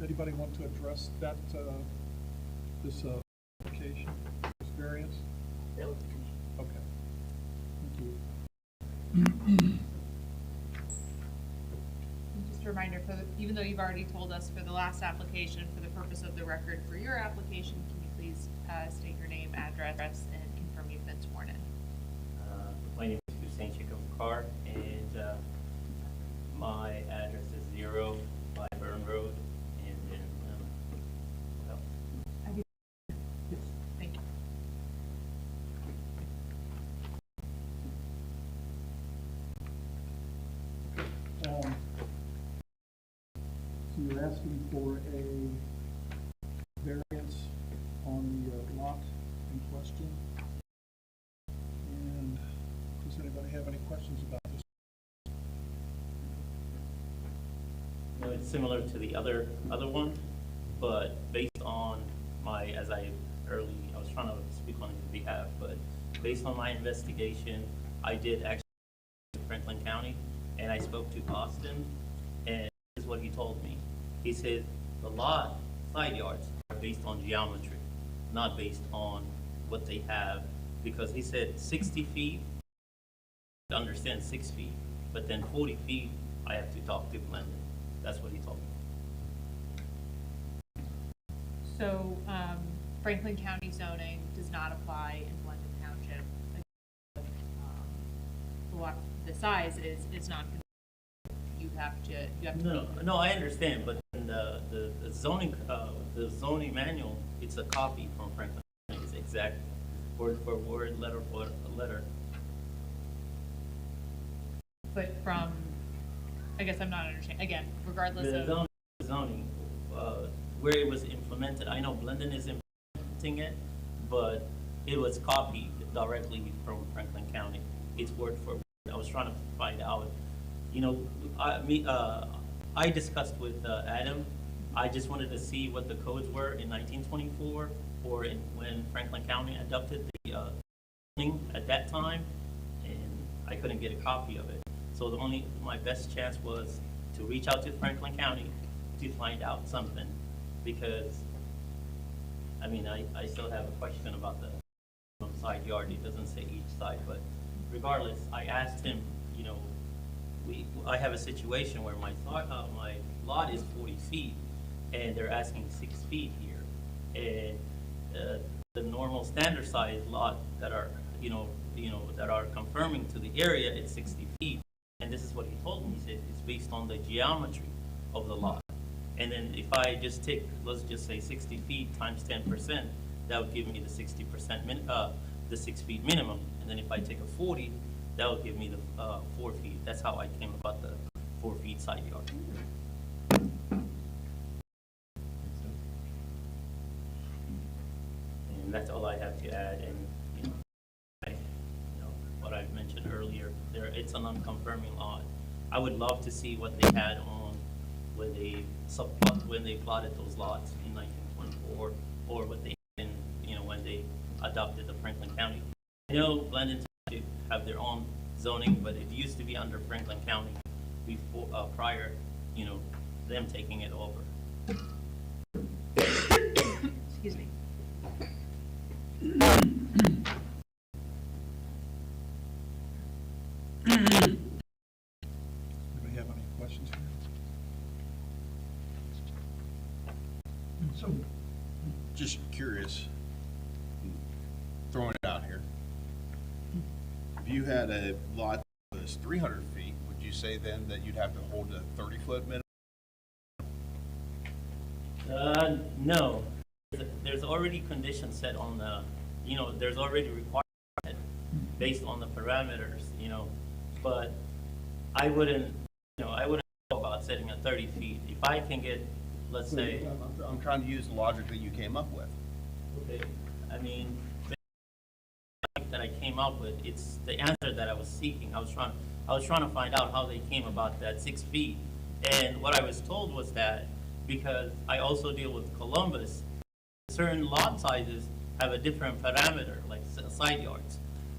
anybody want to address that, this application, this variance? Okay. Thank you. Just a reminder, even though you've already told us for the last application, for the purpose of the record for your application, can you please state your name, address, and confirm you've been sworn in? My name is Hussein Jacob Carr, and my address is 0 Clybourne Road, and then, well, Thank you. So you're asking for a variance on the lot in question? And does anybody have any questions about this? no, it's similar to the other one, but based on my, as I was trying to speak on his behalf, but based on my investigation, I did actually go to Franklin County, and I spoke to Austin, and this is what he told me. He said the lot side yards are based on geometry, not based on what they have, because he said 60 feet, I understand 6 feet, but then 40 feet, I have to talk to Blendon. That's what he told me. So, Franklin County zoning does not apply in Blendon Township. The size is not, you have to. No, I understand, but in the zoning manual, it's a copy from Franklin County. It's exact word for word, letter for letter. But from, I guess I'm not understanding, again, regardless The of. zoning, where it was implemented, I know Blendon is implementing it, but it was copied directly from Franklin County. It's word for word. I was trying to find out, you know, I discussed with Adam. I just wanted to see what the codes were in 1924 or when Franklin County adopted the zoning at that time, and I couldn't get a copy of it. So my best chance was to reach out to Franklin County to find out something, because, I mean, I still have a question about the side yard. It doesn't say each side, but regardless, I asked him, you know, I have a situation where my lot is 40 feet, and they're asking 6 feet here. And the normal standard size lot that are, that are confirming to the area, it's 60 feet. And this is what he told me. He said it's based on the geometry of the lot. And then if I just take, let's just say 60 feet times 10%, that would give me the 60% the 6 feet minimum. And then if I take a 40, that would give me the 4 feet. That's how I came about the 4 feet side yard. And that's all I have to add. And what I mentioned earlier, it's an unconfirming lot. I would love to see what they had on when they plotted those lots in 1924, or what they had in, when they adopted the Franklin County. I know Blendon Township have their own zoning, but it used to be under Franklin County before, prior, them taking it over. Excuse me. Anybody have any questions for you? So, just curious, throwing it out here. If you had a lot that was 300 feet, would you say then that you'd have to hold a 30-foot minimum? No. There's already conditions set on the, there's already requirement based on the parameters, but I wouldn't know about setting a 30 feet. If I can get, let's say. I'm trying to use the logic that you came up with. Okay, I mean, that I came up with, it's the answer that I was seeking. I was trying to find out how they came about that 6 feet. And what I was told was that because I also deal with Columbus, certain lot sizes have a different parameter, like side yards.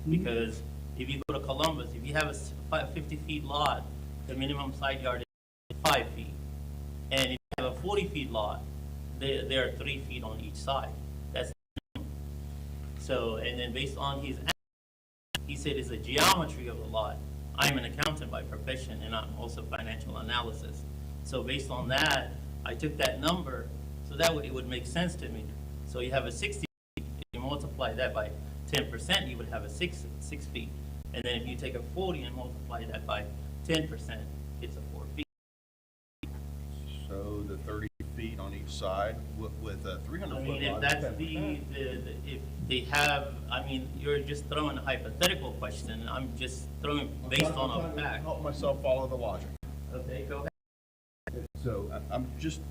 Because if you go to Columbus, if you have a 50 feet lot, the minimum side yard is 5 feet. And if you have a 40 feet lot, there are 3 feet on each side. That's so, and then based on his answer, he said it's the geometry of the lot. I'm an accountant by profession, and I'm also financial analysis. So based on that, I took that number, so that way it would make sense to me. So you have a 60 feet, if you multiply that by 10%, you would have a 6 feet. And then if you take a 40 and multiply that by 10%, it's a 4 feet. So the 30 feet on each side with a 300 I foot mean, if lot. that's if they have, I mean, you're just throwing a hypothetical question. I'm just throwing based on a I'm trying to fact. help myself follow the logic. Okay, go ahead. So I'm just,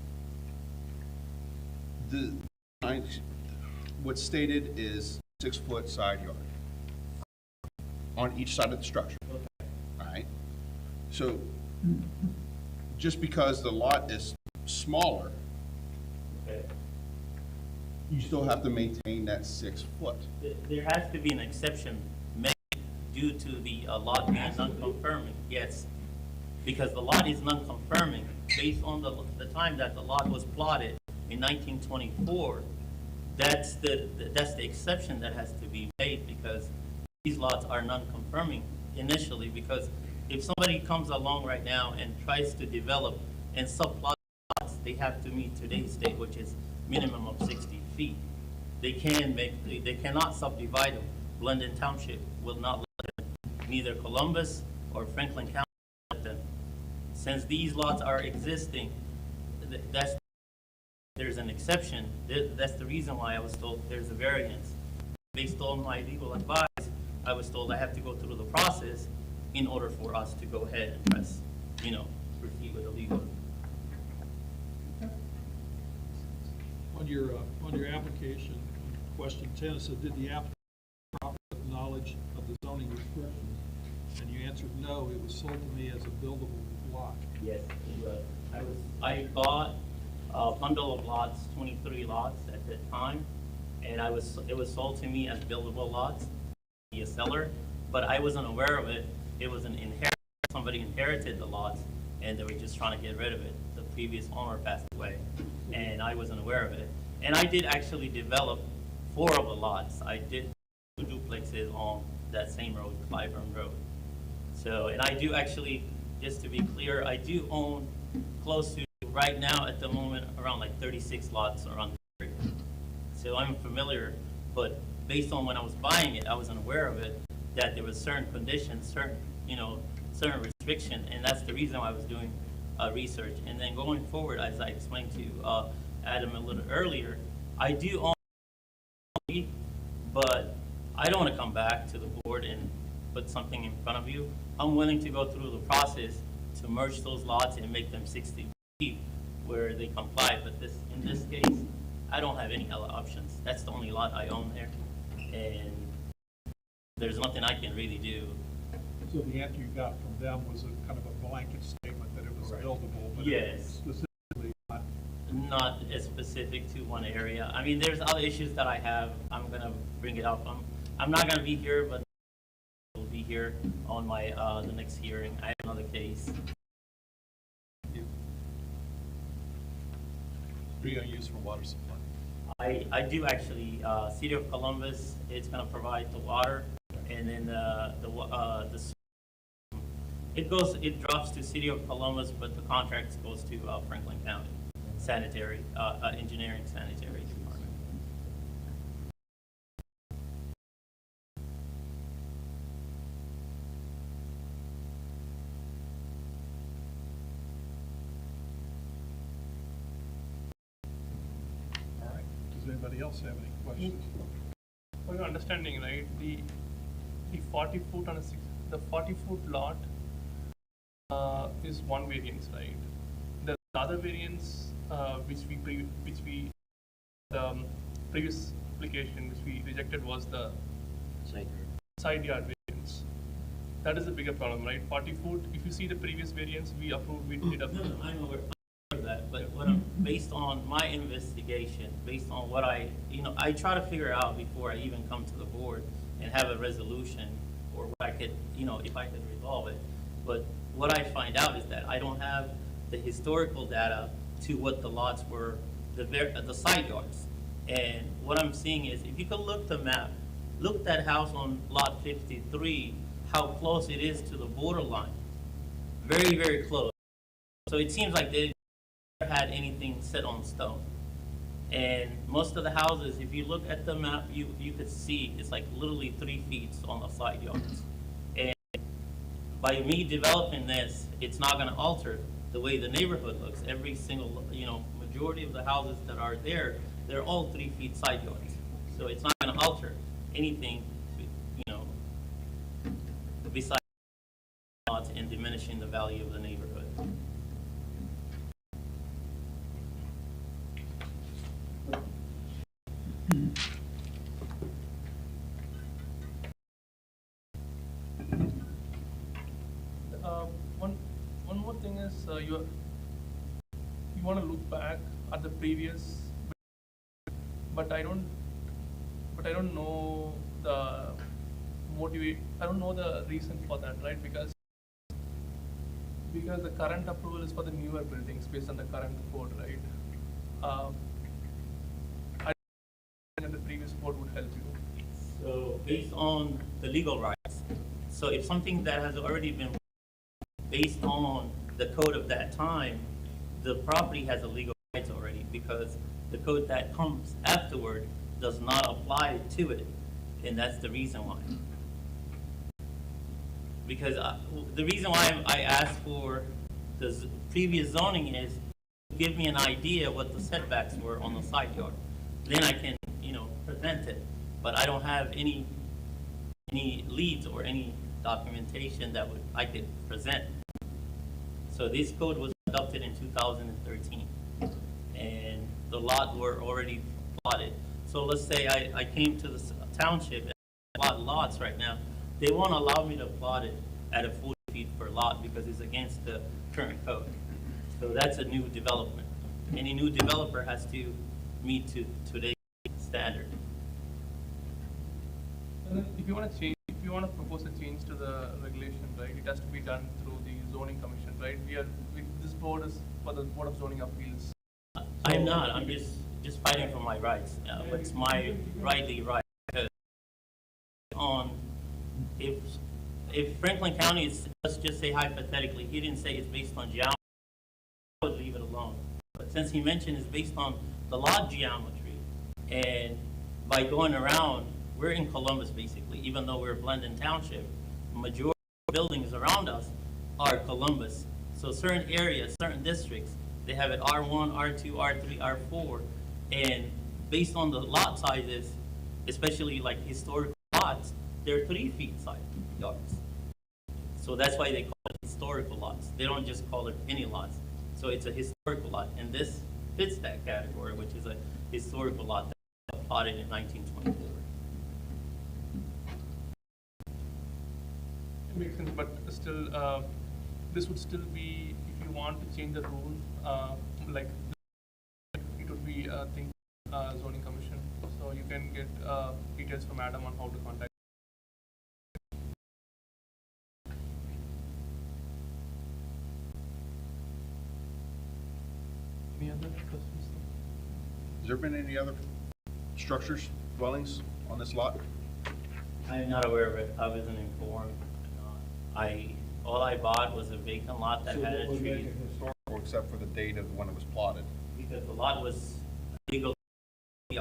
what's stated is 6 foot side yard on each side of the structure. Okay. All right. So just because the lot is smaller, Okay. you still have to maintain that 6 foot. There has to be an exception made due to the lot being non-confirming, yes. Because the lot is non-confirming based on the time that the lot was plotted in 1924. That's the exception that has to be made, because these lots are non-confirming initially. Because if somebody comes along right now and tries to develop and subplot lots, they have to meet today's state, which is minimum of 60 feet. They cannot subdivide them. Blendon Township will not let them. Neither Columbus or Franklin County will let them. Since these lots are existing, there's an exception. That's the reason why I was told there's a variance. Based on my legal advice, I was told I have to go through the process in order for us to go ahead and press, proceed with the legal. On your application, question 10, it said, did the applicant proper knowledge of the zoning restrictions? And you answered no, it was sold to me as a buildable lot. Yes, I bought a bundle of lots, 23 lots at that time, and it was sold to me as buildable lots, be a seller, but I wasn't aware of it. It was an inheritance. Somebody inherited the lots, and they were just trying to get rid of it. The previous owner passed away, and I wasn't aware of it. And I did actually develop 4 of the lots. I did 2 duplexes on that same road, Clyburn Road. So, and I do actually, just to be clear, I do own close to, right now at the moment, around like 36 lots around the area. So I'm familiar but based on when I was buying it, I wasn't aware of it, that there was certain conditions, certain, certain restriction, and that's the reason why I was doing research. And then going forward, as I explained to Adam a little earlier, I do own, but I don't want to come back to the board and put something in front of you. I'm willing to go through the process to merge those lots and make them 60 feet where they comply, but in this case, I don't have any other options. That's the only lot I own there, and there's nothing I can really do. So the answer you got from them was a kind of a blanket statement that it was buildable, but Yes. specifically not. Not as specific to one area. I mean, there's other issues that I have. I'm gonna bring it up. I'm not gonna be here, but I'll be here on my the next hearing. I have another case. What are you gonna use for water supply? I do actually, City of Columbus, it's gonna provide the water, and then it drops to City of Columbus, but the contract goes to Franklin County Sanitary, Engineering Sanitary Department. All right, does anybody else have any questions? For your understanding, right, the 40 foot on the 40-foot lot is one variance, right? The other variance, which we the previous application which we rejected was the side yard variance. That is a bigger problem, right? 40 foot, if you see the previous variance, we did approve. No, I'm aware of that, but based on my investigation, based on what I try to figure out before I even come to the board and have a resolution, or what I could, if I could resolve it. But what I find out is that I don't have the historical data to what the lots were, the side yards. And what I'm seeing is, if you could look the map, look that house on lot 53, how close it is to the borderline. Very, very close. So it seems like they never had anything set on stone. And most of the houses, if you look at the map, you could see it's like literally 3 feet on the side yards. And by me developing this, it's not going to alter the way the neighborhood looks. Every single, majority of the houses that are there, they're all 3 feet side yards. So it's not going to alter anything, besides lots and diminishing the value of the neighborhood. One more thing is you want to look back at the previous, but I don't know the I don't know the reason for that, right? Because the current approval is for the newer buildings based on the current code, right? I think that the previous code would help you. So based on the legal rights, so if something that has already been based on the code of that time, the property has a legal rights already, because the code that comes afterward does not apply to it, and that's the reason why. Because the reason why I asked for the previous zoning is to give me an idea what the setbacks were on the side yard. Then I can, present it. But I don't have any leads or any documentation that I could present. So this code was adopted in 2013, and the lot were already plotted. So let's say I came to the township and plot lots right now. They won't allow me to plot it at a 40 feet per lot because it's against the current code. So that's a new development. Any new developer has to meet to today's standard. And then if you want to propose a change to the regulation, right, it has to be done through the zoning commission, right? This board is for the Board of Zoning Appeals. I'm not. I'm just fighting for my rights. It's my rightly right. Because if Franklin County is, let's just say hypothetically, he didn't say it's based on geometry, I would leave it alone. But since he mentioned it's based on the lot geometry, and by going around, we're in Columbus basically, even though we're Blendon Township, majority of buildings around us are Columbus. So certain areas, certain districts, they have it R1, R2, R3, R4, and based on the lot sizes, especially like historic lots, they're 3 feet side yards. So that's why they call it historical lots. They don't just call it any lots. So it's a historical lot, and this fits that category, which is a historical lot that was plotted in 1924. It makes sense, but still, this would still be, if you want to change the rule, like, it would be, zoning commission. So you can get, details from Adam on how to contact. Any other questions? Has there been any other structures, dwellings on this lot? I'm not aware of it. I wasn't informed. All I bought was a vacant lot that had a tree, Historical, except for the date of when it was plotted. because the lot was legally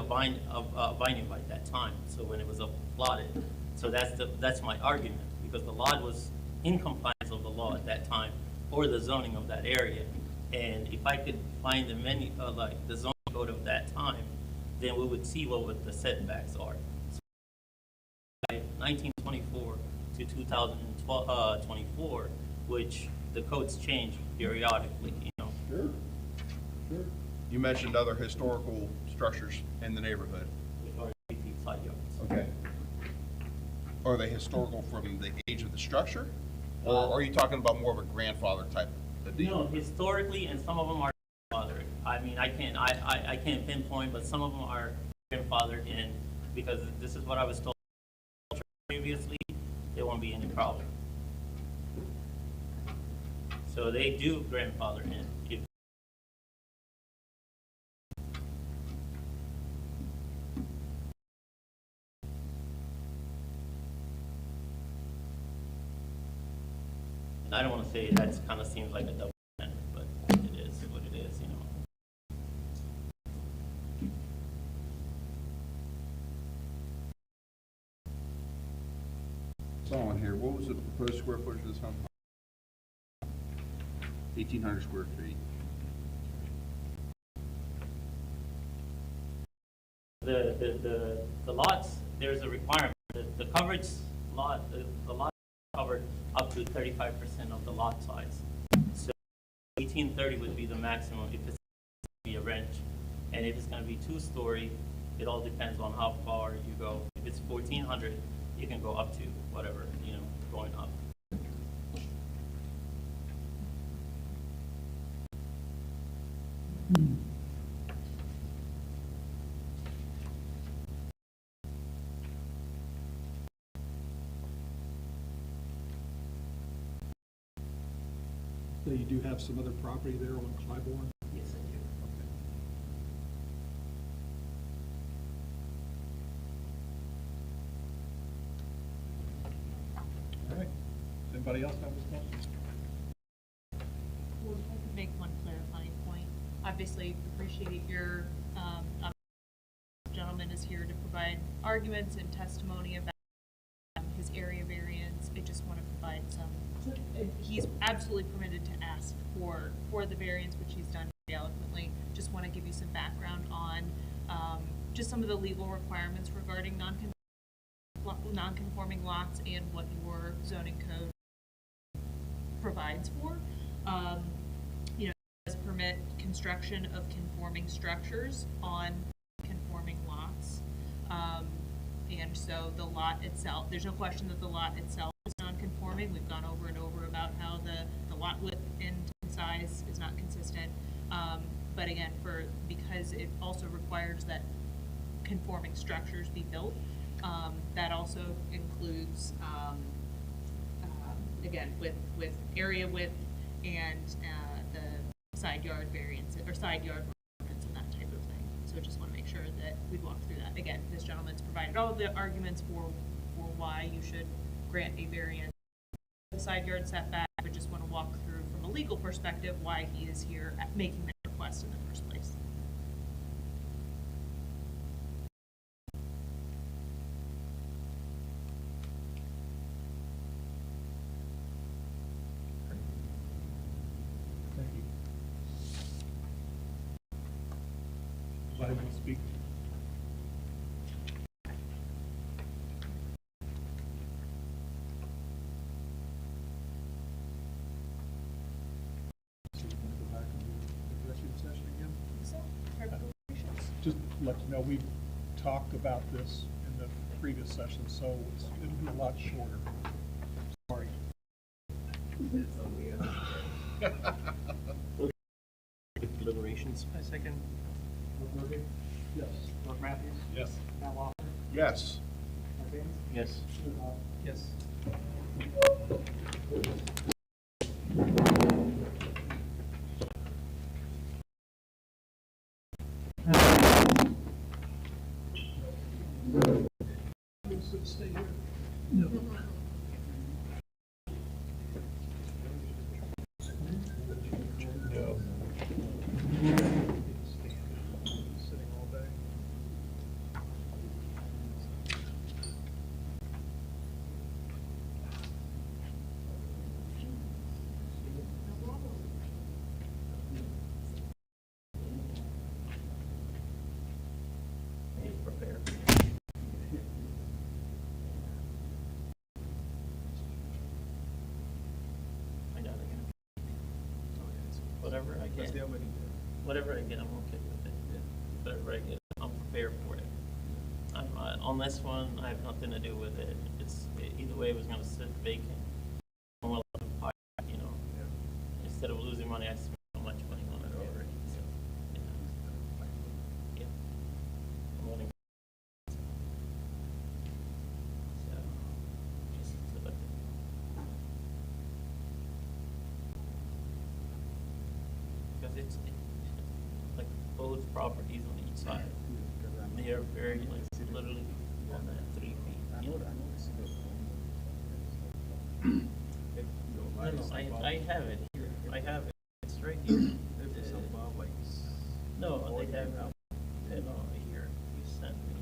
binding by that time, so when it was plotted. So that's my argument, because the lot was in compliance of the law at that time, or the zoning of that area. And if I could find the like the zoning code of that time, then we would see what the setbacks are. So, 1924 to 2024, which the codes change periodically, you know. Sure. You mentioned other historical structures in the neighborhood. Which are 3 feet side yards. Okay. Are they historical from the age of the structure? Or are you talking about more of a grandfather type of deal? No, historically, and some of them are grandfathered. I mean, I can't pinpoint, but some of them are grandfathered in, because this is what I was told previously, there won't be any problem. So they do grandfather in. And I don't want to say that kind of seems like a double standard, but it is what it is, you know. It's all in here. What was the proposed square footage of this home? 1,800 square feet. The lots, there's a requirement. The coverage lot, the lot covered up to 35% of the lot size. So 1830 would be the maximum if it's going to be a ranch. And if it's going to be 2-story, it all depends on how far you go. If it's 1,400, you can go up to whatever, you know, going up. So you do have some other property there on Clybourne? Yes, I do. All right. Does anybody else have this question? Well, if I could make one clarifying point. Obviously, appreciate your, gentleman is here to provide arguments and testimony about his area variance. I just want to provide some, he's absolutely permitted to ask for the variance, which he's done very eloquently. Just want to give you some background on just some of the legal requirements regarding non-conforming lots and what your zoning code provides for. You know, it does permit construction of conforming structures on conforming lots. And so the lot itself, there's no question that the lot itself is non-conforming. We've gone over and over about how the lot width and size is not consistent. But again, because it also requires that conforming structures be built, that also includes, again, with area width and the side yard variance or side yard requirements and that type of thing. So I just want to make sure that we walk through that. Again, this gentleman's provided all of the arguments for why you should grant a variance the side yard setback. I just want to walk through from a legal perspective why he is here making that request in the first place. ahead and speak. So you want to go back and do the executive session again? So, congratulations. Just to let you know, we talked about this in the previous session, so it'll be a lot shorter. Sorry. Deliberations. I second. Mark Murphy? Yes. Mark Matthews? Yes. Matt Lawson? Yes. Mark Baines? Yes. Stuart Hall? Yes. Stay here. No. Sitting all day. Prepare. I got it. Whatever I That's get, the already. whatever I get, I'm okay with it. Whatever I get, I'm prepared for it. On this one, I have nothing to do with it. Either way, it was gonna sit vacant. I'm willing to buy it, you know. Instead of losing money, I spent so much money on it already, so. Yeah. I'm willing. So, just to look at. Because it's like both properties on each side. They are very, like, literally on that 3 feet. I know that. No, I have it here. I have it. It's right here. No, they have it here. You sent me,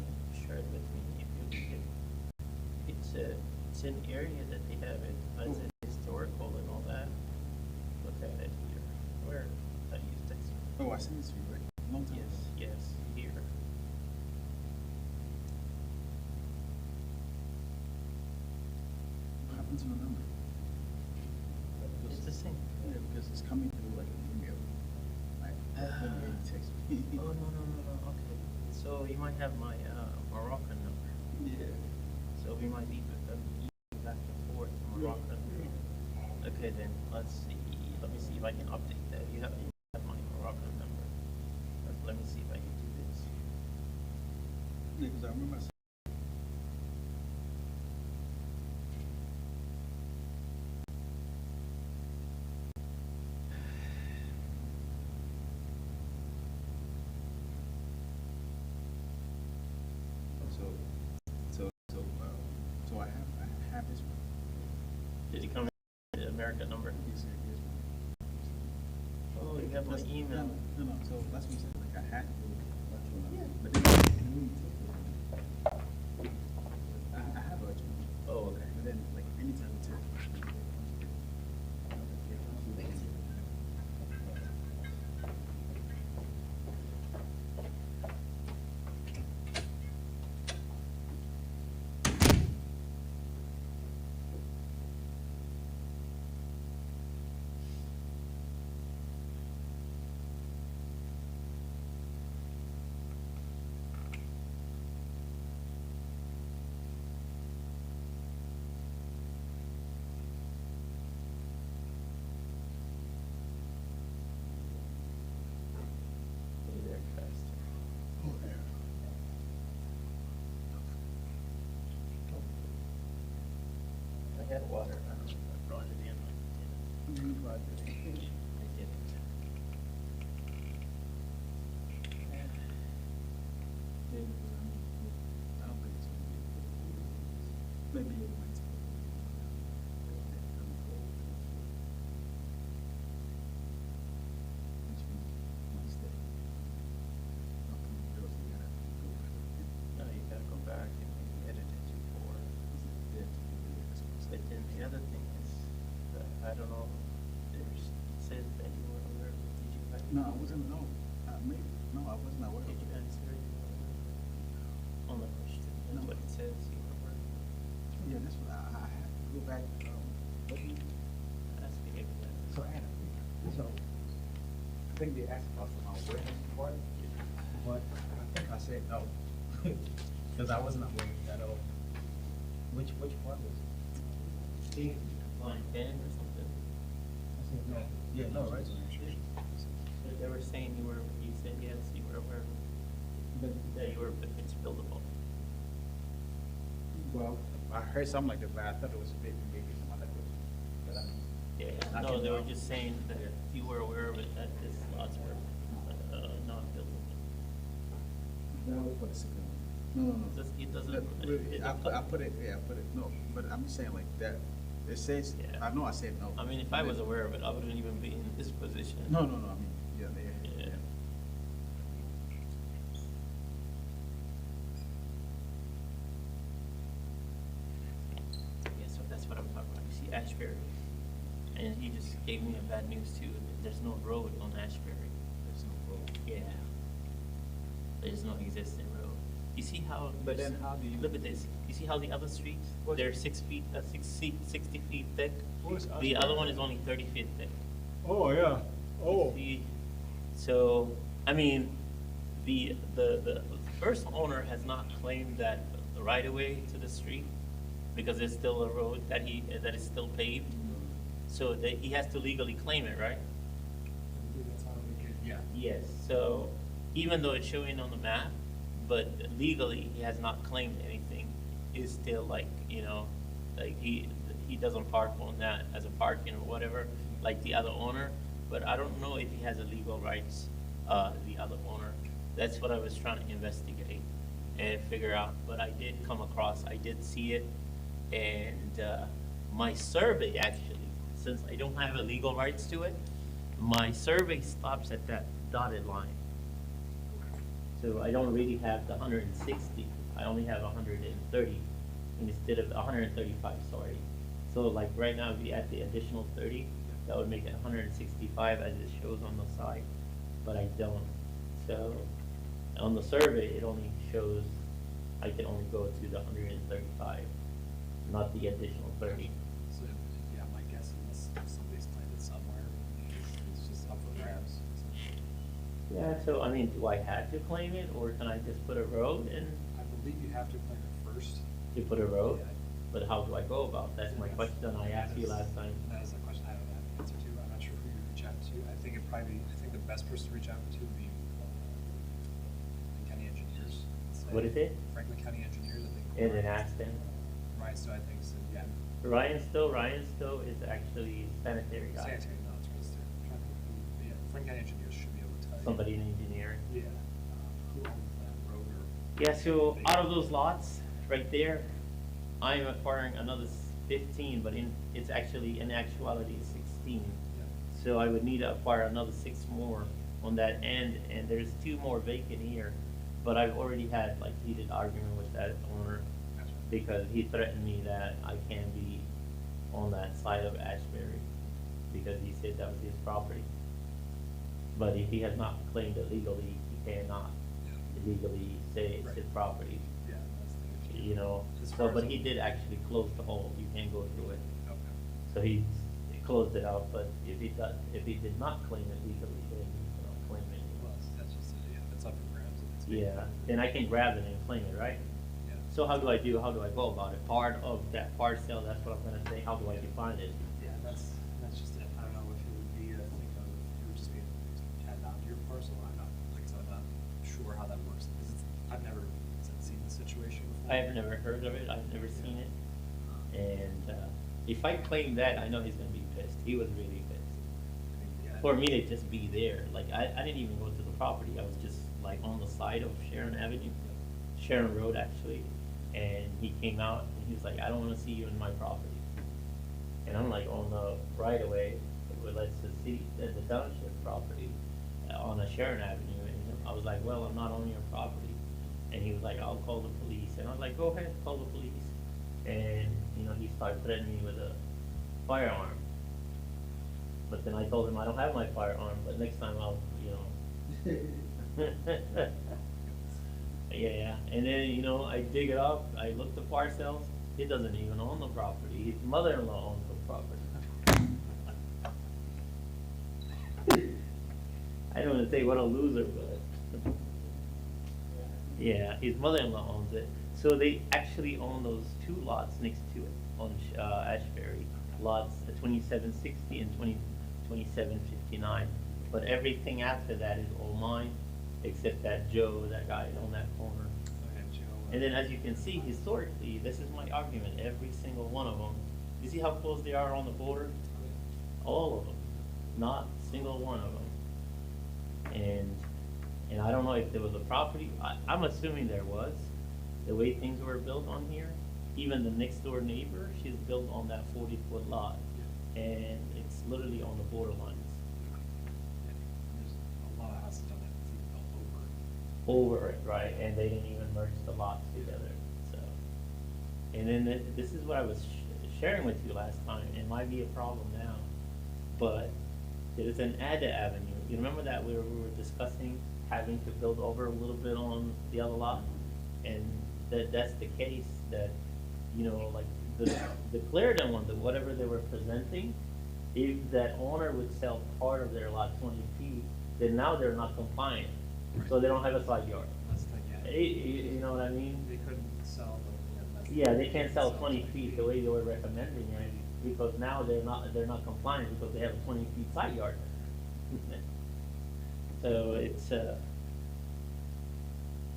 shared with me. If you it's an area that they have it as a historical and all that. Look at it here. Where I use text. Oh, I sent this to you, right? Long time ago. Yes, here. What happened to the number? It's the same. Yeah, because it's coming through like an email. Like, when you text me. Oh, no. Okay. So you might have my Moroccan number. Yeah. So we might be back and forth Moroccan. Okay, then let's see. Let me see if I can update that. You have my Moroccan number. Let me see if I can do this. Yeah, because I remember. So I have this one. Did it come in the American number? Yes, yes. Oh, you have my email. No. So that's what I'm saying. Like I had to. But then I have a. Oh, okay. But then like anytime it's Be there faster. I had water. I brought it in. I didn't. I don't think it's gonna be. Maybe it might. No, you gotta go back and edit it before. But then the other thing is, that I don't know, it says that you were aware, did you? No, I wasn't. No, maybe. No, I wasn't aware. Did you answer says you were Yeah, that's what I have to go back, what do you, that's the evidence. So Anna, so I think they asked about some awareness part, but I think I said no. Because I wasn't aware at all. Which part was it? Big line 10 or something. I said no. yeah, no, right? But they were saying you said yes, you were aware that you were, if it's buildable. Well, I heard something like that, but I thought it was maybe some other question. But I mean, Yeah, I no, can they were know. just saying that you were aware of it, that this lots were, not buildable. That was for the second one. No, no, no. It doesn't. I put it, no, but I'm saying like that, it says, Yeah. I know I said no. I mean, if I was aware of it, I wouldn't even be in this position. No, I mean, yeah, Yeah. Yeah, so that's what I'm talking about. You see Ashbury, and he just gave me a bad news too. There's no road on Ashbury. There's no road. Yeah. There's no existing road. You see how? But then how do you- Look at this. You see how the other streets, they're 60 feet thick? Where's The other one is only 30 feet thick. Oh, yeah. You see? So, I mean, the first owner has not claimed that the right of way to the street because it's still a road that is still paved. So that he has to legally claim it, right? That's how we could, yeah. Yes, so even though it's showing on the map, but legally he has not claimed anything, is still like, like he doesn't park on that as a parking or whatever, like the other owner, but I don't know if he has a legal rights, the other owner. That's what I was trying to investigate and figure out, but I did see it, and my survey actually, since I don't have a legal rights to it, my survey stops at that dotted line. So I don't really have the 160, I only have 130 instead of 135, sorry. So like right now, if we add the additional 30, that would make it 165 as it shows on the side, but I don't. So on the survey, it only shows, I can only go to the 135, not the additional 30. So, yeah, my guess is somebody's planted somewhere, it's just up for grabs. Yeah, so I mean, do I have to claim it, or can I just put a road in I believe you have to claim it first. to put a road? Yeah. But how do I go about? That's my question I asked you last time. That is a question I don't have an answer to. I'm not sure who you reach out to. I think the best person to reach out to would be county engineers. What is it? Franklin County engineers, I think. And then ask them. Right, so I think, so, yeah. Ryan Stowe is actually sanitary guy, Sanitary, no, it's real estate. I'm trying to think who- yeah, Franklin County engineers should be able to tell you. somebody in engineering. Yeah, who owns that road or. Yeah, so out of those lots, right there, I am acquiring another 15, but it's actually, in actuality, 16. Yeah. So I would need to acquire another 6 more on that end, and there's 2 more vacant here. But I've already had like heated argument with that owner Gotcha. because he threatened me that I can't be on that side of Ashbury because he said that was his property. But if he has not claimed it legally, he cannot legally say it's his property. Yeah, that's the. As So, far but as- he did actually close the hole, you can't go through it. Okay. So he closed it out, but if he did not claim it legally, then he cannot claim it. Well, that's just, yeah, that's up for grabs. if it's- Yeah, then I can grab it and claim it, right? Yeah. So how do I go about it? Part of that parcel, that's what I'm gonna say, how do I define it? Yeah, that's just it. I don't know if it would be, it would just be added on to your parcel. I'm not, like I said, I'm not sure how that works, because I've never seen the situation before. I have never heard of it, I've never seen it. And, if I claim that, I know he's gonna be pissed. He was really pissed. Yeah. For me to just be there, like, I didn't even go to the property, I was just like on the side of Sharon Avenue, Sharon Road actually, and he came out and he was like, I don't wanna see you in my property. And I'm like on the right of way, where that's the township property, on a Sharon Avenue, and I was like, well, I'm not on your property. And he was like, I'll call the police, and I was like, go ahead, call the police. And, he started threatening me with a firearm. But then I told him I don't have my firearm, but next time I'll. Yeah, and then, you know, I dig it up, I look the parcels, he doesn't even own the property, his mother-in-law owns the property. I don't wanna say what a loser, but, yeah, his mother-in-law owns it. So they actually own those two lots next to it on, Ashbury, lots 2760 and 2759. But everything after that is all mine, except that Joe, that guy on that corner. And then as you can see, historically, this is my argument, every single one of them. You see how close they are on the border? All of them, not a single one of them. And I don't know if there was a property, I'm assuming there was, the way things were built on here. Even the next door neighbor, she's built on that 40-foot lot, and it's literally on the borderlines. There's a lot of houses on that built Over it, right, and they didn't even merge the lots together, so. And then this is what I was sharing with you last time, it might be a problem now, but there's an Ada Avenue. You remember that we were discussing having to build over a little bit on the other lot? And that's the case that, you know, like the Clarendon one, whatever they were presenting, if that owner would sell part of their lot 20 feet, then now they're not compliant. So they don't have a side yard. That's the thing, yeah. You know what I mean? They couldn't sell the. Yeah, they can't sell 20 feet the way they were recommending it, because now they're not compliant because they have a 20 feet side yard. So it's,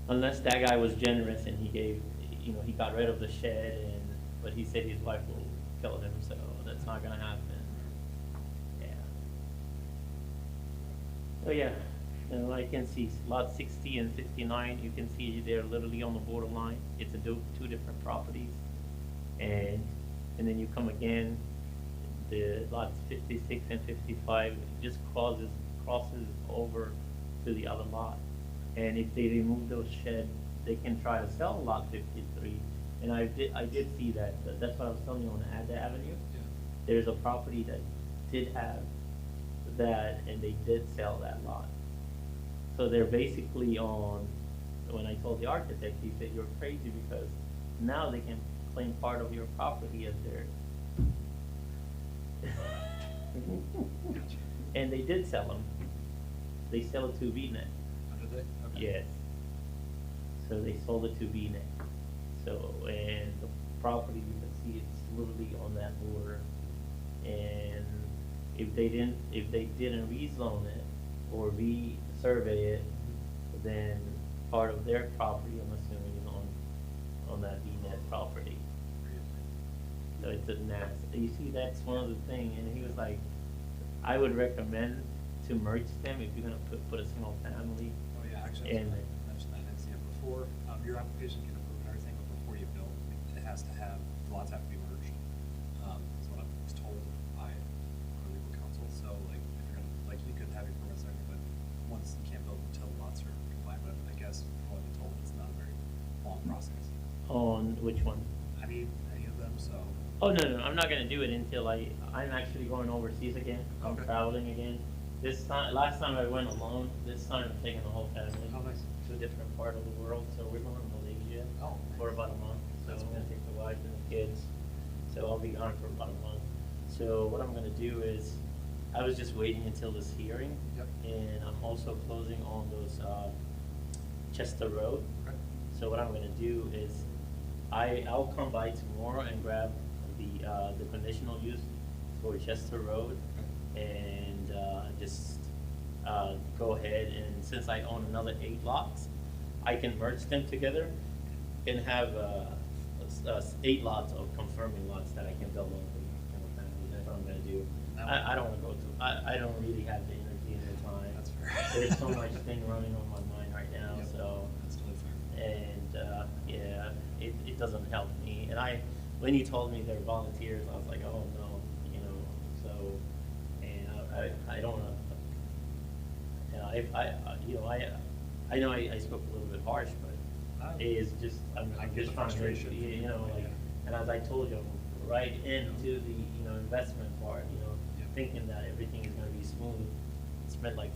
unless that guy was generous and he gave, you know, he got rid of the shed but he said his wife will kill him, so that's not gonna happen. Yeah. So yeah, you know, I can see lot 60 and 69, you can see they're literally on the borderline. It's two different properties. And then you come again, the lots 56 and 55 just crosses over to the other lot. And if they remove those sheds, they can try to sell lot 53. And I did see that. That's what I was telling you on Ada Avenue. Yeah. There's a property that did have that, and they did sell that lot. So they're basically on, when I told the architect, he said, you're crazy because now they can claim part of your property as theirs. And they did sell them. They sell it to VNet. Oh, did they? Okay. Yes. So they sold it to VNet. So, and the property, you can see it's literally on that border. And if they didn't rezone it or re-survey it, then part of their property, I'm assuming, is on that VNet property. So it's a nasty. You see, that's one of the things. And he was like, I would recommend to merge them if you're gonna put a single family. Oh, yeah, actually, I And mentioned that, it's, yeah, before, your application can approve and everything, but before you build, it has to have, the lots have to be merged. Is what I was told by our legal counsel, so like, if you're gonna, like, you could have your permits and everything, but once you can't build until the lots are compliant, but I guess, from what I've been told, it's not a very long process. on which one? Any of them, so. Oh, no, I'm not gonna do it until I'm actually going overseas again. I'm Okay. traveling again. Last time I went alone, this time I'm taking the whole family. Oh, nice. To a different part of the world, so we're going to Malaysia Oh, for nice. about a month. So That's I'm gonna cool. take the wife and the kids, so I'll be gone for about a month. So what I'm gonna do is, I was just waiting until this hearing. Yep. And I'm also closing on those, Chester Road. Okay. So what I'm gonna do is, I'll come by tomorrow and grab the conditional use for Chester Road, and just go ahead, and since I own another 8 lots, I can merge them together and have 8 lots of confirming lots that I can build on for single family. That's what I'm gonna do. I don't wanna go to, I don't really have the energy and the time. That's fair. There's so much thing running on my mind right now, Yep. so. That's totally fair. And, yeah, it doesn't help me. And when you told me they're volunteers, I was like, oh, no, you know, so, and I don't wanna, you know, I know I spoke a little bit harsh, but it is just, I'm I get just the trying to, frustration. you know, like, Yeah. and as I told you, I'm right into the, you know, investment part, you know, Yeah. thinking that everything is gonna be smooth, spent like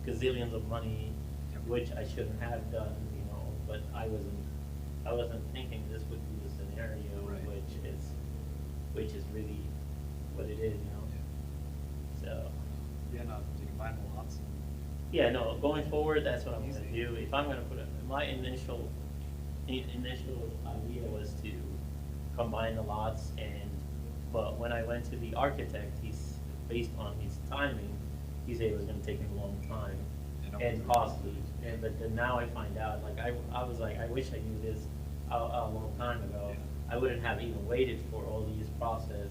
gazillions of money, Yep. which I shouldn't have done, you know, but I wasn't thinking this would be the scenario, Right. which is really what it is, you know? So, Yeah, no, you combine the lots. yeah, no, going forward, that's what I'm gonna do. If I'm gonna put my initial idea was to combine the lots but when I went to the architect, based on his timing, he said it was gonna take him a long time and costly. But then now I find out, like, I was like, I wish I knew this a long time ago. I wouldn't have even waited for all these process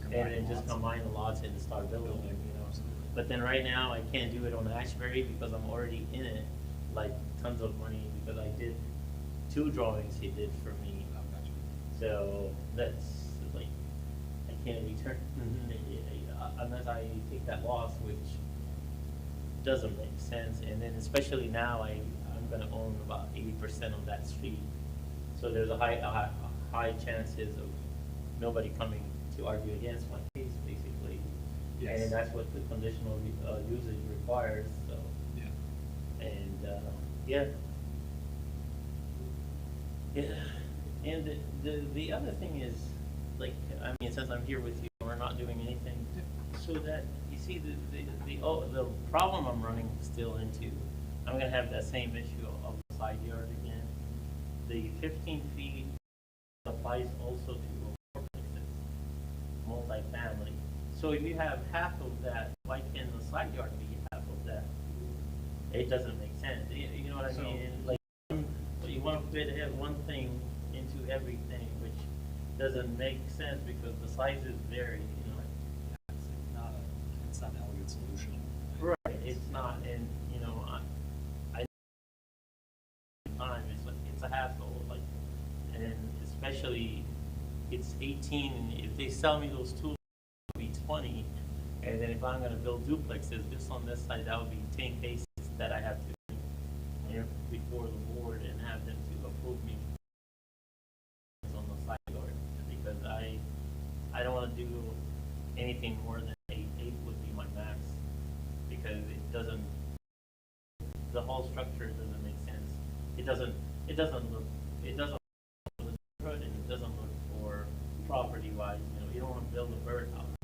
and then just combine the lots and start building them, you know? But then right now, I can't do it on Ashbury because I'm already in it, like tons of money, because I did 2 drawings he did for me. So that's like, I can't return unless I take that loss, which doesn't make sense. And then especially now, I'm gonna own about 80% of that street. So there's a high chances of nobody coming to argue against my case, basically. Yes. And that's what the conditional usage requires, so. Yeah. And, yeah. Yeah, and the other thing is, like, I mean, since I'm here with you, we're not doing anything, so that, you see, the problem I'm running still into, I'm gonna have that same issue of the side yard again. The 15 feet applies also to fourplexes, multifamily. So if you have half of that, why can the side yard be half of that? It doesn't make sense, you know what I mean? Like, you want to fit one thing into everything, which doesn't make sense because the sizes vary, you know? It's not an elegant solution. Right, it's not, and, you know, I time, it's a hassle, like, and especially, it's 18, and if they sell me those tools, it'll be 20, and then if I'm gonna build duplexes, just on this side, that would be 10 cases that I have to before the board and have them to approve me on the side yard, because I don't want to do anything more than 8 would be my max, because the whole structure doesn't make sense. It doesn't look for the neighborhood, and it doesn't look for property wise, you know, you don't want to build a birdhouse.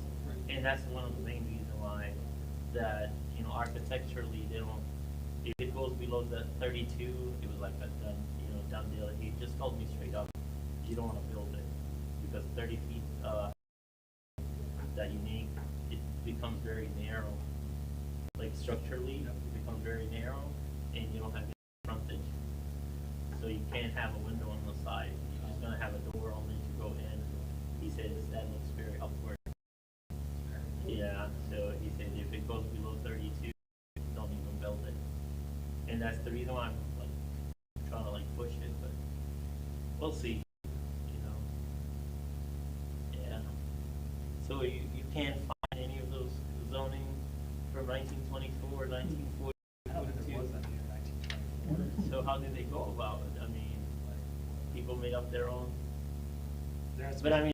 And that's one of the main reasons why that, you know, architecturally they don't. If it goes below the 32, it was like a done deal. He just told me straight up, you don't want to build it because 30 feet that unique, it becomes very narrow. Like structurally, it becomes very narrow, and you don't have any frontage. So you can't have a window on the side. You're just gonna have a door only to go in. He says that looks very upward. Yeah. So he said if it goes below 32, don't even build it. And that's the reason why I'm like trying to like push it, but we'll see, you know. Yeah. So you can't find any of those zoning from 1924, 1940. I don't think there was any in 1924. So how did they go about it? I mean, people made up their own. But I mean,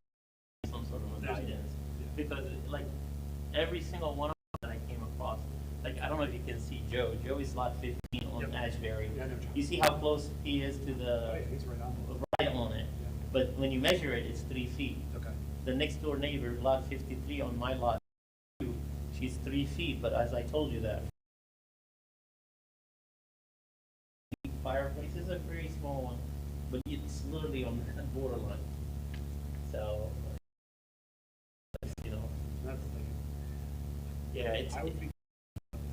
some sort of a guidance, because like every single one of them that I came across. Like, I don't know if you can see Joe. Joe is lot 15 on Ashbury. Yeah, I know Joe. You see how close he is to the He's right on it. right on it. Yeah. But when you measure it, it's 3 feet. Okay. The next door neighbor, lot 53 on my lot, she's 3 feet. But as I told you that, fireplace is a very small one, but it's literally on that borderline. So, you know, That's the thing. yeah, it's. I would be,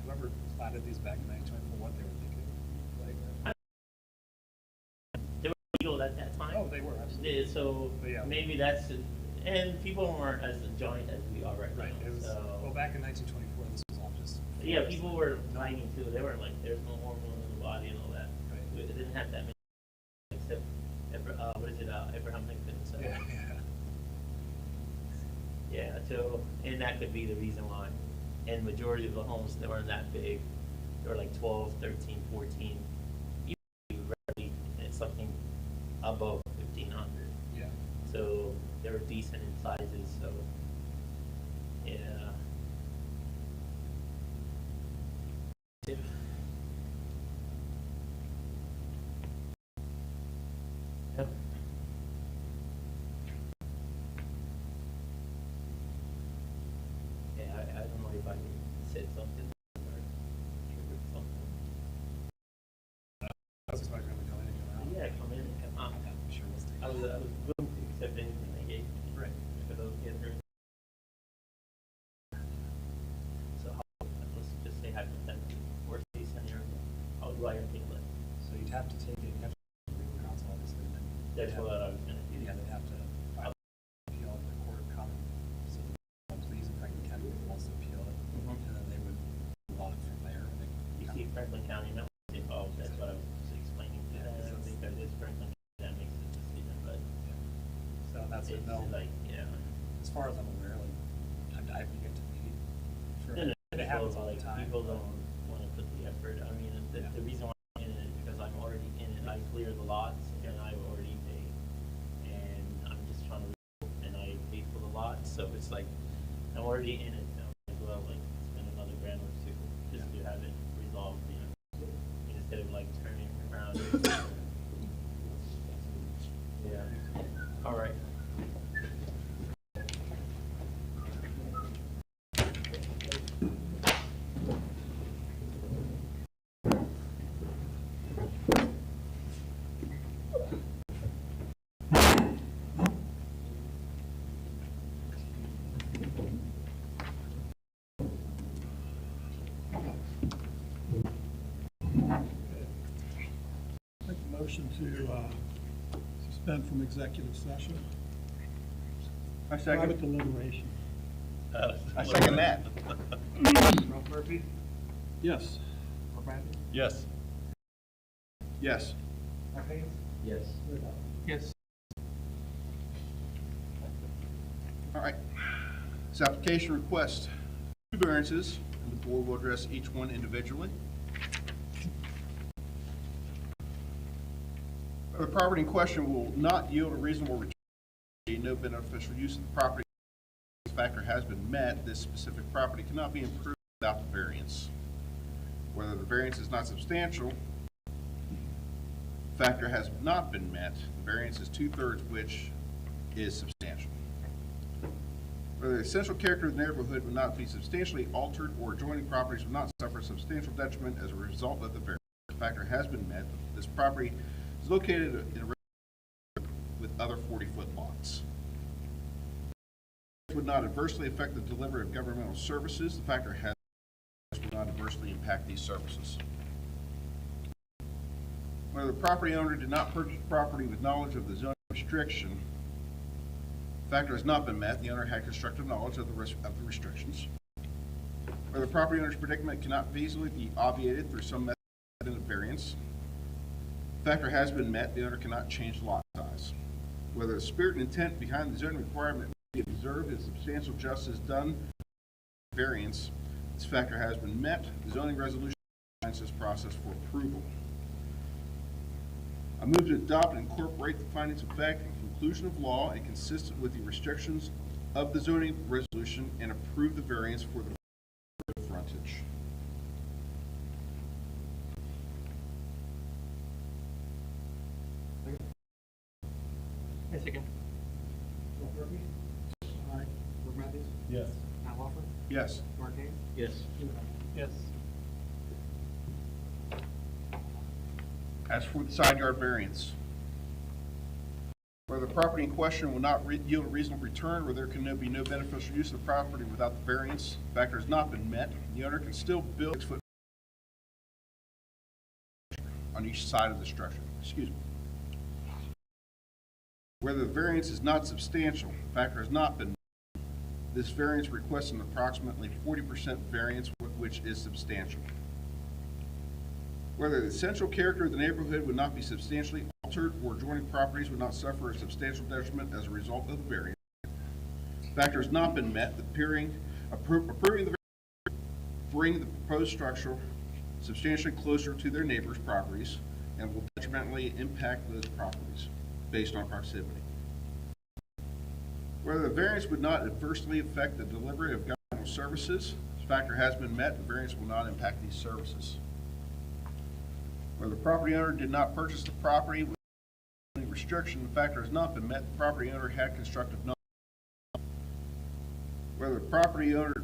whoever platted these back in 1924, what they were thinking. Like, They were legal at that time. oh, they were, absolutely. Yeah, so But yeah. maybe that's it. And people weren't as joint as we are right, Right. now. It was, So, well, back in 1924, this was all just. yeah, people were tiny too. They were like, there's no hormone in the body and all that. Right. It didn't have that many, except Abraham Lincoln. So. Yeah, yeah. Yeah, so, and that could be the reason why. And majority of the homes, they weren't that big. They were like 12, 13, 14. Usually, rarely, it's something above 1,500. Yeah. So they were decent in sizes, so, yeah. I said something or triggered something. That's why I'm gonna come in and come out. Yeah, come in and come out. Sure, let's take I was willing to accept anything they gave me. Right. Because I was getting hurt. So let's just say hypothetically, worst case scenario, how do I handle it? So you'd have to take it, you have to legal counsel, obviously, and then. That's what I was gonna do. Yeah, they'd have to file an appeal in the court of common, so the pleas in Franklin County would also appeal it, Mhm. and then they would move on from there. and they- You see Franklin County, now, oh, that's what I was just explaining to Yeah, them, because it's Franklin County that makes the decision, but So that's it, it's no, like, yeah. as far as I'm aware, like, I haven't get to meet. For, No, no, it happens all the like, time. people don't wanna put the effort, I mean, Yeah. the reason why I'm in it is because I'm already in it, I clear the lots, and I've already paid. And I'm just trying to, and I paid for the lot, so it's like, I'm already in it now, as well, like, spend another grand or two, just to have it resolved, you know, instead of like turning around. Yeah, all right. Make a motion to suspend from executive session. I Private deliberation. I second that. Ralph Murphy, Yes. Mark Matthews, Yes. Yes. Mark Hayes, Yes. Yes. All right. This application requests 2 variances, and the board will address each one individually. The property in question will not yield a reasonable return. No beneficial use of the property. This factor has been met. This specific property cannot be improved without the variance. Whether the variance is not substantial, factor has not been met. The variance is 2/3, which is substantial. Whether the essential character of the neighborhood would not be substantially altered or adjoining properties would not suffer substantial detriment as a result of the variance. The factor has been met. This property is located in a with other 40-foot lots. It would not adversely affect the delivery of governmental services. The factor has would not adversely impact these services. Whether the property owner did not purchase property with knowledge of the zoning restriction, factor has not been met. The owner had constructive knowledge of the restrictions. Whether the property owner's predicament cannot feasibly be obviated through some method of variance, factor has been met. The owner cannot change lot size. Whether the spirit and intent behind the zoning requirement may be observed and substantial justice done variance, this factor has been met. The zoning resolution defines this process for approval. I move to adopt and incorporate the findings of fact and conclusion of law and consistent with the restrictions of the zoning resolution and approve the variance for the frontage. A second. Ralph Murphy. Aye. Mark Matthews, Yes. Matt Walker, Yes. Mark Hayes, Yes. Yes. As for the side yard variance, where the property in question will not yield a reasonable return, where there can be no beneficial use of the property without the variance, factor has not been met, the owner can still build 6-foot on each side of the structure. Excuse me. Whether the variance is not substantial, factor has not been met. This variance requests an approximately 40% variance, which is substantial. Whether the essential character of the neighborhood would not be substantially altered or adjoining properties would not suffer a substantial detriment as a result of the variance. Factor has not been met. Approving the variance bring the proposed structure substantially closer to their neighbors' properties and will detrimentally impact those properties based on proximity. Whether the variance would not adversely affect the delivery of governmental services, this factor has been met. The variance will not impact these services. Where the property owner did not purchase the property with any restriction, the factor has not been met. The property owner had constructive knowledge. Whether the property owner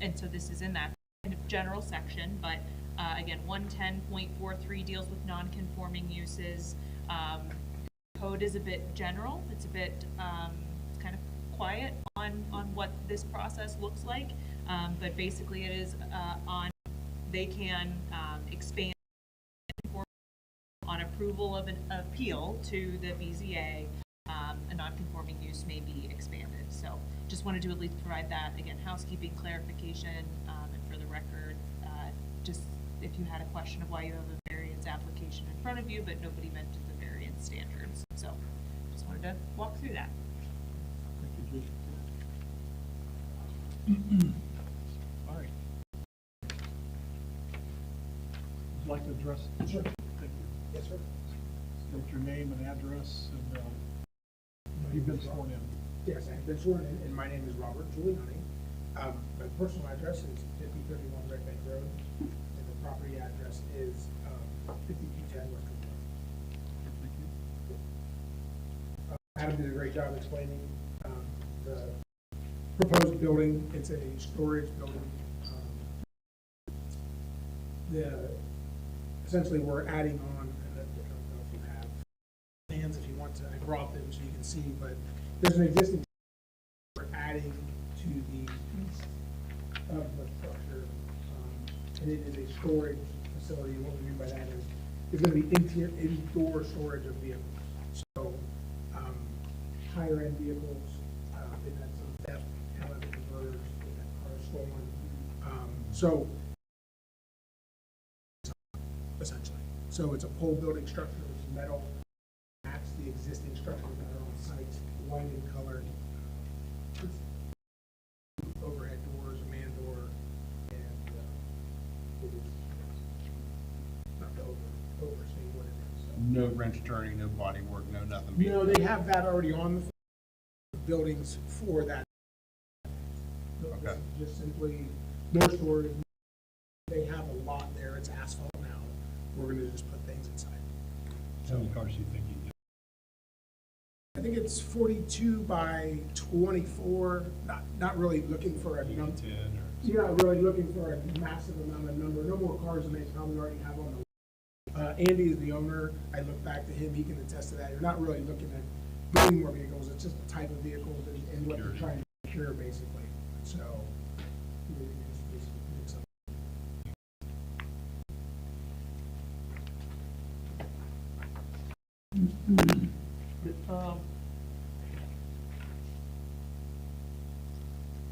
And so this is in that kind of general section, but, again, 110.43 deals with non-conforming uses. Code is a bit general, it's a bit, it's kind of quiet on what this process looks like, but basically it is, they can, expand on approval of an appeal to the BZA, a non-conforming use may be expanded. So just wanted to at least provide that, again, housekeeping clarification, and for the record, just if you had a question of why you have a variance application in front of you, but nobody mentioned the variance standards. So just wanted to walk through that. Thank you, all right. Would you like to address? Sure. Thank you. Yes, sir. State your name and address, and you've been sworn in. Yes, I've been sworn in, and my name is Robert Giuliani. My personal address is 5031 Red Bank Road, and the property address is 5210 West Road. Adam did a great job explaining the proposed building. It's a storage building. Essentially, we're adding on, and I don't know if you have plans, if you want to, I brought them so you can see, but there's an existing, we're adding to the east of the structure, and it is a storage facility. What we mean by that is it's going to be indoor storage of vehicles. So higher end vehicles, they've had some theft, catalytic converters, they've had cars stolen. So essentially, so it's a pole building structure, it's metal, match the existing structures that are on site, white in color. Overhead doors, a man door, and it is not to overstate what it is. So. No wrench turning, no body work, no nothing. No, they have that already on the buildings for that. Okay. Just simply no storage. They have a lot there. It's asphalt now. We're going to just put things inside. How many cars do you think you get? I think it's 42 by 24. Not really looking for a number. You're not really looking for a massive amount of number. No more cars than they probably already have on the. Andy is the owner. I look back to him. He can attest to that. You're not really looking at building more vehicles. It's just the type of vehicles and what you're trying to secure, basically. So.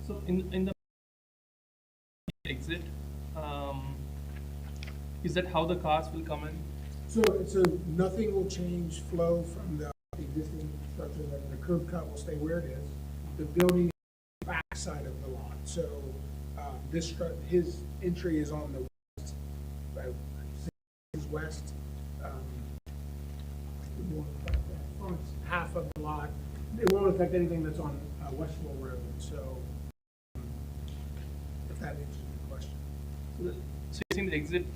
So in the exit, is that how the cars will come in? So nothing will change flow from the existing structure. Like the curb cut will stay where it is. The building is the back side of the lot. So his entry is on the west, west. Front half of the lot. It won't affect anything that's on Westville Road. So if that answers your question. So you're saying the exit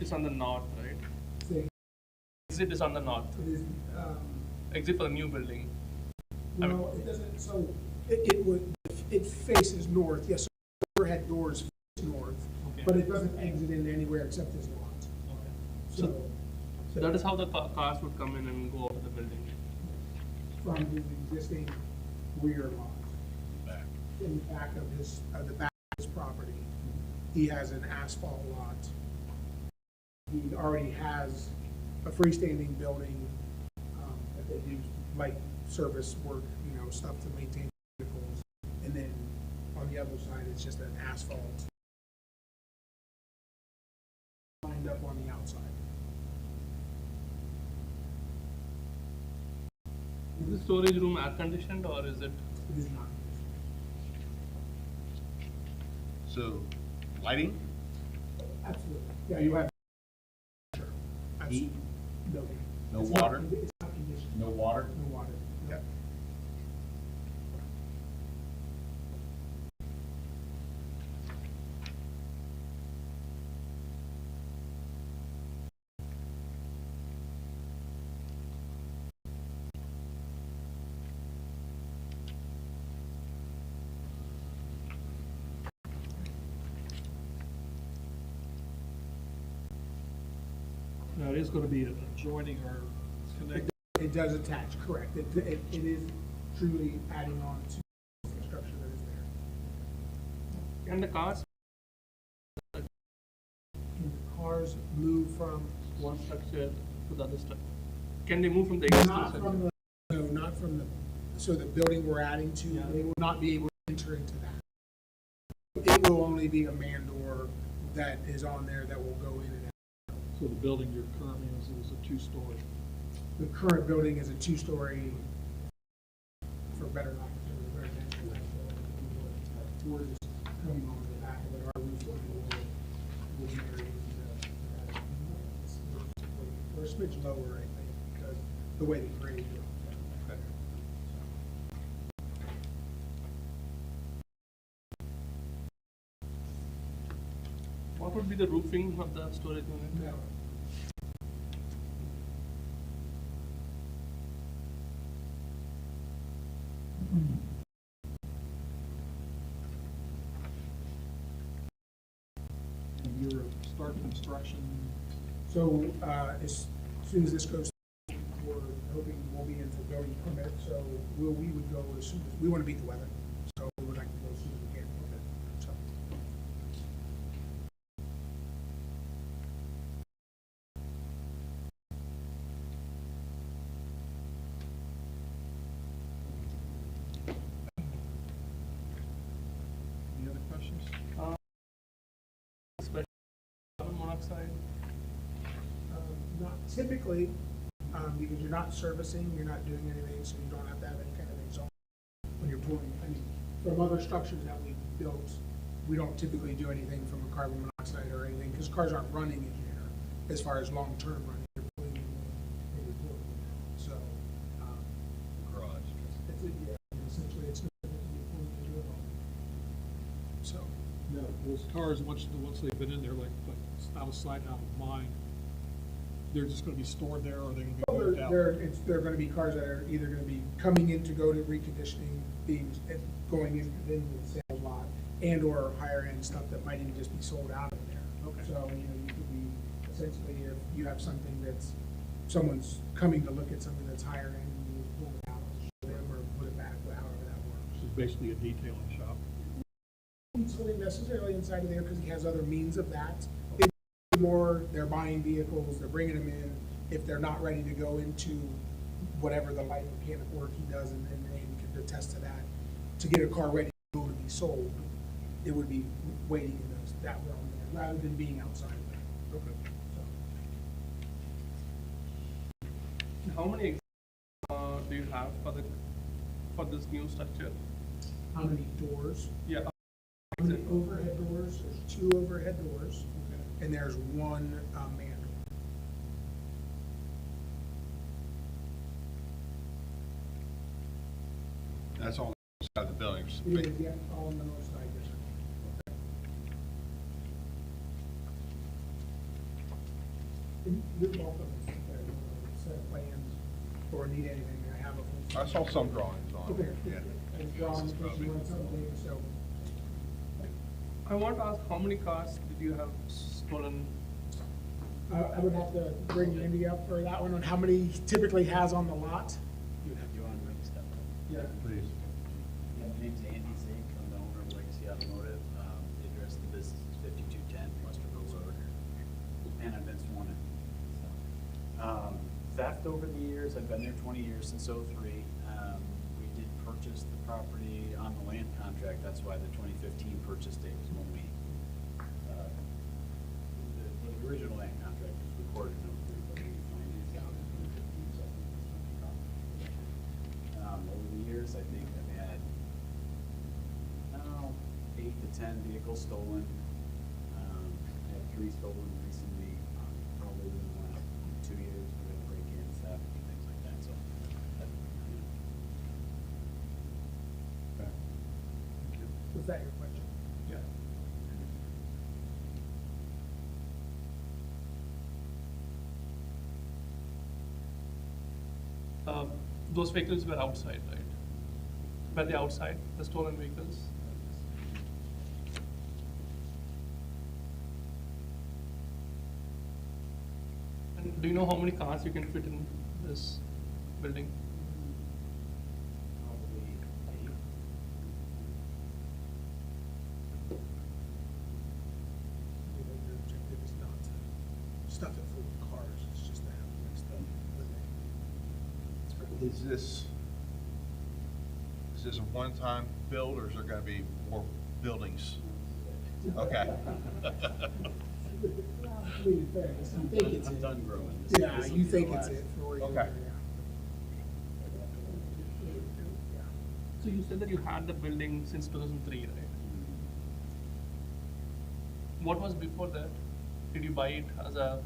is on the north, right? See, Exit is on the north. it is, Exit for the new building. well, it doesn't, so it faces north, yes, overhead doors face north, Okay. but it doesn't exit in anywhere except this lot. So that is how the cars would come in and go over the building. From his existing rear lot. In the back of the back of his property, he has an asphalt lot. He already has a freestanding building that they do light service work, stuff to maintain vehicles. And then on the other side, it's just an asphalt lined up on the outside. Is the storage room air conditioned or is it? It is not. So, lighting? Absolutely. Yeah, you have. Sure. Heat? No. No It's water? Not, it's not conditioned. No water? No water. Yep. it is gonna be adjoining or connected. It does attach, correct. It is truly adding on to the structure that is there. And the cars, Can the cars move from, one structure to the other structure. Can they move from the existing not structure? from the, no, not from the, so the building we're adding to, they will not be able to enter into that. It will only be a man door that is on there that will go in and out. So the building you're currently in is a two-story. The current building is a two-story, for better lack of residential. We're just coming on the back of it, our roof line will be buried into that. We're a smidge lower, I think, because the way the grade is. What would be the roofing of the storage unit? No. And you're starting construction, So, as soon as this goes, we're hoping we'll be in for building permit, so we would go as soon as, we want to beat the weather, so we would like to go as soon as we can. So, any other questions? Especially carbon monoxide? Not typically, because you're not servicing, you're not doing anything, so you don't have to have any kind of exhaust when you're pulling. I mean, from other structures that we've built, we don't typically do anything from a carbon monoxide or anything, because cars aren't running in here as far as long-term running. You're pulling in and you're pulling in. So, Garage. it's essentially, it's not going to be pulling into it all. So, No, those cars, once they've been in there, like out of sight, out of mind, they're just gonna be stored there, or they're gonna be moved out? they're gonna be cars that are either gonna be coming in to go to reconditioning, going in the sales lot, and or higher end stuff that might even just be sold out of there. Okay. So, you could be, essentially, if you have something that's, someone's coming to look at something that's higher end, and you pull it out, show them, or put it back, however that works. This is basically a detailing shop. He's really necessarily inside of there because he has other means of that. It's more, they're buying vehicles, they're bringing them in. If they're not ready to go into whatever the light mechanic work he does, and Amy can attest to that, to get a car ready to go to be sold, it would be waiting in that realm there, rather than being outside of there. Okay. So, How many do you have for this new structure? how many doors? Yeah. How many overhead doors? There's 2 overhead doors, and there's 1 man door. That's all inside of the buildings. It is, yeah, all on the north side, yes, sir. And you're welcome to set of plans or need anything, I have a full. I saw some drawings on Okay, it, yeah. and drawings, if you want something, so, I want to ask, how many cars did you have stolen? I would have to bring Andy up for that one, on how many he typically has on the lot. You want to bring stuff up? Yeah. Please. Yeah, my name's Andy Zink, I'm the owner of Legacy Automotive. The address of the business is 5210 Westerville Road, and I've been sworn in. So, theft over the years, I've been there 20 years, since '03. We did purchase the property on the land contract, that's why the 2015 purchase date was when we, the original land contract was recorded in '03, but we financed out in 2015, so I think it's over the years, I think I've had, 8 to 10 vehicles stolen. I had 3 stolen recently, probably within the last 2 years, we had break-ins, theft, and things like that, so. Was that your question? Yeah. Those vehicles were outside, right? Were they outside, the stolen vehicles? And Do you know how many cars you can fit in this building? Probably 8. Your objective is not to stuff it full of cars, it's just to have mixed up living. Is this a one-time build, or is there gonna be more buildings? Okay. I mean, in fairness, you think it's I'm it. done growing. Yeah, This will you be think the it's last. it for where you're Okay. at, yeah. So you said that you had the building since 2003, right? What was before that? Did you buy it as a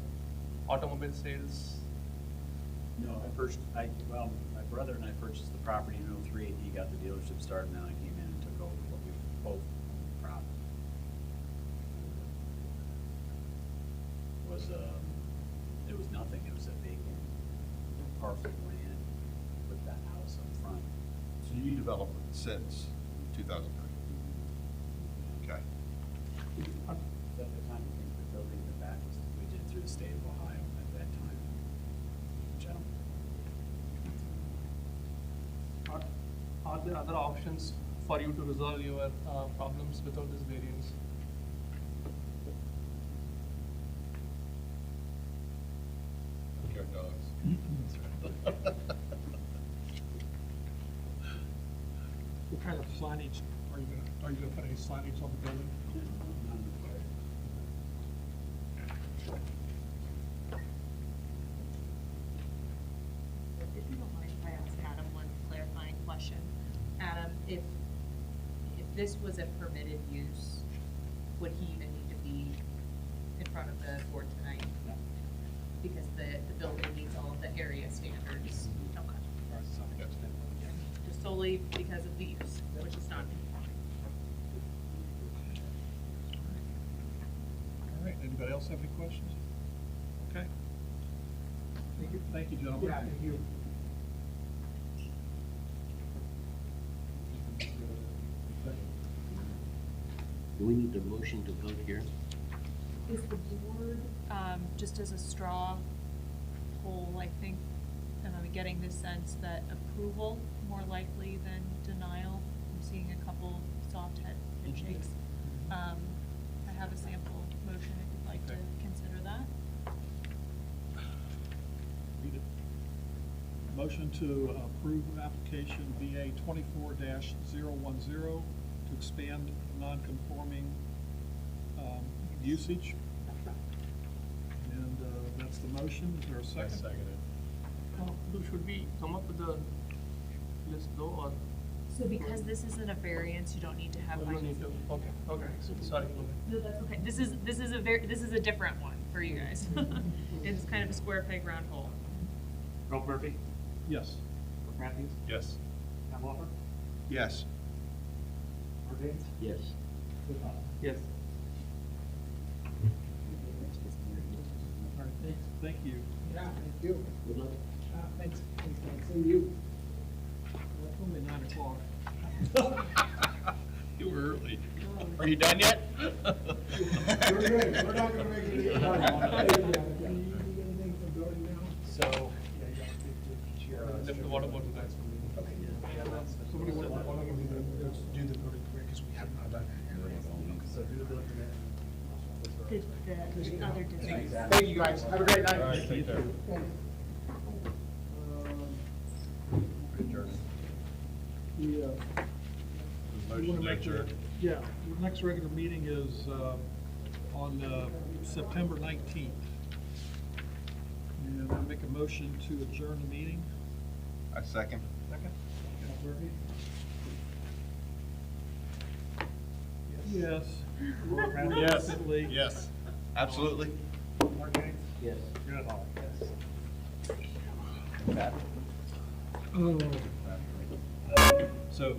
automobile sales? No, well, my brother and I purchased the property in '03, he got the dealership started, and then I came in and took over what we both owned the property. It was nothing, it was a vacant parcel of land with that house up front. So you developed it since 2003? Okay. At the time, I think the building in the back was, we did through the state of Ohio at that time. Gentlemen. Are there other options for you to resolve your problems without this variance? Your dogs. What kind of signage are you gonna put any signage on the building? If you don't mind if I ask Adam one clarifying question. Adam, if this was a permitted use, would he even need to be in front of the board tonight? No. Because the building meets all of the area standards? Okay. Just solely because of the use, which is not conforming. All right, anybody else have any questions? Okay. Thank you, gentlemen. Yeah, thank you. Do we need a motion to vote here? Is the board, just as a straw poll, I think, am I getting the sense that approval more likely than denial? I'm seeing a couple soft head shakes. I have a sample motion if you'd like to consider that. Read it. Motion to approve application VA 24-010 to expand non-conforming usage. And that's the motion. Is there a second? Should we come up with the list though, or? So because this isn't a variance, you don't need to have. We don't need to, okay, sorry. No, that's okay. This is a different one for you guys. It's kind of a square peg round hole. Ralph Murphy, Yes. Rick Matthews, Yes. Tom Walker, Yes. Mark Davis, Yes. Cliff Hunt. Yes. All right, thank you. Yeah, thank you. Good luck. Thanks, see you. It's only 9 o'clock. You were early. Are you done yet? We're good, we're not gonna make it. You need anything from Doty now? So, yeah, you got to speak to Then what about the next one? Okay. Somebody want to do the voting quick, because we have not done that yet. So do the building permit. The other districts. Thank you, guys, have a great night. All right, take care. We Motion wanna to make adjourn. Yeah, the next regular meeting is on September 19th. And I'll make a motion to adjourn the meeting. I second. Second. Murphy? Yes. Yes. Definitely. Yes. Absolutely. Mark Davis, Yes. Jared Hall. Oh. So